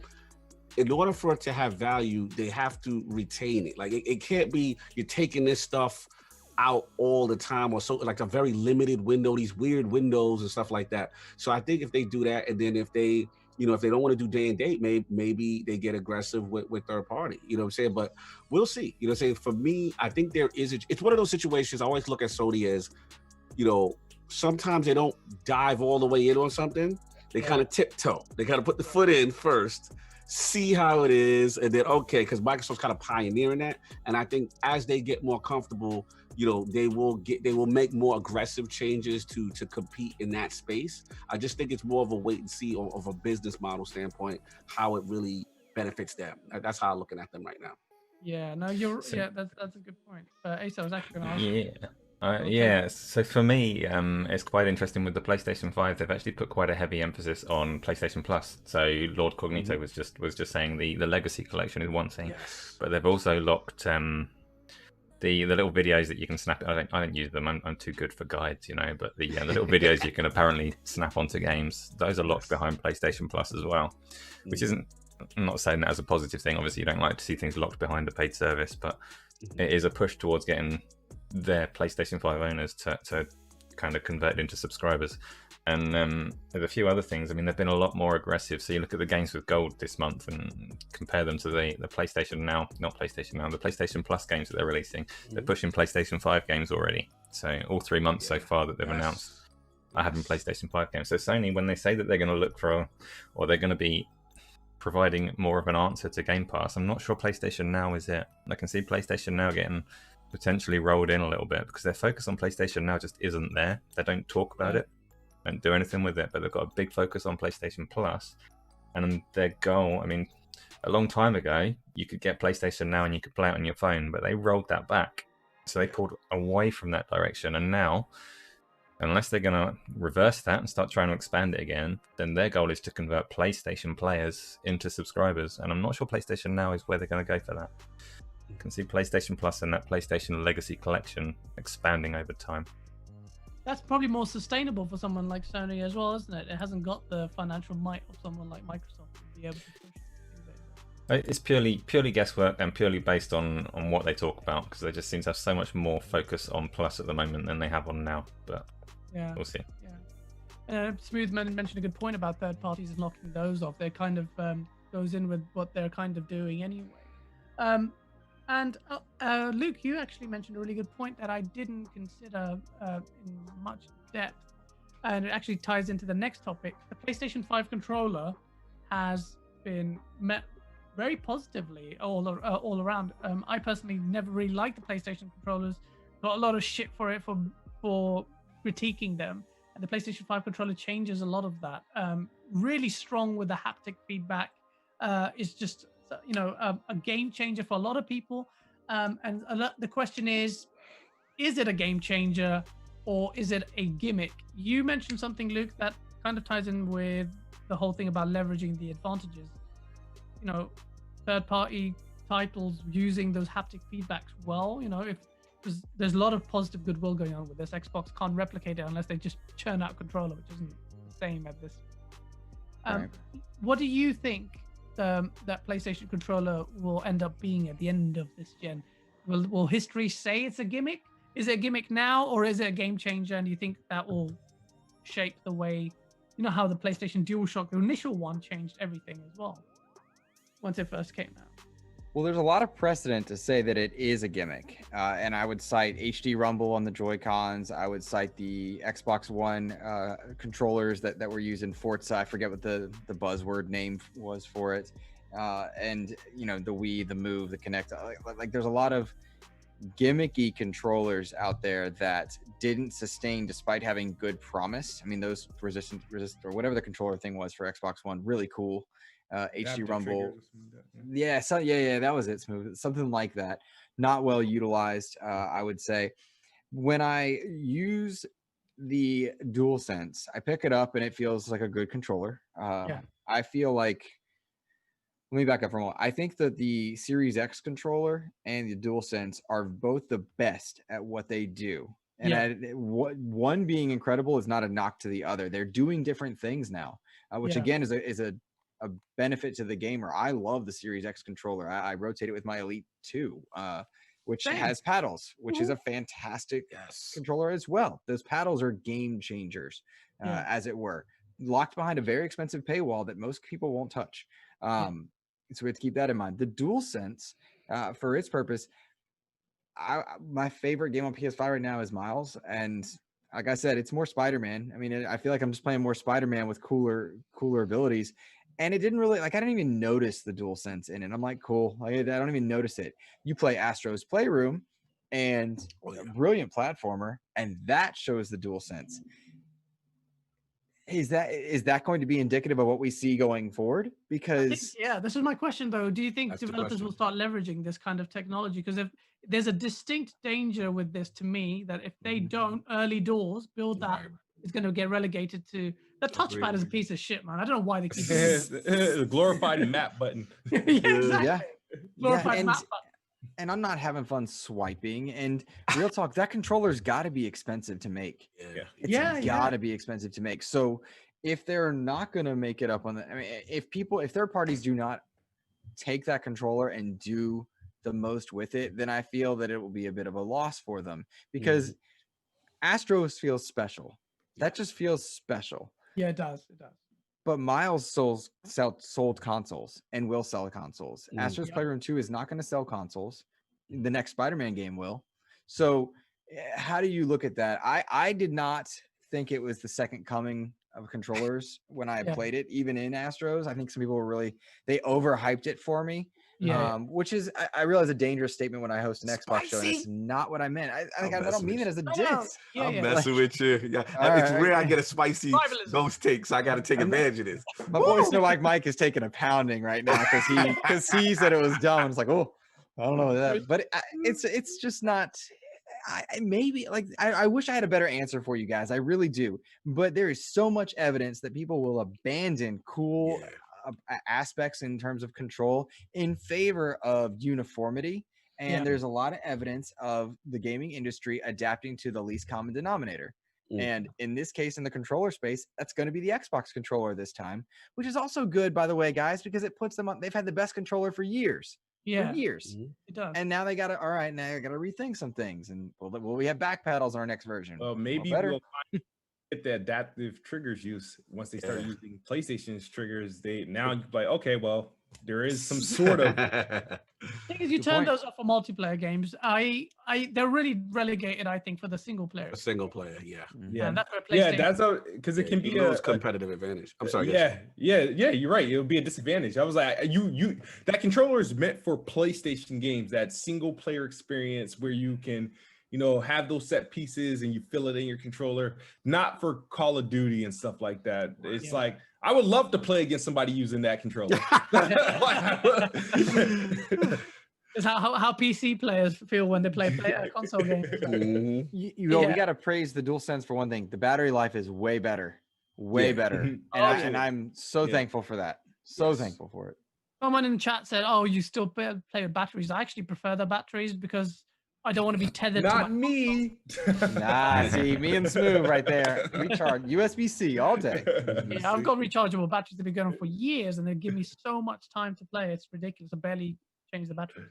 in order for it to have value, they have to retain it. Like, it can't be you're taking this stuff out all the time, or so like a very limited window, these weird windows and stuff like that. So I think if they do that, and then if they, if they don't want to do day and date, maybe they get aggressive with third party. You know what I'm saying? But we'll see. You know what I'm saying? For me, I think it's one of those situations. I always look at Sony as, sometimes they don't dive all the way in on something. They kind of tiptoe. They kind of put the foot in first, see how it is, and then okay, because Microsoft's kind of pioneering that. And I think as they get more comfortable, they will make more aggressive changes to compete in that space. I just think it's more of a wait and see of a business model standpoint, how it really benefits them. That's how I'm looking at them right now. Yeah, no, that's a good point. Asa, I was actually going to ask. Yeah. So for me, it's quite interesting with the PlayStation 5. They've actually put quite a heavy emphasis on PlayStation Plus. So Lord Cognito was just saying the Legacy Collection is one thing, but they've also locked the little videos that you can snap. I don't use them. I'm too good for guides, But the little videos you can apparently snap onto games, those are locked behind PlayStation Plus as well, which isn't. I'm not saying that as a positive thing. Obviously, you don't like to see things locked behind a paid service, but it is a push towards getting their PlayStation 5 owners to kind of convert into subscribers. And there's a few other things. I mean, they've been a lot more aggressive. So you look at the games with gold this month and compare them to the PlayStation Now, not PlayStation Now, the PlayStation Plus games that they're releasing. They're pushing PlayStation 5 games already. So all 3 months so far that they've announced are having PlayStation 5 games. So Sony, when they say that they're going to look for, or they're going to be providing more of an answer to Game Pass, I'm not sure PlayStation Now is it. I can see PlayStation Now getting potentially rolled in a little bit because their focus on PlayStation Now just isn't there. They don't talk about it, don't do anything with it, but they've got a big focus on PlayStation Plus. And their goal, I mean, a long time ago, you could get PlayStation Now and you could play it on your phone, but they rolled that back. So they pulled away from that direction. And now, unless they're going to reverse that and start trying to expand it again, then their goal is to convert PlayStation players into subscribers. And I'm not sure PlayStation Now is where they're going to go for that. You can see PlayStation Plus and that PlayStation Legacy Collection expanding over time. That's probably more sustainable for someone like Sony as well, isn't it? It hasn't got the financial might of someone like Microsoft to be able to push it. It's purely guesswork and purely based on what they talk about, because they just seem to have so much more focus on Plus at the moment than they have on Now. But we'll see. Smooth mentioned a good point about third parties and locking those off. They kind of goes in with what they're kind of doing anyway. And Luke, you actually mentioned a really good point that I didn't consider in much depth, and it actually ties into the next topic. The PlayStation 5 controller has been met very positively all around. I personally never really liked the PlayStation controllers. Got a lot of shit for it for critiquing them, and the PlayStation 5 controller changes a lot of that. Really strong with the haptic feedback. It's just a game changer for a lot of people. And the question is it a game changer or is it a gimmick? You mentioned something, Luke, that kind of ties in with the whole thing about leveraging the advantages. Third-party titles using those haptic feedbacks well. If there's a lot of positive goodwill going on with this. Xbox can't replicate it unless they just churn out controller, which isn't the same at this. Right. What do you think that PlayStation controller will end up being at the end of this gen? Will history say it's a gimmick? Is it a gimmick now, or is it a game changer? And do you think that will shape the way, how the PlayStation DualShock, the initial one, changed everything as well once it first came out? Well, there's a lot of precedent to say that it is a gimmick. And I would cite HD Rumble on the Joy-Cons. I would cite the Xbox One controllers that were used in Forza. I forget what the buzzword name was for it. And, the Wii, the Move, the Kinect. Like there's a lot of gimmicky controllers out there that didn't sustain despite having good promise. I mean, those resist or whatever the controller thing was for Xbox One, really cool. HD Rumble, that was it. Smooth, something like that. Not well utilized, I would say. When I use the DualSense, I pick it up and it feels like a good controller. I feel like, let me back up for a moment. I think that the Series X controller and the DualSense are both the best at what they do. And one being incredible is not a knock to the other. They're doing different things now, which again is a benefit to the gamer. I love the Series X controller. I rotate it with my Elite 2. which Same. has paddles, which is a fantastic controller as well. Those paddles are game changers, as it were, locked behind a very expensive paywall that most people won't touch. So we have to keep that in mind. The DualSense, for its purpose, my favorite game on PS5 right now is Miles, and like I said, it's more Spider-Man. I mean, I feel like I'm just playing more Spider-Man with cooler abilities. And it didn't really, like, I didn't even notice the DualSense in it. I'm like, cool. Like, I don't even notice it. You play Astro's Playroom, and a brilliant platformer, and that shows the DualSense. Is that going to be indicative of what we see going forward? Because this is my question though. Do you think developers will start leveraging this kind of technology? Because if there's a distinct danger with this to me, that if they don't early doors build that, it's going to get relegated to the touchpad is a piece of shit, man. I don't know why they keep the glorified map button. Exactly. Glorified map button. And I'm not having fun swiping. And real talk, that controller's got to be expensive to make. It's got to be expensive to make. So if they're not going to make it up on the, I mean, if third parties do not take that controller and do the most with it, then I feel that it will be a bit of a loss for them, because Astros feels special. That just feels special. Yeah, it does. It does. But Miles sold consoles and will sell consoles. Astro's Playroom 2 is not going to sell consoles. The next Spider-Man game will. So how do you look at that? I did not think it was the second coming of controllers when I played it, even in Astros. I think some people were they overhyped it for me. Which is, I realize, a dangerous statement when I host an Xbox show, and it's not what I meant. I don't mean it as a diss. I'm messing with you. It's rare I get a spicy ghost take, so I got to take advantage of this. My boys know Mike is taking a pounding right now because he said it was dumb. It's like, oh, I don't know that, but it's just not. I wish I had a better answer for you guys. I really do, but there is so much evidence that people will abandon cool aspects in terms of control in favor of uniformity, and there's a lot of evidence of the gaming industry adapting to the least common denominator. And in this case, in the controller space, that's going to be the Xbox controller this time, which is also good, by the way, guys, because it puts them on. They've had the best controller for years. For years. It does. And now they got to, all right, now I got to rethink some things. And will we have back paddles on our next version? Well, maybe we'll get the adaptive triggers use once they start using PlayStation's triggers. Now you're like, okay, well, there is some sort of. thing is, you turn those off for multiplayer games. They're really relegated, I think, for the single player. A single player, And that's where PlayStation. That's because it can be a competitive advantage. I'm sorry. You're right. It would be a disadvantage. I was like, that controller is meant for PlayStation games, that single player experience where you can, have those set pieces and you feel it in your controller, not for Call of Duty and stuff like that. It's like, I would love to play against somebody using that controller. It's how PC players feel when they play console games. We got to praise the DualSense for one thing. The battery life is way better. And I'm so thankful for that. Thankful for it. Someone in the chat said, "Oh, you still play with batteries." I actually prefer the batteries because I don't want to be tethered to my me. See, me and Smooth right there. Recharge USB-C all day. I've got rechargeable batteries that have been going on for years, and they give me so much time to play. It's ridiculous. I barely change the battery.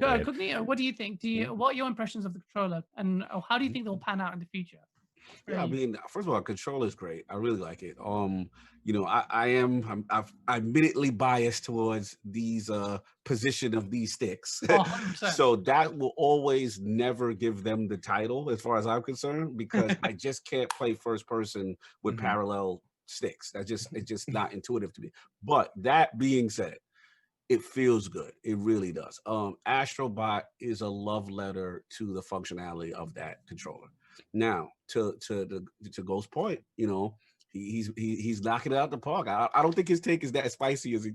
Cognito, what do you think? What are your impressions of the controller, and how do you think they'll pan out in the future? I mean, first of all, controller is great. I really like it. I'm admittedly biased towards these position of these sticks. So that will always never give them the title as far as I'm concerned, because I just can't play first person with parallel sticks. It's just not intuitive to me. But that being said, it feels good. It really does. Astrobot is a love letter to the functionality of that controller. Now, to Ghost's point, he's knocking it out the park. I don't think his take is that spicy as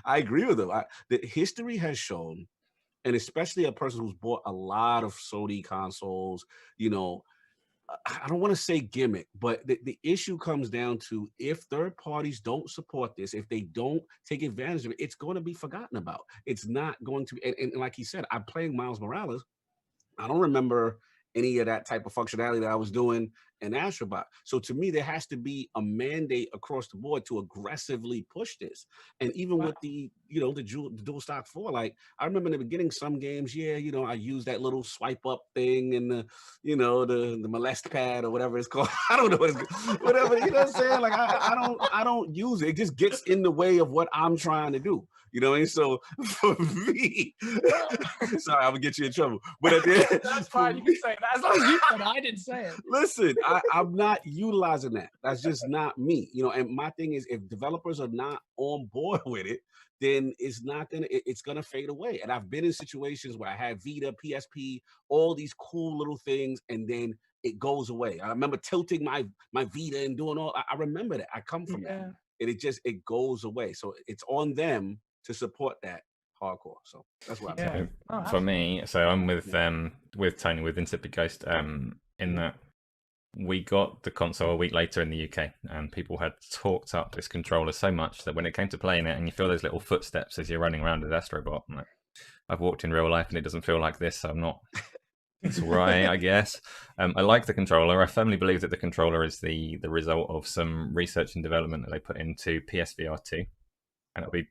I agree with him. The history has shown, and especially a person who's bought a lot of Sony consoles, I don't want to say gimmick, but the issue comes down to, if third parties don't support this, if they don't take advantage of it, it's going to be forgotten about. It's not going to, and like he said, I'm playing Miles Morales. I don't remember any of that type of functionality that I was doing and Astrobot. So to me, there has to be a mandate across the board to aggressively push this. And even with the, you know, the dual stock 4, like I remember in the beginning, some games, yeah, you know, I use that little swipe up thing and the, you know, the molest pad or whatever it's called. I don't know what it's whatever, you know what I'm saying? Like I don't use it. It just gets in the way of what I'm trying to do. You know what I mean? So for me, sorry, I would get you in trouble. But at the end, that's fine. You can say that as long as you said it. I didn't say it. Listen, I'm not utilizing that. That's just not me. You know, and my thing is, if developers are not on board with it, then it's not gonna. It's gonna fade away. And I've been in situations where I had Vita, PSP, all these cool little things, and then it goes away. I remember tilting my Vita and doing all. I remember that. I come from that, and it goes away. So it's on them to support that hardcore. So that's what I'm saying. For me, so I'm with Tony with Insipid Ghost, in that we got the console a week later in the UK, and people had talked up this controller so much that when it came to playing it, and you feel those little footsteps as you're running around with Astrobot, I'm like, I've walked in real life and it doesn't feel like this, so I'm not. It's all right, I guess. I like the controller. I firmly believe that the controller is the result of some research and development that they put into PSVR 2, and it'll be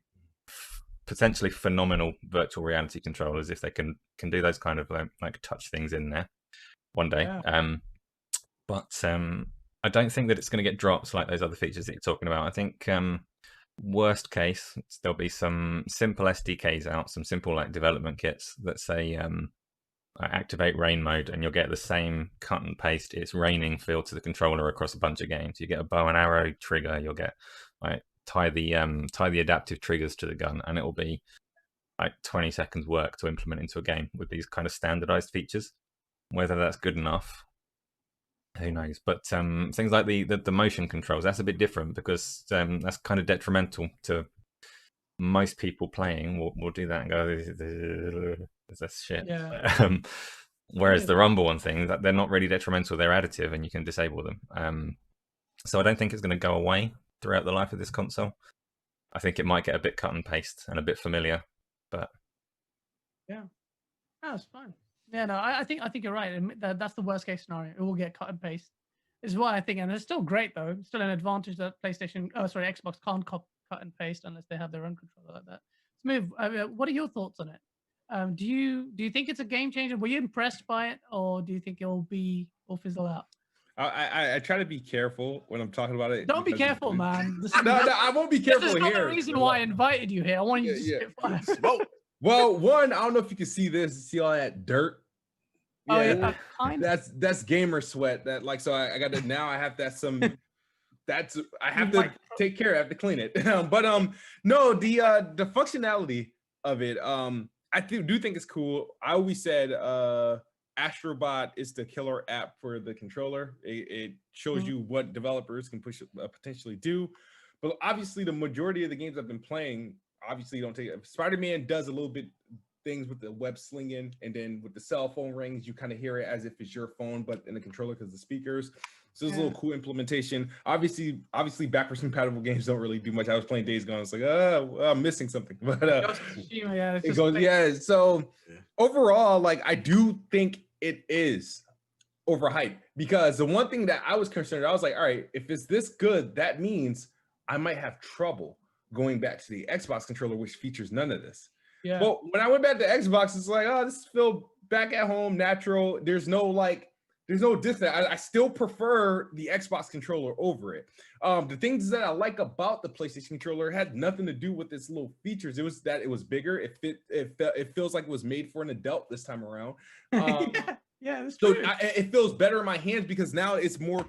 potentially phenomenal virtual reality controllers if they can do those kind of like touch things in there one day. But I don't think that it's going to get dropped like those other features that you're talking about. I think worst case there'll be some simple SDKs out, some simple like development kits that say activate rain mode, and you'll get the same cut and paste it's raining feel to the controller across a bunch of games. You get a bow and arrow trigger, you'll get like tie the adaptive triggers to the gun, and it will be like 20 seconds work to implement into a game with these kind of standardized features. Whether that's good enough, who knows? But things like the motion controls, that's a bit different, because that's kind of detrimental to most people playing. We'll do that and go, that's shit. Whereas the rumble and things, they're not really detrimental, they're additive, and you can disable them. So I don't think it's going to go away throughout the life of this console. I think it might get a bit cut and paste and a bit familiar, but that's fine. No, I think you're right. That's the worst case scenario. It will get cut and paste. This is what I think, and it's still great though. It's still an advantage that Xbox can't cut and paste unless they have their own controller like that. Smooth, what are your thoughts on it? Do you think it's a game changer? Were you impressed by it, or do you think it'll fizzle out? I try to be careful when I'm talking about it. Don't be careful, man. No, I won't be careful here. This is not the reason why I invited you here. I want you to spit fire. Well, one, I don't know if you can see this. See all that dirt? That's gamer sweat. That like, so I got to now. I have that some. That's I have to take care. I have to clean it. But no, the functionality of it. I do think it's cool. I always said Astrobot is the killer app for the controller. It shows you what developers can potentially do. But obviously, the majority of the games I've been playing, obviously, don't take it. Spider-Man does a little bit things with the web slinging, and then with the cell phone rings, you kind of hear it as if it's your phone, but in the controller because the speakers. So it's a little cool implementation. Obviously, backwards compatible games don't really do much. I was playing Days Gone. It's like, I'm missing something. But it goes, So overall, like, I do think it is overhyped, because the one thing that I was concerned, I was like, all right, if it's this good, that means I might have trouble going back to the Xbox controller, which features none of this. Yeah. But when I went back to Xbox, it's like, oh, this feels back at home, natural. There's no distance. I still prefer the Xbox controller over it. The things that I like about the PlayStation controller had nothing to do with its little features. It was that it was bigger. It feels like it was made for an adult this time around. That's true. It feels better in my hands, because now it's more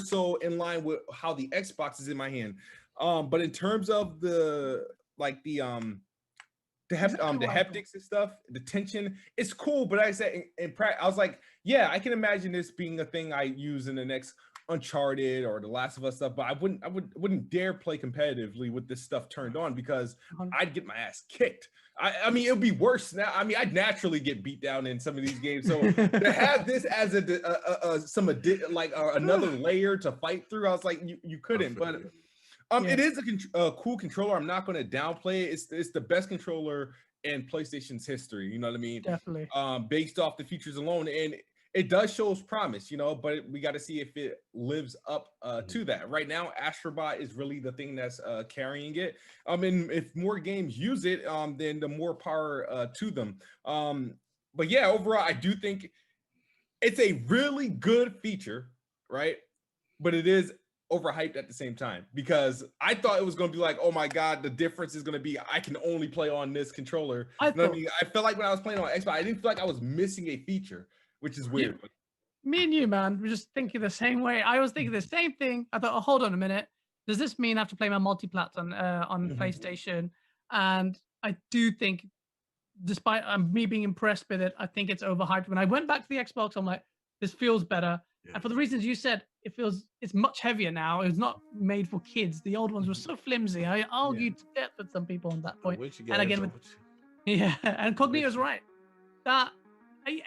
so in line with how the Xbox is in my hand. But in terms of the haptics and stuff, the tension, it's cool. But like I said, in practice, I was like, yeah, I can imagine this being a thing I use in the next Uncharted or The Last of Us stuff. But I wouldn't dare play competitively with this stuff turned on, because I'd get my ass kicked. I mean, it'll be worse now. I mean, I'd naturally get beat down in some of these games. So to have this as another layer to fight through, I was like, you couldn't. But it is a cool controller. I'm not going to downplay it. It's the best controller in PlayStation's history. You know what I mean? Definitely. Based off the features alone, and it does show promise, but we got to see if it lives up to that. Right now, Astrobot is really the thing that's carrying it. And if more games use it, then the more power to them. But yeah, overall, I do think it's a really good feature, right? But it is overhyped at the same time, because I thought it was going to be like, oh my God, the difference is going to be I can only play on this controller. I felt like when I was playing on Xbox, I didn't feel like I was missing a feature, which is weird. Me and you, man, we're just thinking the same way. I was thinking the same thing. I thought, oh, hold on a minute. Does this mean I have to play my multi-plat on PlayStation? And I do think, despite me being impressed with it, I think it's overhyped. When I went back to the Xbox, I'm like, this feels better. Yeah. And for the reasons you said, it's much heavier now. It's not made for kids. The old ones were so flimsy. I argued to death with some people on that point. And again, and Cognito's right. That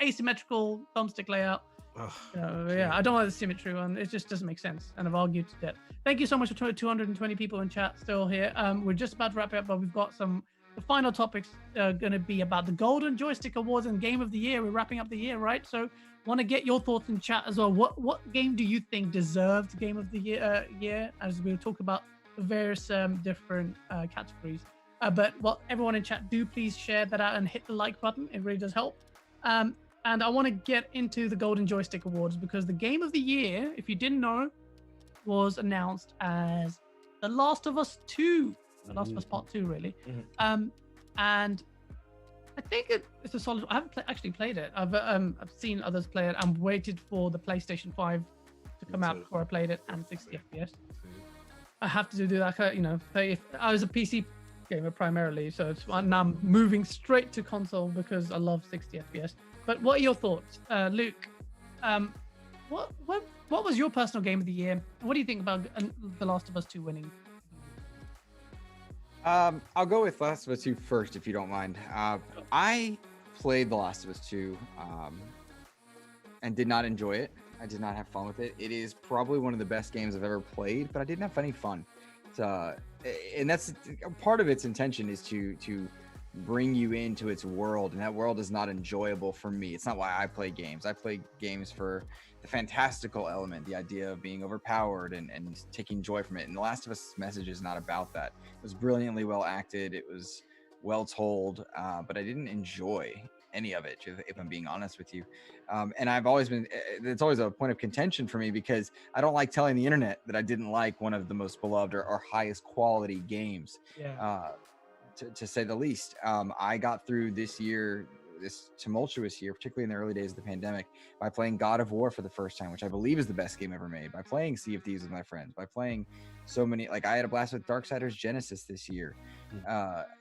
asymmetrical thumbstick layout. I don't like the symmetry one. It just doesn't make sense. And I've argued to death. Thank you so much for 220 people in chat still here. We're just about to wrap it up, but we've got the final topics going to be about the Golden Joystick Awards and Game of the Year. We're wrapping up the year, right? So want to get your thoughts in chat as well. What game do you think deserved Game of the Year? As we'll talk about the various different categories. But everyone in chat, do please share that out and hit the like button. It really does help. And I want to get into the Golden Joystick Awards, because the Game of the Year, if you didn't know, was announced as The Last of Us 2. The Last of Us Part 2, really. And I think it's a solid. I haven't actually played it. I've seen others play it. I'm waited for the PlayStation 5 to come out before I played it, and 60 FPS. I have to do that. If I was a PC gamer primarily, so now I'm moving straight to console because I love 60 FPS. But what are your thoughts, Luke? What was your personal Game of the Year? What do you think about The Last of Us 2 winning? I'll go with Last of Us 2 first, if you don't mind. I played The Last of Us 2 and did not enjoy it. I did not have fun with it. It is probably one of the best games I've ever played, but I didn't have any fun. And that's part of its intention, is to bring you into its world, and that world is not enjoyable for me. It's not why I play games. I play games for the fantastical element, the idea of being overpowered and taking joy from it. And The Last of Us message is not about that. It was brilliantly well acted. It was well told, but I didn't enjoy any of it, if I'm being honest with you. And I've always been, it's always a point of contention for me, because I don't like telling the internet that I didn't like one of the most beloved or highest quality games. To say the least. I got through this tumultuous year, particularly in the early days of the pandemic, by playing God of War for the first time, which I believe is the best game ever made, by playing Sea of Thieves with my friends, by playing so many, I had a blast with Darksiders Genesis this year. I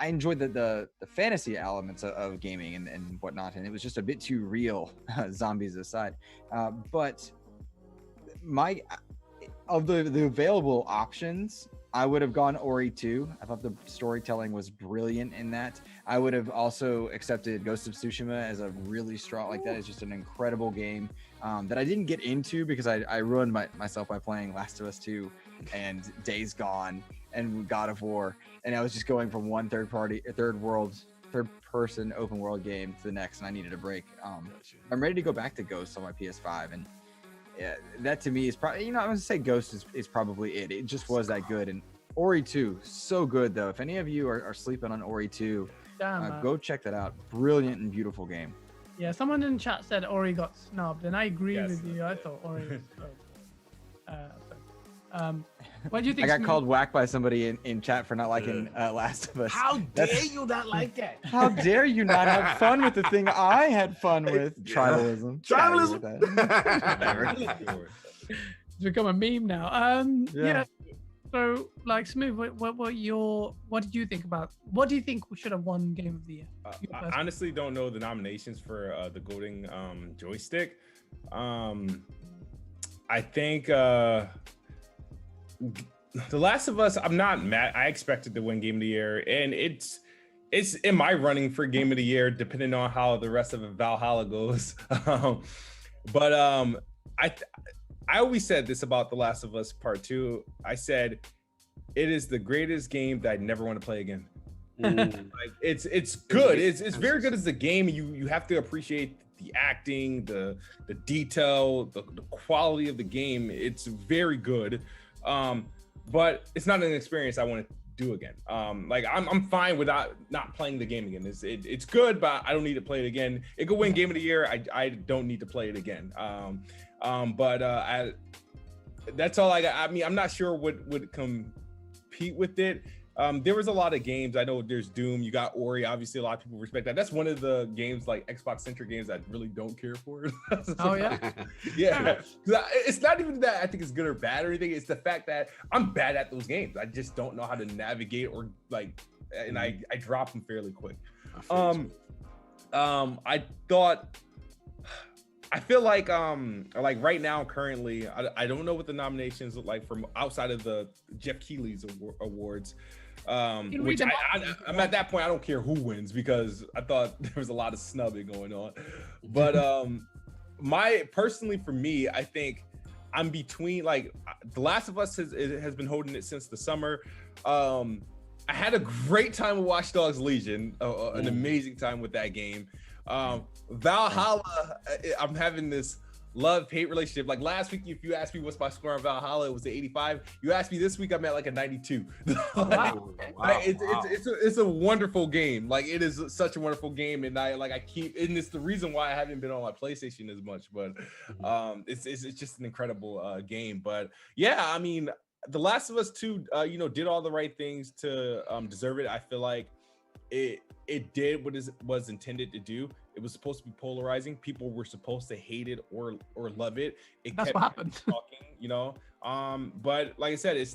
enjoyed the fantasy elements of gaming and whatnot, and it was just a bit too real, zombies aside. But of the available options, I would have gone Ori 2. I thought the storytelling was brilliant in that. I would have also accepted Ghost of Tsushima as a really strong, that is just an incredible game that I didn't get into because I ruined myself by playing Last of Us 2 and Days Gone and God of War. And I was just going from one third person open world game to the next, and I needed a break. I'm ready to go back to Ghost on my PS5, and yeah, that to me is probably, I'm going to say Ghost is probably it. It just was that good. And Ori 2, so good though. If any of you are sleeping on Ori 2, go check that out. Brilliant and beautiful game. Yeah, someone in chat said Ori got snubbed, and I agree with you. I thought Ori was what do you think? I got called whack by somebody in chat for not liking Last of Us. How dare you not like that? How dare you not have fun with the thing I had fun with? Tribalism. It's become a meme now. Yeah. So, Smooth, what did you think about? What do you think should have won Game of the Year? I honestly don't know the nominations for the Golden Joystick. I think The Last of Us, I'm not mad. I expected to win Game of the Year, and it's in my running for Game of the Year, depending on how the rest of Valhalla goes. But I always said this about The Last of Us Part 2. I said, it is the greatest game that I never want to play again. Like it's good. It's very good as a game. You have to appreciate the acting, the detail, the quality of the game. It's very good. But it's not an experience I want to do again. Like I'm fine without not playing the game again. It's good, but I don't need to play it again. It could win Game of the Year. I don't need to play it again. That's all I got. I mean, I'm not sure what would compete with it. There was a lot of games. I know there's Doom. You got Ori. Obviously, a lot of people respect that. That's one of the games, like Xbox-centric games, I really don't care for. Oh yeah, yeah. It's not even that I think it's good or bad or anything. It's the fact that I'm bad at those games. I just don't know how to navigate or like, and I drop them fairly quick. I feel like right now currently I don't know what the nominations look like from outside of the Jeff Keighley's awards. Which I'm at that point, I don't care who wins because I thought there was a lot of snubbing going on. But for me, I think I'm between, like, The Last of Us has been holding it since the summer. I had a great time with Watchdogs Legion, an amazing time with that game. Valhalla, I'm having this love-hate relationship. Like last week, if you asked me what's my score on Valhalla, it was an 85. You asked me this week, I'm at like a 92. It's a wonderful game. Like it is such a wonderful game, and it's the reason why I haven't been on my PlayStation as much. But it's just an incredible game. But yeah, I mean, The Last of Us 2, did all the right things to deserve it. I feel like it did what it was intended to do. It was supposed to be polarizing. People were supposed to hate it or love it. That's what happened. Talking, but like I said, it's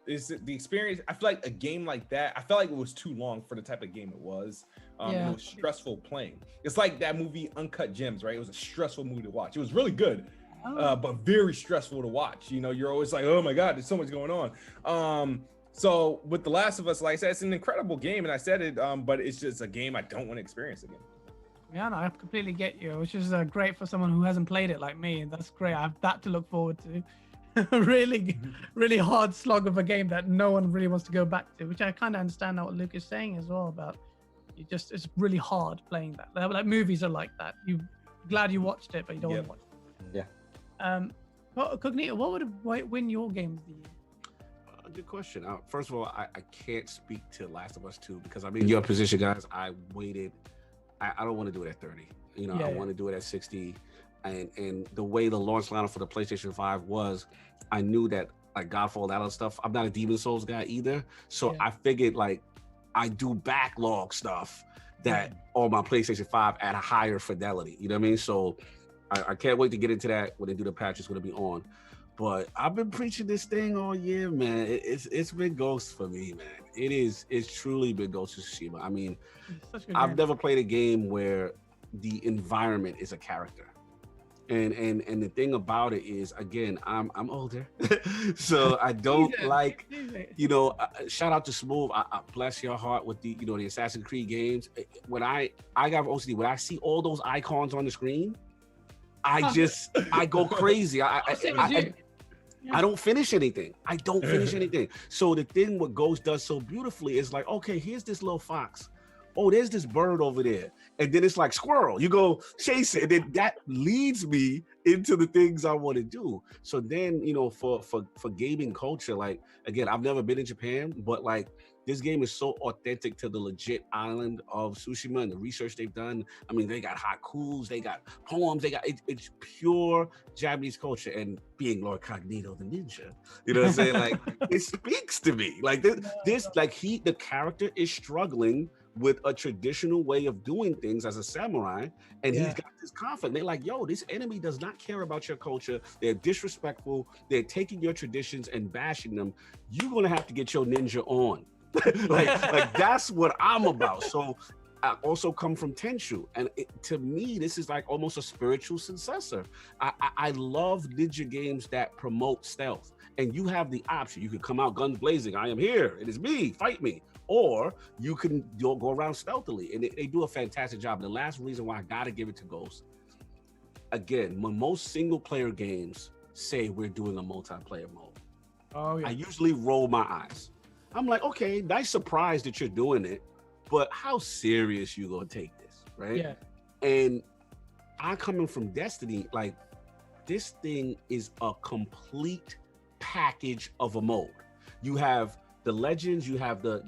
the experience. I feel like a game like that, I felt like it was too long for the type of game it was. It was stressful playing. It's like that movie Uncut Gems, right? It was a stressful movie to watch. It was really good, but very stressful to watch. You're always like, oh my God, there's so much going on. So with The Last of Us, like I said, it's an incredible game, and I said it, but it's just a game I don't want to experience again. Yeah, no, I completely get you, which is great for someone who hasn't played it like me. That's great. I have that to look forward to. really hard slog of a game that no one really wants to go back to, which I kind of understand what Luke is saying as well about it's really hard playing that. Like movies are like that. You're glad you watched it, but you don't want to watch it. Yeah. Cognito, what would win your game of the year? Good question. First of all, I can't speak to Last of Us 2 because I'm in your position, guys. I waited. I don't want to do it at 30. I want to do it at 60. And the way the launch lineup for the PlayStation 5 was, I knew that like Godfall, that other stuff. I'm not a Demon Souls guy either, so I figured like I do backlog stuff that on my PlayStation 5 at a higher fidelity. You know what I mean? So I can't wait to get into that when they do the patch. It's going to be on. But I've been preaching this thing all year, man. It's been Ghost for me, man. It's truly been Ghost of Tsushima. I mean, I've never played a game where the environment is a character. And the thing about it is, again, I'm older, so I don't like, shout out to Smooth. I bless your heart with the the Assassin's Creed games. When I got OCD, when I see all those icons on the screen, I go crazy. I don't finish anything. So the thing what Ghost does so beautifully is like, okay, here's this little fox. Oh, there's this bird over there. And then it's like squirrel. You go chase it. And then that leads me into the things I want to do. So then, for gaming culture, like, again, I've never been in Japan, but like this game is so authentic to the legit island of Tsushima and the research they've done. I mean, they got haikus, they got poems, it's pure Japanese culture. And being Lord Cognito the ninja, you know what I'm saying? Like, it speaks to me. Like the character is struggling with a traditional way of doing things as a samurai, and he's got this conflict. They're like, yo, this enemy does not care about your culture. They're disrespectful. They're taking your traditions and bashing them. You're gonna have to get your ninja on. like that's what I'm about. So I also come from Tenchu, and to me, this is like almost a spiritual successor. I love ninja games that promote stealth, and you have the option. You can come out guns blazing. I am here. It is me. Fight me. Or you can go around stealthily, and they do a fantastic job. The last reason why I gotta give it to Ghost, again, when most single-player games say we're doing a multiplayer mode, I usually roll my eyes. I'm like, okay, nice surprise that you're doing it, but how serious you gonna take this, right? Yeah. And I coming from Destiny, like this thing is a complete package of a mode. You have the legends, you have the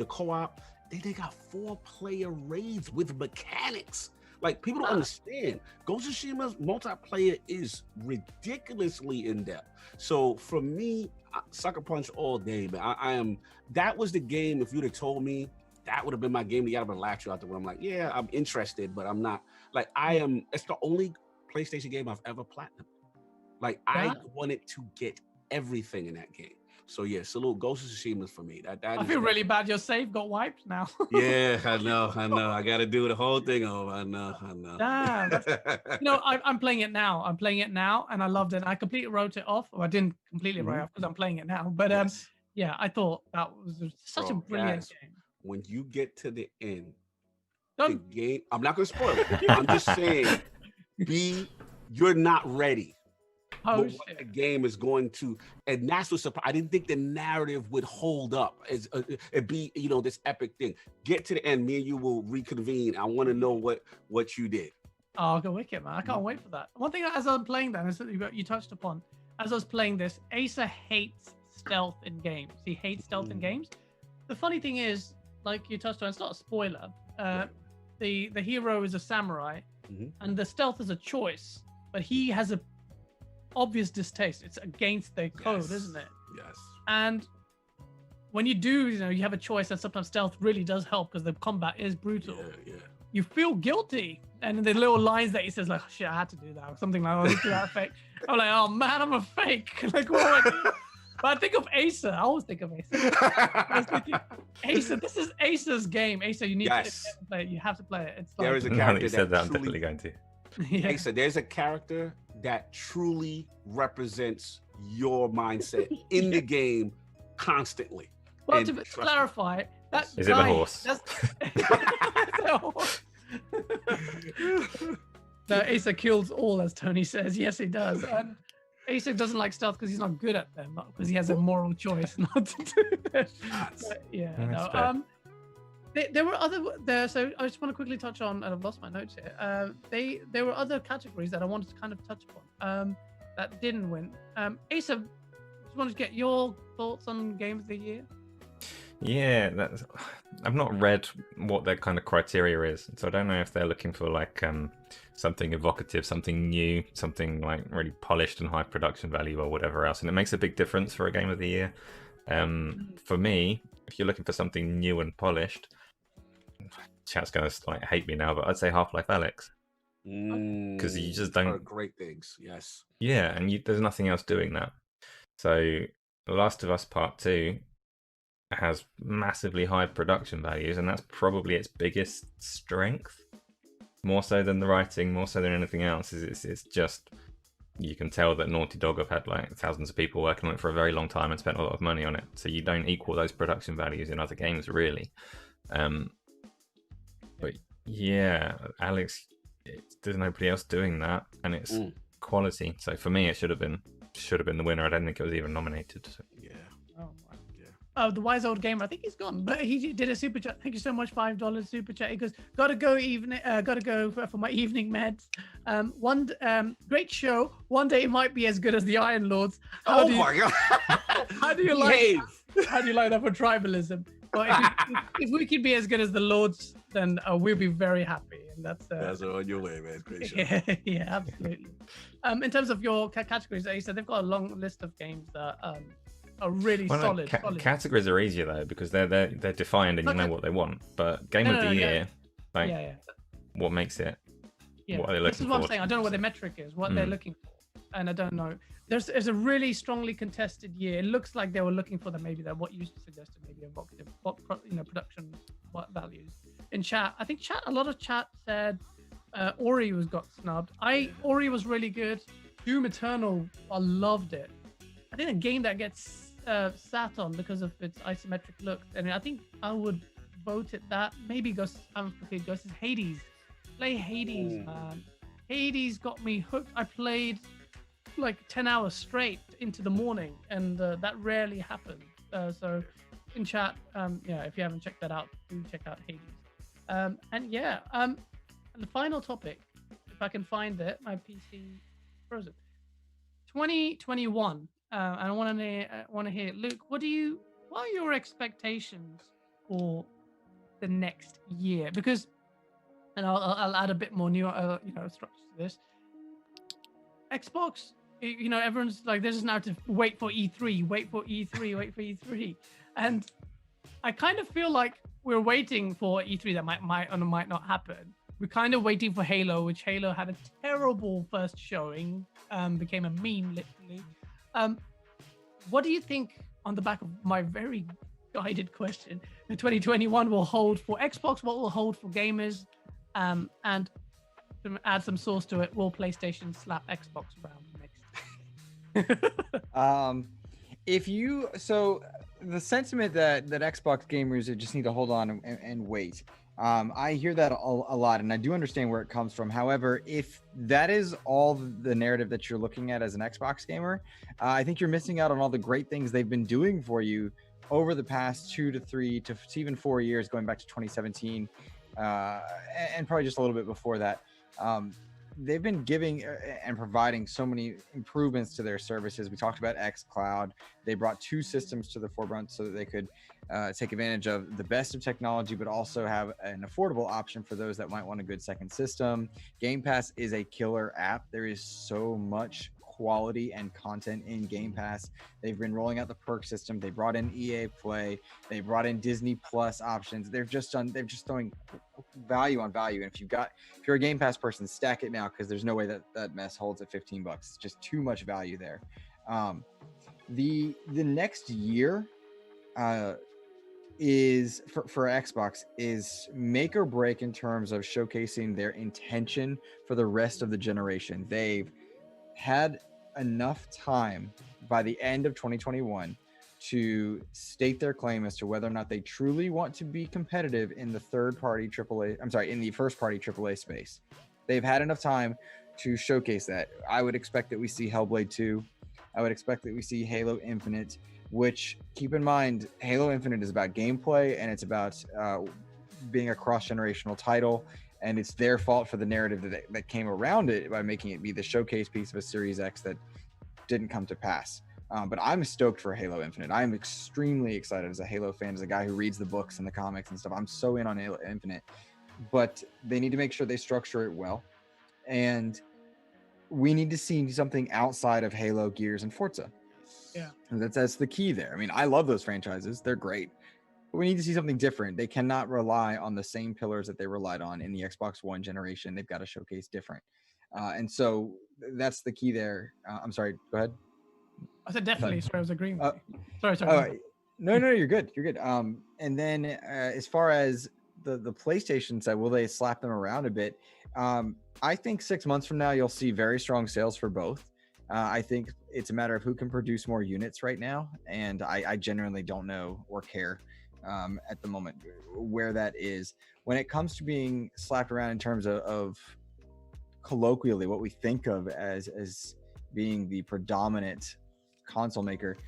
co-op. They got 4-player raids with mechanics. Like people don't understand. Ghost of Tsushima's multiplayer is ridiculously in depth. So for me, Sucker Punch all day, man. I am. That was the game. If you'd have told me that would have been my game, you gotta relax you out the way. I'm like, yeah, I'm interested, but I'm not. Like I am. It's the only PlayStation game I've ever platinum. Like I wanted to get everything in that game. So yeah, salute Ghost of Tsushima for me. I feel really bad. Your save got wiped now. Yeah, I know. I got to do the whole thing over. I know. Damn. I'm playing it now. And I loved it. I completely wrote it off. Well, I didn't completely write it off because I'm playing it now. But yeah, I thought that was such a brilliant game. When you get to the end, the game. I'm not going to spoil it. I'm just saying, you're not ready. What the game is going to, and that's what surprised. I didn't think the narrative would hold up as it be, this epic thing. Get to the end, me and you will reconvene. I want to know what you did. Oh, go wicked, man! I can't wait for that. One thing as I'm playing that is you touched upon. As I was playing this, Asa hates stealth in games. He hates stealth in games. The funny thing is, like you touched on, it's not a spoiler. The hero is a samurai, and the stealth is a choice, but he has a obvious distaste. It's against their code, isn't it? Yes. And when you do, you have a choice, and sometimes stealth really does help because the combat is brutal. Yeah. You feel guilty, and the little lines that he says, like, oh, "Shit, I had to do that," or something like that, to that effect. I'm like, "Oh man, I'm a fake." Like, what? But I think of Asa. I always think of Asa. I was thinking, Asa, this is Asa's game. Asa, you need to play it. You have to play it. It's like, there is a character that I'm definitely going to. Yeah. Asa, there's a character that truly represents your mindset in the game constantly. Well, to clarify, that is it the horse? No, Asa kills all, as Tony says. Yes, he does. And Asa doesn't like stealth because he's not good at them, not because he has a moral choice not to do them. But, yeah, no. There were other there, so I just want to quickly touch on, and I've lost my notes here. There were other categories that I wanted to kind of touch upon that didn't win. Asa, just wanted to get your thoughts on Game of the Year. Yeah, I've not read what their kind of criteria is, so I don't know if they're looking for like something evocative, something new, something like really polished and high production value or whatever else, and it makes a big difference for a Game of the Year. For me, if you're looking for something new and polished, chat's gonna like hate me now, but I'd say Half-Life Alyx, because you just don't. Great things, yes. Yeah, and there's nothing else doing that. So, The Last of Us Part 2 has massively high production values, and that's probably its biggest strength. More so than the writing, more so than anything else. It's just, you can tell that Naughty Dog have had like thousands of people working on it for a very long time and spent a lot of money on it. So you don't equal those production values in other games, really. But yeah, Alyx, there's nobody else doing that, and it's quality. So for me, it should have been the winner. I don't think it was even nominated. So. Yeah. Oh, wow. Oh, the wise old gamer. I think he's gone, but he did a super chat. Thank you so much, $5 super chat. He goes, gotta go for my evening meds. Great show. One day it might be as good as the Iron Lords. My god! How do you like that for tribalism? Well, if we could be as good as the Lords, then we'll be very happy. And that's on your way, man. Great show. Yeah, absolutely. In terms of your categories, you said they've got a long list of games that are really solid. Categories are easier though because they're defined and you know what they want. But Game of the Year, what makes it? Yeah. What are they looking for? This is what I'm saying. I don't know what their metric is, what they're looking for, and I don't know. There's a really strongly contested year. It looks like they were looking for what you suggested, maybe evocative, production values. In chat, I think a lot of chat said Ori got snubbed. Ori was really good. Doom Eternal, I loved it. I think a game that gets sat on because of its isometric look, and I think I would vote it that. Maybe Ghost is Hades. Play Hades, man. Hades got me hooked. I played like 10 hours straight into the morning, and that rarely happened. So in chat, if you haven't checked that out, do check out Hades. And the final topic, if I can find it, my PC frozen. 2021. And I want to hear, Luke. What are your expectations for the next year? Because, and I'll add a bit more new, structure to this. Xbox, everyone's like, there's this narrative: wait for E3, wait for E3, wait for E3, and I kind of feel like we're waiting for E3 that might not happen. We're kind of waiting for Halo, which Halo had a terrible first showing, became a meme literally. What do you think, on the back of my very guided question, the 2021 will hold for Xbox? What will hold for gamers? And to add some sauce to it, will PlayStation slap Xbox around next? So the sentiment that Xbox gamers just need to hold on and wait. I hear that a lot, and I do understand where it comes from. However, if that is all the narrative that you're looking at as an Xbox gamer, I think you're missing out on all the great things they've been doing for you over the past 2 to 3 to even 4 years, going back to 2017, and probably just a little bit before that. They've been giving and providing so many improvements to their services. We talked about xCloud. They brought 2 systems to the forefront so that they could take advantage of the best of technology, but also have an affordable option for those that might want a good second system. Game Pass is a killer app. There is so much quality and content in Game Pass. They've been rolling out the perk system. They brought in EA Play. They brought in Disney Plus options. They're just throwing value on value. And if you're a Game Pass person, stack it now, because there's no way that mess holds at $15. It's just too much value there. The next year is for Xbox is make or break in terms of showcasing their intention for the rest of the generation. They've had enough time by the end of 2021 to state their claim as to whether or not they truly want to be competitive in the in the first party AAA space. They've had enough time to showcase that. I would expect that we see Hellblade 2. I would expect that we see Halo Infinite, which, keep in mind, Halo Infinite is about gameplay, and it's about being a cross-generational title. And it's their fault for the narrative that came around it by making it be the showcase piece of a Series X that didn't come to pass. But I'm stoked for Halo Infinite. I'm extremely excited as a Halo fan, as a guy who reads the books and the comics and stuff. I'm so in on Halo Infinite. But they need to make sure they structure it well. And we need to see something outside of Halo, Gears, and Forza. Yeah. That's the key there. I mean, I love those franchises. They're great. But we need to see something different. They cannot rely on the same pillars that they relied on in the Xbox One generation. They've got to showcase different. And so that's the key there. I'm sorry, go ahead. I said definitely. Sorry, I was agreeing with you. Sorry. No, you're good. You're good. And then as far as the PlayStation side, will they slap them around a bit? I think 6 months from now, you'll see very strong sales for both. I think it's a matter of who can produce more units right now. And I genuinely don't know or care at the moment where that is. When it comes to being slapped around in terms of colloquially what we think of as being the predominant console maker,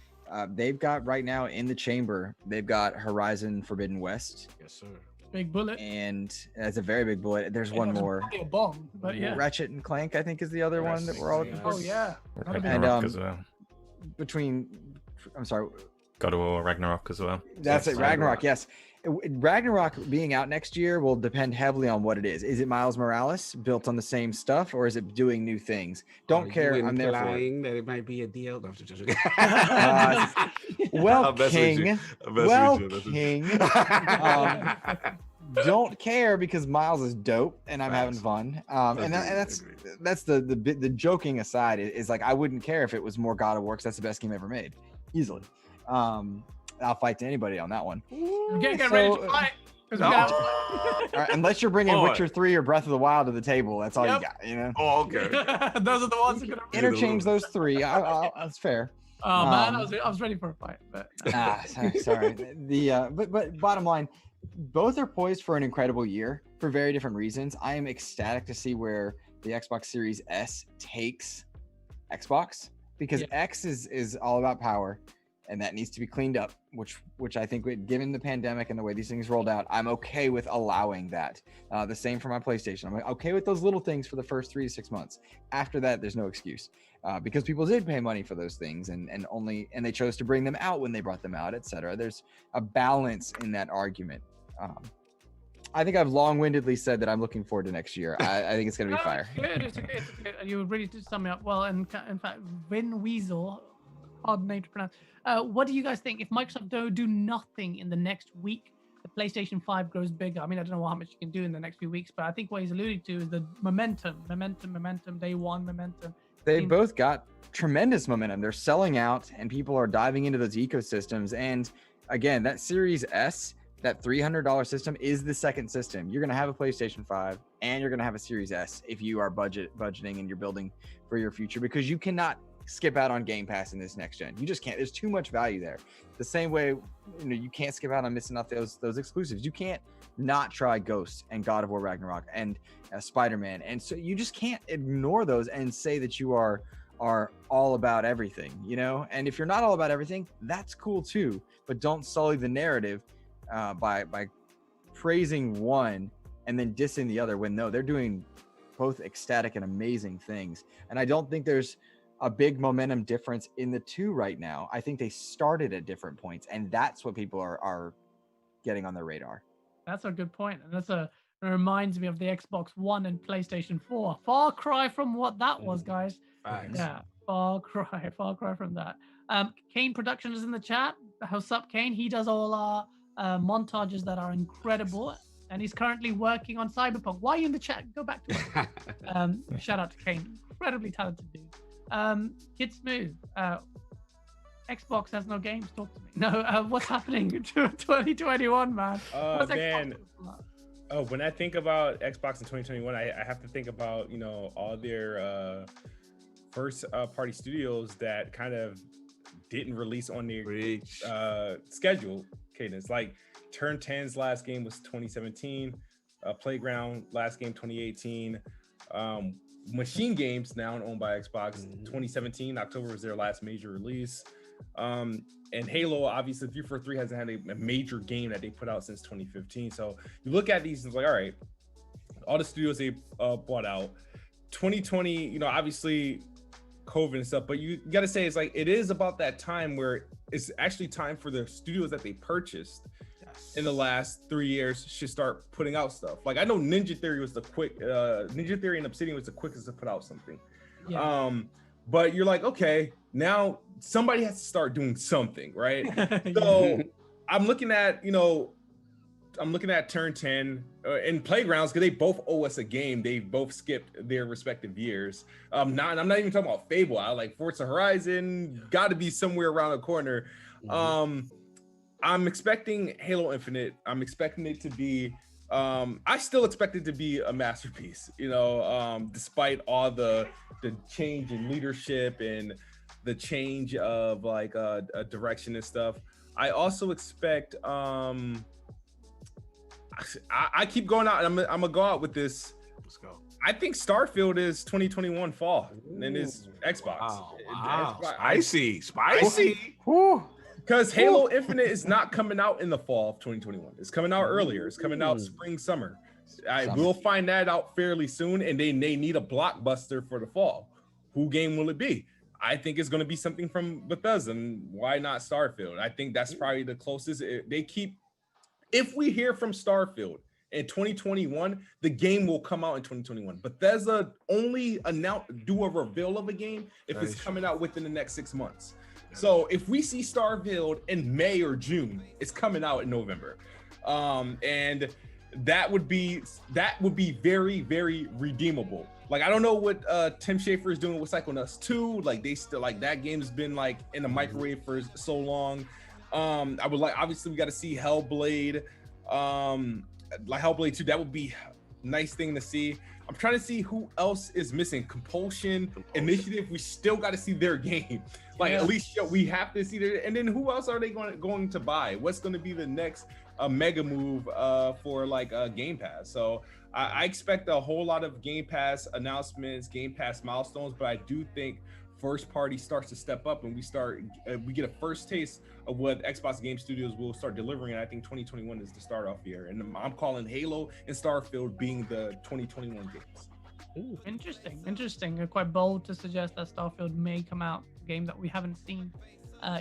they've got right now in the chamber, they've got Horizon Forbidden West. Yes, sir. Big bullet. And that's a very big bullet. There's one more. A bomb, but yeah. Ratchet and Clank, I think, is the other one that we're all. Oh yeah. Ragnarok as well. I'm sorry. God of War Ragnarok as well. That's it. Ragnarok. Yes. Ragnarok being out next year will depend heavily on what it is. Is it Miles Morales built on the same stuff, or is it doing new things? Don't care. I'm there for it. That it might be a deal. No, King. Don't care, because Miles is dope and I'm having fun. And that's the joking aside is like, I wouldn't care if it was more God of War, 'cause that's the best game ever made, easily. I'll fight to anybody on that one. We're getting ready to fight. All right, unless you're bringing Witcher 3 or Breath of the Wild to the table, that's all you got, you know? Oh, okay. Those are the ones that are gonna interchange those three. That's fair. Oh man, I was ready for a fight, but sorry. But bottom line, both are poised for an incredible year for very different reasons. I am ecstatic to see where the Xbox Series S takes Xbox, because X is all about power. and that needs to be cleaned up, which I think, given the pandemic and the way these things rolled out, I'm okay with allowing that. The same for my PlayStation. I'm okay with those little things for the first 3 to 6 months. After that, there's no excuse, because people did pay money for those things, and they chose to bring them out when they brought them out, etc. There's a balance in that argument. I think I've long-windedly said that I'm looking forward to next year. I think it's going to be fire. It's good. You were ready to sum me up well. And in fact, Vin Weasel, hard name to pronounce. What do you guys think if Microsoft don't do nothing in the next week? The PlayStation 5 grows bigger. I mean, I don't know how much you can do in the next few weeks, but I think what he's alluding to is the momentum, day one momentum. They both got tremendous momentum. They're selling out, and people are diving into those ecosystems. And again, that Series S, that $300 system is the second system. You're going to have a PlayStation 5 and you're going to have a Series S if you are budgeting and you're building for your future, because you cannot skip out on Game Pass in this next gen. You just can't. There's too much value there. The same way, you can't skip out on missing out those exclusives. You can't not try Ghost and God of War Ragnarok and Spider-Man. And so you just can't ignore those and say that you are all about everything, And if you're not all about everything, that's cool too. But don't sully the narrative by praising one and then dissing the other, when no, they're doing both ecstatic and amazing things. And I don't think there's a big momentum difference in the two right now. I think they started at different points, and that's what people are getting on their radar. That's a good point. And it reminds me of the Xbox One and PlayStation 4. Far cry from what that was, guys. Thanks. Yeah, far cry from that. Kane Production is in the chat. What's up, Kane? He does all our montages that are incredible, and he's currently working on Cyberpunk. Why are you in the chat? Go back to it. Shout out to Kane, incredibly talented dude. Kid Smooth, Xbox has no games. Talk to me. No, what's happening to 2021, man? Man. Oh, when I think about Xbox in 2021, I have to think about all their first party studios that kind of didn't release on their schedule cadence. Like Turn 10's last game was 2017, Playground last game 2018, Machine Games, now owned by Xbox, 2017 October was their last major release, and Halo, obviously 343 hasn't had a major game that they put out since 2015. So you look at these and it's like, all right, all the studios they bought out 2020, obviously COVID and stuff, but you got to say, it's like, it is about that time where it's actually time for the studios that they purchased in the last 3 years should start putting out stuff. Like, I know Ninja Theory was Ninja Theory and Obsidian was the quickest to put out something. Yeah. But you're like, okay, now somebody has to start doing something, right? So I'm looking at Turn 10 and Playgrounds, because they both owe us a game. They both skipped their respective years. I'm not even talking about Fable. I like Forza Horizon, got to be somewhere around the corner. I'm expecting Halo Infinite. I'm expecting it to be, I still expect it to be a masterpiece, despite all the change in leadership and the change of like a direction and stuff. I also expect, I keep going out, and I'm gonna go out with this. Let's go. I think Starfield is 2021 fall, and it's Xbox. Wow. Spicy. Because Halo Infinite is not coming out in the fall of 2021. It's coming out earlier. It's coming out spring, summer. We'll find that out fairly soon, and they need a blockbuster for the fall. Who game will it be? I think it's going to be something from Bethesda, and why not Starfield? I think that's probably the closest. If we hear from Starfield in 2021, the game will come out in 2021. Bethesda only do a reveal of a game if it's coming out within the next 6 months. So if we see Starfield in May or June, it's coming out in November, and that would be very, very redeemable. Like, I don't know what Tim Schafer is doing with Psychonauts 2. Like, they still, like, that game's been like in the microwave for so long. I would like, obviously we got to see Hellblade, like Hellblade 2. That would be a nice thing to see. I'm trying to see who else is missing. Compulsion, Initiative, we still got to see their game. Like, at least we have to see their, and then who else are they going to buy? What's going to be the next mega move for like Game Pass? So I expect a whole lot of Game Pass announcements, Game Pass milestones, but I do think first party starts to step up, and we get a first taste of what Xbox Game Studios will start delivering. And I think 2021 is the start off year, and I'm calling Halo and Starfield being the 2021 games. Ooh. Interesting. Quite bold to suggest that Starfield may come out, a game that we haven't seen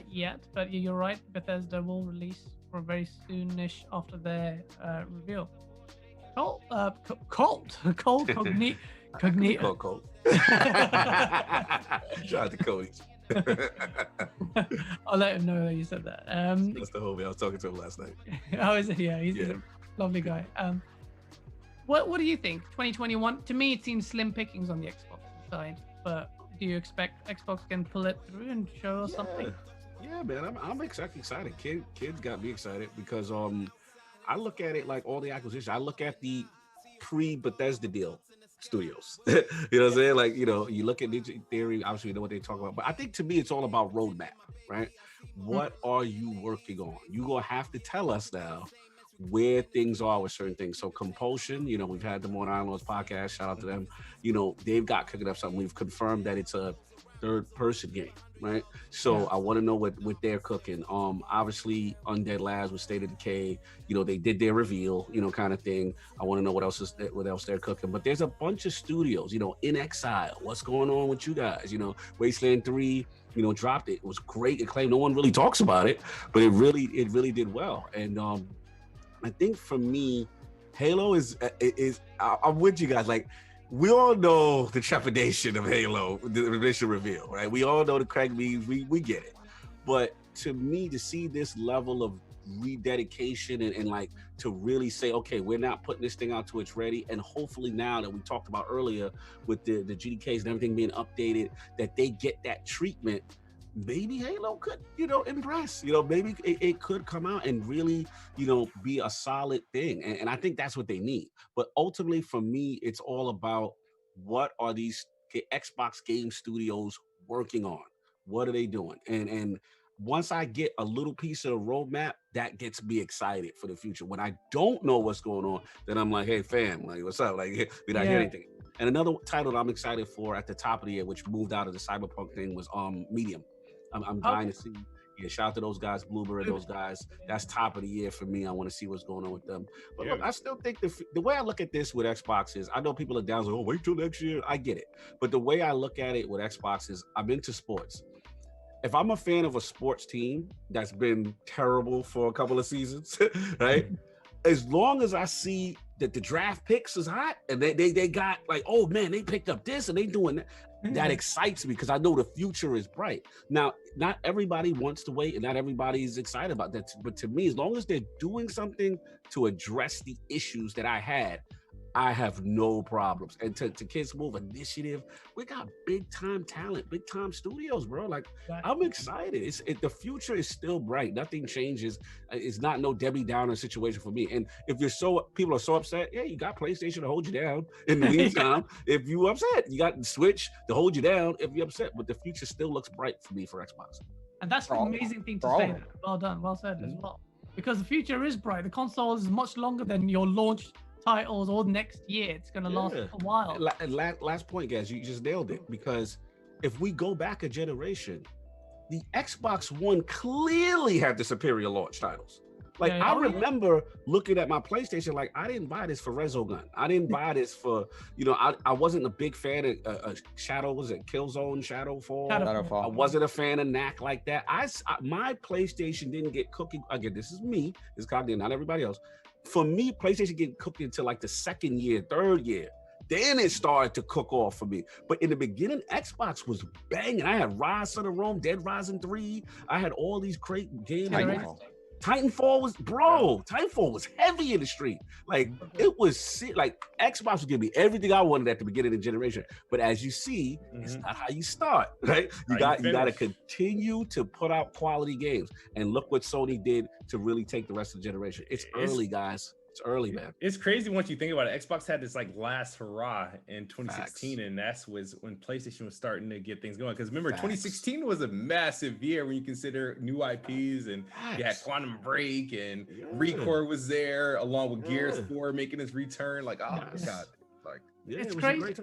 yet. But you're right, Bethesda will release for very soonish after their reveal. Colt Cognito. Colt. Shout out to Cody. I'll let him know that you said that. That's the homie. I was talking to him last night. Oh, is it? Yeah, he's a lovely guy. What do you think? 2021, to me, it seems slim pickings on the Xbox side, but do you expect Xbox can pull it through and show us something? Yeah, man, I'm excited. Kids got me excited because I look at it like all the acquisitions. I look at the pre-Bethesda deal studios. You know what I'm saying? Like, you know, you look at Ninja Theory, obviously you know what they talk about. But I think to me, it's all about roadmap, right? What are you working on? You're going to have to tell us now where things are with certain things. So Compulsion, you know, we've had them on Iron Lords podcast. Shout out to them. You know, they've got cooking up something. We've confirmed that it's a third-person game, right? So I want to know what they're cooking. Obviously, Undead Labs with State of Decay, you know, they did their reveal, you know, kind of thing. I want to know what else they're cooking. But there's a bunch of studios, you know, In Exile. What's going on with you guys? You know, Wasteland 3, you know, dropped it. It was great acclaim. No one really talks about it, but it really did well. And I think for me, Halo is I'm with you guys. Like, we all know the trepidation of Halo, the initial reveal, right? We all know the Craig memes, we get it. But to me, to see this level of rededication and like to really say, okay, we're not putting this thing out till it's ready. And hopefully now that we talked about earlier with the GDKs and everything being updated, that they get that treatment. Maybe Halo could, you know, impress, you know, maybe it could come out and really, you know, be a solid thing. And I think that's what they need. But ultimately for me, it's all about what are these Xbox Game Studios working on? What are they doing? And once I get a little piece of the roadmap, that gets me excited for the future. When I don't know what's going on, then I'm like, hey fam, like what's up? Like we not hear anything. And another title that I'm excited for at the top of the year, which moved out of the Cyberpunk thing, was Medium. I'm dying to see. Yeah, shout out to those guys, Bluebird, those guys. That's top of the year for me. I want to see what's going on with them. But look, I still think the way I look at this with Xbox is, I know people are down, like, oh, wait till next year. I get it. But the way I look at it with Xbox is, I'm into sports. If I'm a fan of a sports team that's been terrible for a couple of seasons, right? As long as I see that the draft picks is hot and they got like, oh man, they picked up this and they doing that. That excites me because I know the future is bright. Now, not everybody wants to wait and not everybody's excited about that. But to me, as long as they're doing something to address the issues that I had, I have no problems. And to Kids Move Initiative, we got big time talent, big time studios, bro. Like, I'm excited. The future is still bright. Nothing changes. It's not no Debbie Downer situation for me. And if people are so upset, yeah, you got PlayStation to hold you down. In the meantime, if you upset, you got the Switch to hold you down if you're upset. But the future still looks bright for me for Xbox. And that's an amazing thing to say. Well done. Well said as well. Because the future is bright. The console is much longer than your launch titles or next year. It's going to last a while. Last point, guys, you just nailed it. Because if we go back a generation, the Xbox One clearly had the superior launch titles. Like, I remember looking at my PlayStation, like, I didn't buy this for Resogun. I didn't buy this for, you know, I wasn't a big fan of Shadow, was it Killzone, Shadowfall? I wasn't a fan of Knack like that. My PlayStation didn't get cooking. Again, this is me. This is Cognitive, not everybody else. For me, PlayStation getting cooked until like the second year, third year. Then it started to cook off for me. But in the beginning, Xbox was banging. I had Rise, Son of Rome, Dead Rising 3. I had all these great games. Titanfall was heavy in the street. Like, it was like Xbox was giving me everything I wanted at the beginning of the generation. But as you see, it's not how you start, right? You got to continue to put out quality games. And look what Sony did to really take the rest of the generation. It's early, guys. It's early, man. It's crazy once you think about it. Xbox had this like last hurrah in 2016, and that was when PlayStation was starting to get things going. Because remember, 2016 was a massive year when you consider new IPs, and you had Quantum Break and Recore was there, along with Gears 4 making its return. Like, oh my god, like it's crazy.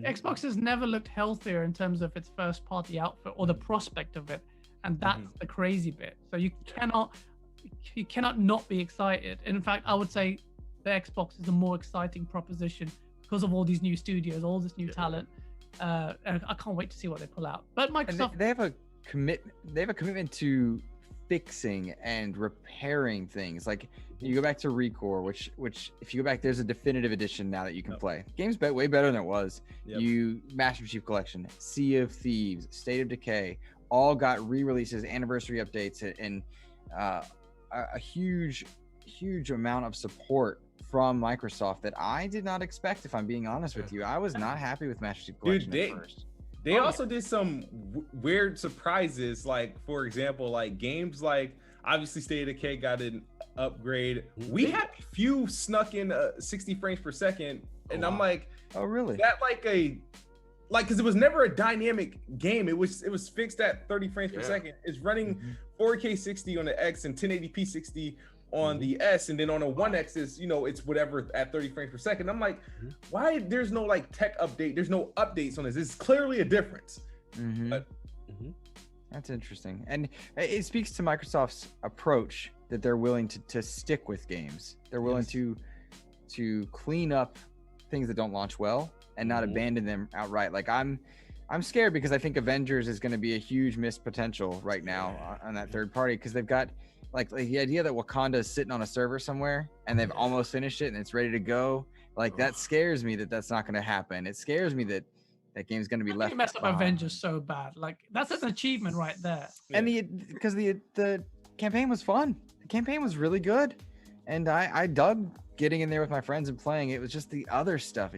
Xbox has never looked healthier in terms of its first party output or the prospect of it, and that's the crazy bit. So you cannot not be excited. In fact, I would say the Xbox is a more exciting proposition because of all these new studios, all this new talent. And I can't wait to see what they pull out. But Microsoft, they have a commitment to fixing and repairing things. Like you go back to Recore, which if you go back, there's a definitive edition now that you can play. Game's way better than it was. Master Chief Collection, Sea of Thieves, State of Decay, all got re-releases, anniversary updates, and a huge amount of support from Microsoft that I did not expect. If I'm being honest with you, I was not happy with Master Chief Collection at first. They also did some weird surprises, like for example, like games like obviously State of Decay got an upgrade. We had a few snuck in 60 frames per second, and I'm like, oh really? That because it was never a dynamic game. It was fixed at 30 frames per second. It's running 4K 60 on the X and 1080p 60 on the S, and then on a 1X is, it's whatever at 30 frames per second. I'm like, why there's no like tech update? There's no updates on this. It's clearly a difference. But, that's interesting. And it speaks to Microsoft's approach that they're willing to stick with games. They're willing to clean up things that don't launch well and not abandon them outright. Like I'm scared because I think Avengers is going to be a huge missed potential right now on that third party, because they've got like the idea that Wakanda is sitting on a server somewhere and they've almost finished it and it's ready to go. Like that scares me that's not going to happen. It scares me that game's going to be left. You messed up Avengers so bad. Like that's an achievement right there. And because the campaign was fun. The campaign was really good, and I dug getting in there with my friends and playing. It was just the other stuff.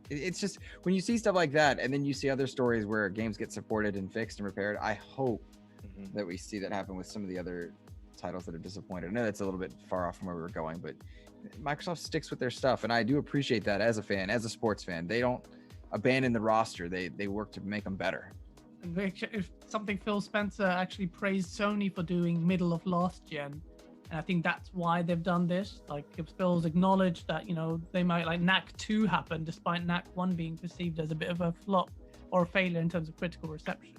It's just when you see stuff like that, and then you see other stories where games get supported and fixed and repaired. I hope that we see that happen with some of the other titles that are disappointed. I know that's a little bit far off from where we were going, but Microsoft sticks with their stuff, and I do appreciate that as a fan, as a sports fan. They don't abandon the roster. They work to make them better. If something Phil Spencer actually praised Sony for doing middle of last gen, and I think that's why they've done this. Like if Phil's acknowledged that they might like Knack 2 happen despite Knack 1 being perceived as a bit of a flop or a failure in terms of critical reception.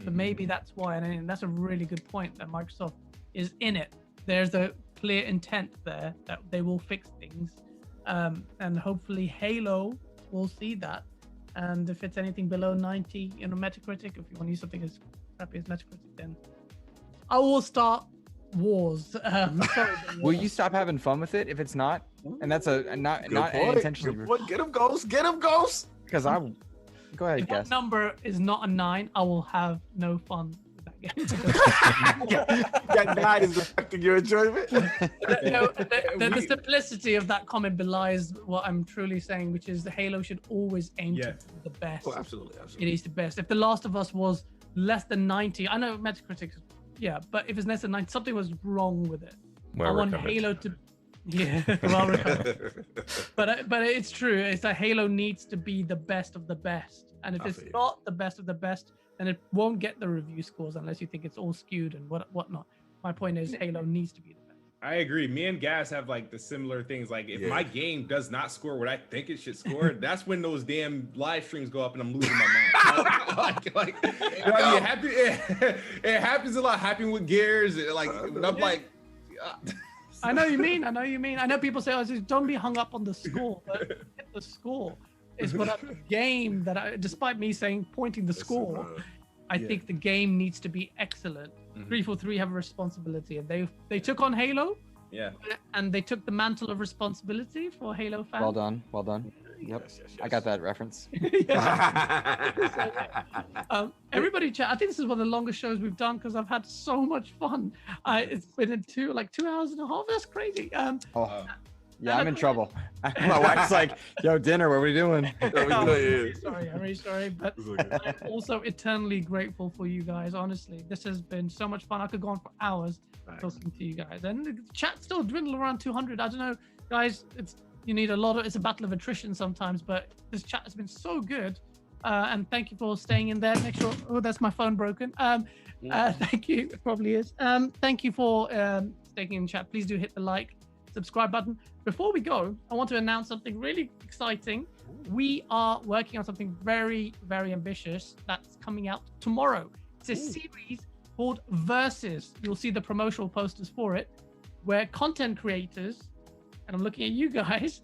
So maybe that's why, and I think that's a really good point that Microsoft is in it. There's a clear intent there that they will fix things, and hopefully Halo will see that. And if it's anything below 90 Metacritic, if you want to use something as crappy as Metacritic, then I will start wars. Will you stop having fun with it if it's not? And that's not intentionally. Get him, Ghost. Get him, Ghost. Because go ahead, if guess. that number is not a 9, I will have no fun with that game. That 9 is affecting your enjoyment. The simplicity of that comment belies what I'm truly saying, which is the Halo should always aim to be the best. Oh, absolutely. It is the best. If The Last of Us was less than 90, I know Metacritic, but if it's less than 90, something was wrong with it. Well I want recovered. Halo to, well recovered. But it's true. It's that Halo needs to be the best of the best, and if it's not the best of the best, then it won't get the review scores unless you think it's all skewed and whatnot. My point is, Halo needs to be the best. I agree. Me and Gas have like the similar things. Like if my game does not score what I think it should score, that's when those damn live streams go up and I'm losing my mind. It happens a lot. Happening with Gears. I'm like. I know you mean. I know people say, don't be hung up on the score. But get the score. It's what a game that despite me pointing the score, I think the game needs to be excellent. 343 have a responsibility, and they took on Halo. Yeah. And they took the mantle of responsibility for Halo fans. Well done. Yep. Yes. I got that reference. Everybody chat. I think this is one of the longest shows we've done because I've had so much fun. It's been 2 hours and a half. That's crazy. I'm in trouble. My wife's like, "Yo, dinner. What are we doing?" I'm really sorry, but I'm also eternally grateful for you guys. Honestly, this has been so much fun. I could go on for hours talking to you guys, and the chat still dwindle around 200. I don't know, guys. It's a battle of attrition sometimes, but this chat has been so good. And thank you for staying in there. Make sure. Oh, that's my phone broken. Thank you. It probably is. Thank you for staying in chat. Please do hit the like subscribe button. Before we go, I want to announce something really exciting. We are working on something very, very ambitious that's coming out tomorrow. It's a series called Versus. You'll see the promotional posters for it, where content creators, and I'm looking at you guys,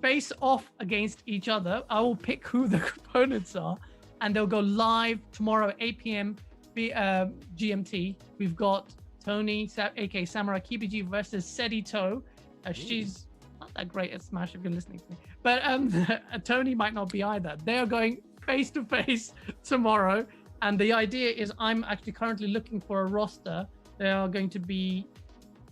face off against each other. I will pick who the opponents are, and they'll go live tomorrow at 8 p.m. GMT. We've got Tony, aka Samurai Kibiji, versus Sedito. She's not that great at Smash if you're listening to me, but Tony might not be either. They are going face to face tomorrow, and the idea is I'm actually currently looking for a roster. There are going to be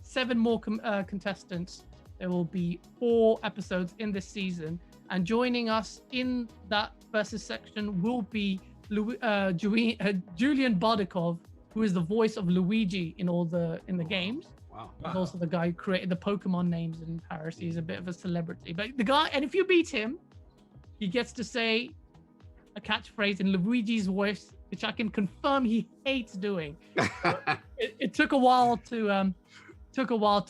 7 more contestants. There will be 4 episodes in this season, and joining us in that versus section will be Julian Bardakov, who is the voice of Luigi in the games. Wow. He's also the guy who created the Pokemon names in Paris. He's a bit of a celebrity. But the guy, and if you beat him, he gets to say a catchphrase in Luigi's voice, which I can confirm he hates doing. It took a while to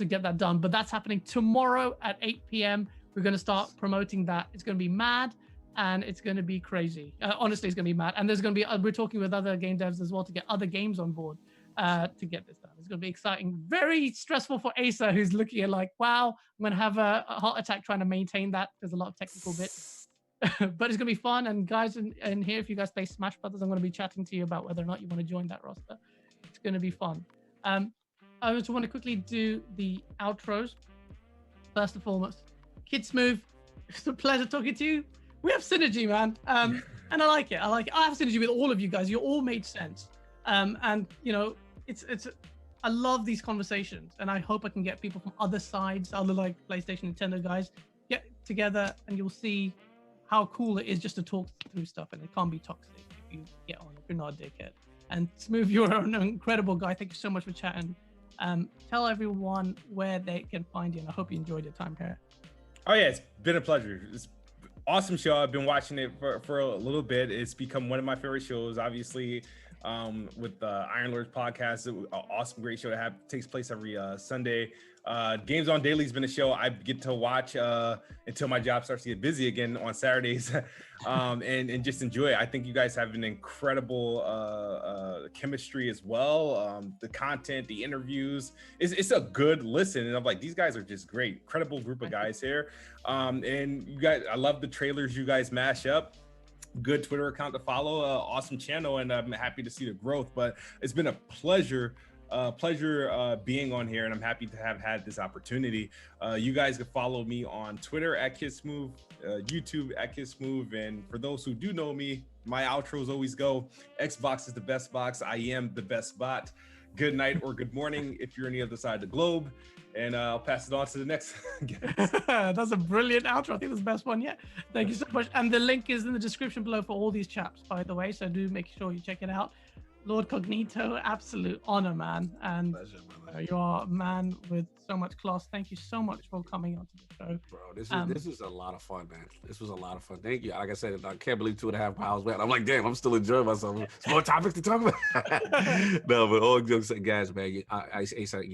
get that done, but that's happening tomorrow at 8 p.m. We're going to start promoting that. It's going to be mad and it's going to be crazy. Honestly, it's going to be mad. And there's going to be, we're talking with other game devs as well to get other games on board to get this done. It's going to be exciting. Very stressful for Asa, who's looking at like, wow, I'm going to have a heart attack trying to maintain that. There's a lot of technical bits. But it's going to be fun. And guys in here, if you guys play Smash Brothers, I'm going to be chatting to you about whether or not you want to join that roster. It's going to be fun. I just want to quickly do the outros. First and foremost, Kid Smooth, it's a pleasure talking to you. We have synergy, man. And I like it. I have synergy with all of you guys. You all made sense. And you know, I love these conversations, and I hope I can get people from other sides, other like PlayStation, Nintendo guys, get together, and you'll see how cool it is just to talk through stuff, and it can't be toxic if you get on, if you're not a dickhead. And Smooth, you're an incredible guy. Thank you so much for chatting. Tell everyone where they can find you, and I hope you enjoyed your time here. Oh yeah, it's been a pleasure. It's awesome show. I've been watching it for a little bit. It's become one of my favorite shows, obviously, with the Iron Lords podcast. An awesome, great show that takes place every Sunday. Games on Daily has been a show I get to watch until my job starts to get busy again on Saturdays, and just enjoy it. I think you guys have an incredible chemistry as well. The content, the interviews, it's a good listen, and I'm like, these guys are just great, incredible group of guys here. And you guys, I love the trailers you guys mash up. Good Twitter account to follow, awesome channel, and I'm happy to see the growth. But it's been a pleasure being on here, and I'm happy to have had this opportunity. You guys can follow me on Twitter at KidSmooth, YouTube at KidSmooth, and for those who do know me, my outros always go, Xbox is the best box, I am the best bot. Good night or good morning if you're on the other side of the globe, and I'll pass it on to the next guest. That's a brilliant outro. I think that's the best one yet. Thank you so much. And the link is in the description below for all these chaps, by the way, so do make sure you check it out. Lord Cognito, absolute honor, man. And Pleasure, you are a man with so much class. Thank you so much for coming onto the show. Bro, this is a lot of fun, man. This was a lot of fun. Thank you. Like I said, I can't believe 2.5 hours, man. I'm like, damn, I'm still enjoying myself. There's more topics to talk about. No, but all jokes aside, guys, man, you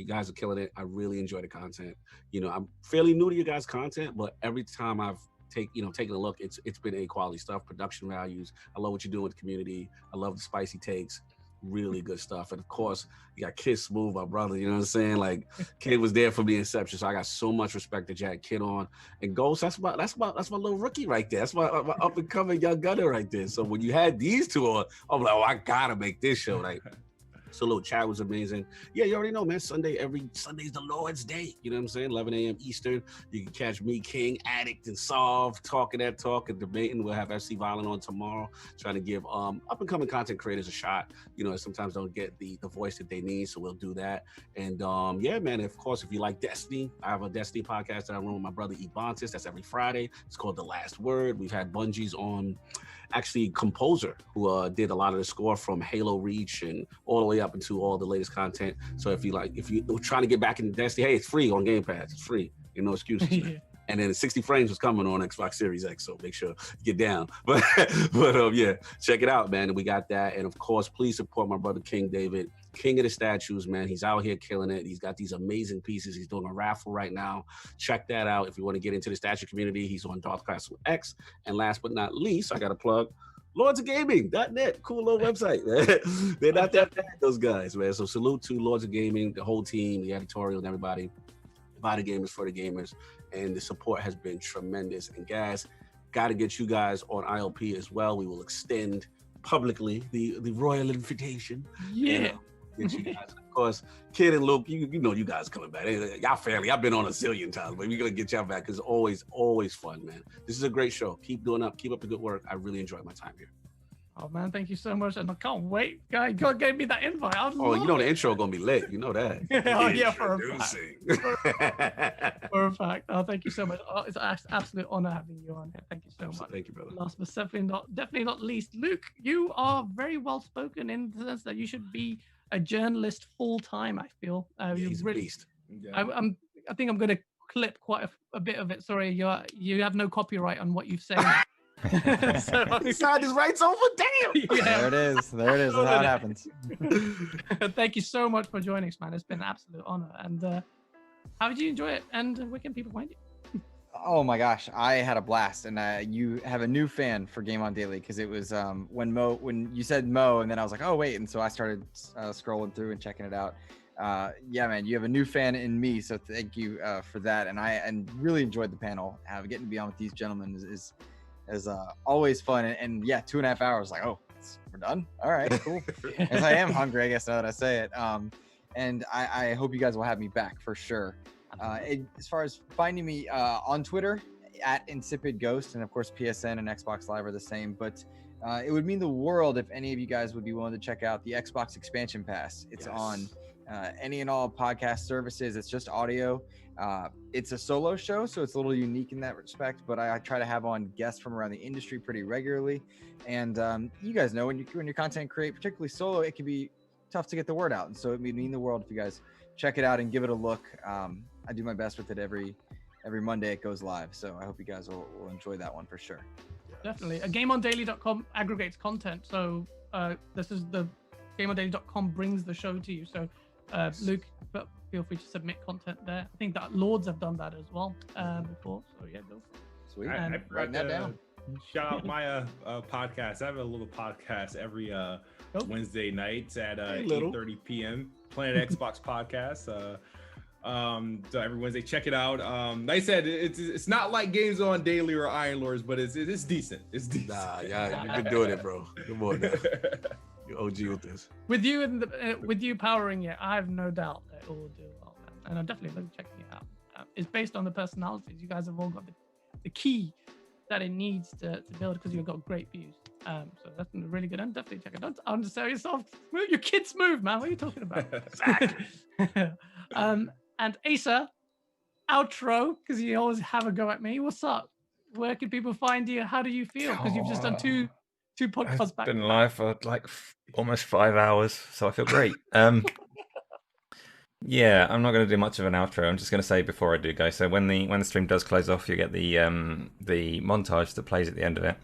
guys are killing it. I really enjoy the content. You know, I'm fairly new to you guys' content, but every time I've taking a look, it's been A quality stuff, production values. I love what you're doing with the community. I love the spicy takes. Really good stuff. And of course, you got Kid Smooth, my brother, you know what I'm saying? Like, Kid was there from the inception. So I got so much respect to Jack Kid on. And Ghost, that's my little rookie right there. That's my up and coming young gunner right there. So when you had these two on, I'm like, oh, I gotta make this show. Like, so little chat was amazing. Yeah, you already know, man. Every Sunday's the Lord's Day. You know what I'm saying? 11 a.m. Eastern. You can catch me, King, Addict, and Solve talking that talk and debating. We'll have FC Violent on tomorrow, trying to give up and coming content creators a shot. You know, sometimes don't get the voice that they need, so we'll do that. And yeah, man. Of course, if you like Destiny, I have a Destiny podcast that I run with my brother Ebontis. That's every Friday. It's called The Last Word. We've had Bungie's on. Actually, composer who did a lot of the score from Halo Reach and all the way up into all the latest content. So if you're trying to get back into Destiny, hey, it's free on Game Pass. It's free. No excuses. Yeah. And then 60 frames was coming on Xbox Series X, so make sure you get down. But yeah, check it out, man. And we got that. And of course, please support my brother King David, king of the statues, man. He's out here killing it. He's got these amazing pieces. He's doing a raffle right now. Check that out if you want to get into the statue community. He's on Darth Castle X. And last but not least, I got to plug lordsofgaming.net. Cool little website, man. They're not that bad, those guys, man. So salute to Lords of Gaming, the whole team, the editorial, and everybody. By the gamers, for the gamers. And the support has been tremendous. And guys, got to get you guys on ILP as well. We will extend publicly the royal invitation. Yeah. And, get you guys. Of course, Kid and Luke, you know you guys coming back. Y'all family. I've been on a zillion times, but we're gonna get y'all back because always fun, man. This is a great show. Keep up the good work. I really enjoyed my time here. Oh man, thank you so much, and I can't wait. Guy, God gave me that invite. The intro gonna be lit. You know that. Oh yeah, for a fact. Oh, thank you so much. Oh, it's an absolute honor having you on here. Thank you so much. Thank you, brother. Last but definitely not least, Luke, you are very well spoken in the sense that you should be a journalist full time. I feel. He's a beast. Yeah. I think I'm going to clip quite a bit of it. Sorry, you have no copyright on what you've said. So, he signed his rights over. Damn. Yeah. There it is. That's how it happens. Thank you so much for joining us, man. It's been an absolute honor. And how did you enjoy it? And where can people find you? Oh my gosh, I had a blast, and you have a new fan for Game On Daily because it was when you said Mo, and then I was like, oh wait, and so I started scrolling through and checking it out. Yeah, man, you have a new fan in me, so thank you for that. And I really enjoyed the panel. Getting to be on with these gentlemen is always fun, and yeah, 2.5 hours. Like, oh, we're done. All right, cool. As I am hungry, I guess now that I say it. And I hope you guys will have me back for sure. As far as finding me on Twitter at Insipid Ghost, and of course PSN and Xbox Live are the same, but it would mean the world if any of you guys would be willing to check out the Xbox Expansion Pass. It's on any and all podcast services. It's just audio. It's a solo show, so it's a little unique in that respect, but I try to have on guests from around the industry pretty regularly. And you guys know when you're content create, particularly solo, it can be tough to get the word out, and so it would mean the world if you guys check it out and give it a look. I do my best with it every Monday it goes live, so I hope you guys will enjoy that one for sure. Definitely. GameOnDaily.com aggregates content, so this is the GameOnDaily.com brings the show to you. So Luke, feel free to submit content there. I think that Lords have done that as well before, so yeah, go for it. Sweet. I writing that down. Shout out my podcast. I have a little podcast every Wednesday nights at 8:30 p.m. Planet Xbox Podcast. So every Wednesday, check it out. Like I said, it's not like Games On Daily or Iron Lords, but it's decent. It's decent. Nah, yeah, you've been doing it, bro. Come on now. You're OG with this. With you and with you powering it, I have no doubt that it will do well, man. And I'm definitely looking checking it out. It's based on the personalities. You guys have all got the key that it needs to build because you've got great views. So that's really good. And definitely check it out. Don't undersell yourself. Move your kids move, man. What are you talking about? And Asa, outro, because you always have a go at me. What's up? Where can people find you? How do you feel? Because you've just done two podcasts back. I've been live for like almost 5 hours, so I feel great. Yeah, I'm not going to do much of an outro. I'm just going to say before I do, guys. So when the stream does close off, you get the montage that plays at the end of it.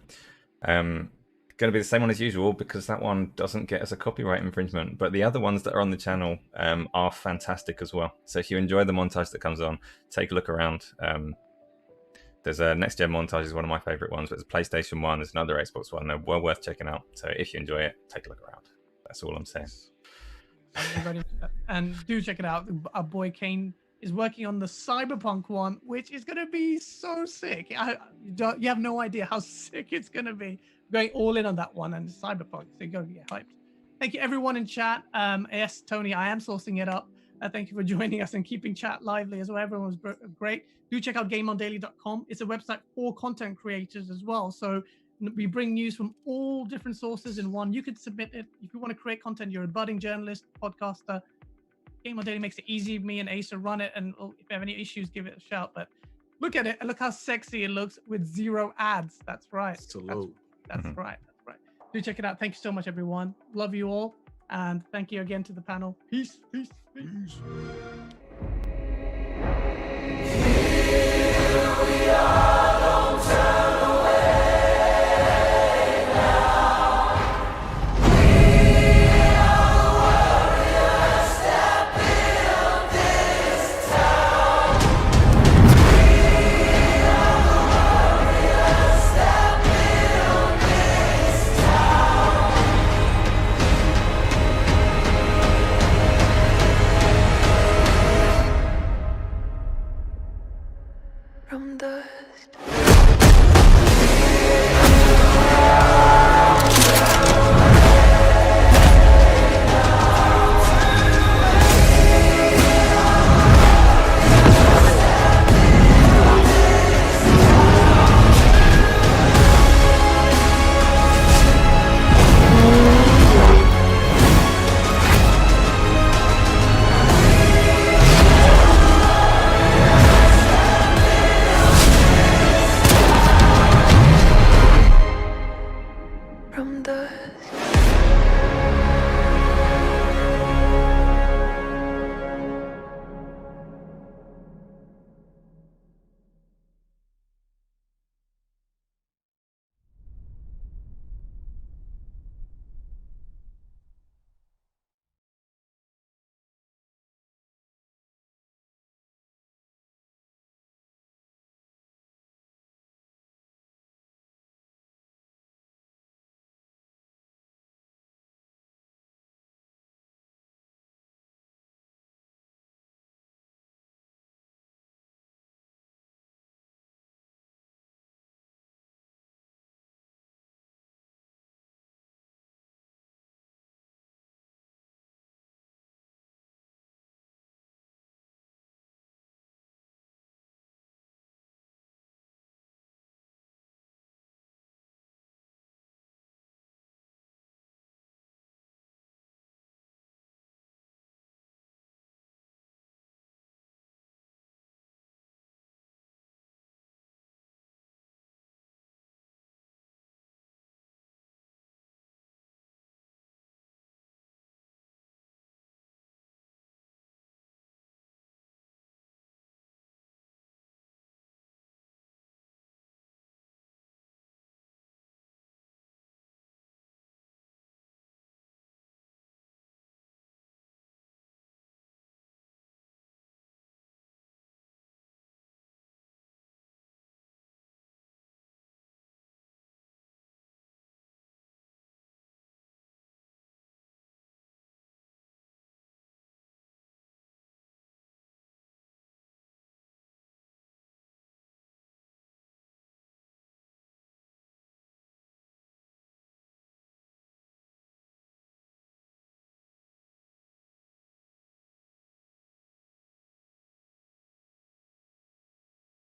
Going to be the same one as usual because that one doesn't get us a copyright infringement. But the other ones that are on the channel are fantastic as well. So if you enjoy the montage that comes on, take a look around. There's a Next Gen montage is one of my favorite ones, but there's a PlayStation one, there's another Xbox one. They're well worth checking out. So if you enjoy it, take a look around. That's all I'm saying. And do check it out. Our boy Kane is working on the Cyberpunk one, which is going to be so sick. You have no idea how sick it's going to be. Going all in on that one and Cyberpunk. So you go get hyped. Thank you everyone in chat. Yes, Tony, I am sourcing it up. Thank you for joining us and keeping chat lively as well. Everyone was great. Do check out GameOnDaily.com. It's a website for content creators as well. So we bring news from all different sources in one. You could submit it if you want to create content. You're a budding journalist, podcaster. Game On Daily makes it easy. Me and Asa run it, and if you have any issues, give it a shout. But look at it and look how sexy it looks with 0 ads. That's right. That's right. That's right. Do check it out. Thank you so much, everyone. Love you all, and thank you again to the panel. Peace. Peace. Peace. here we are.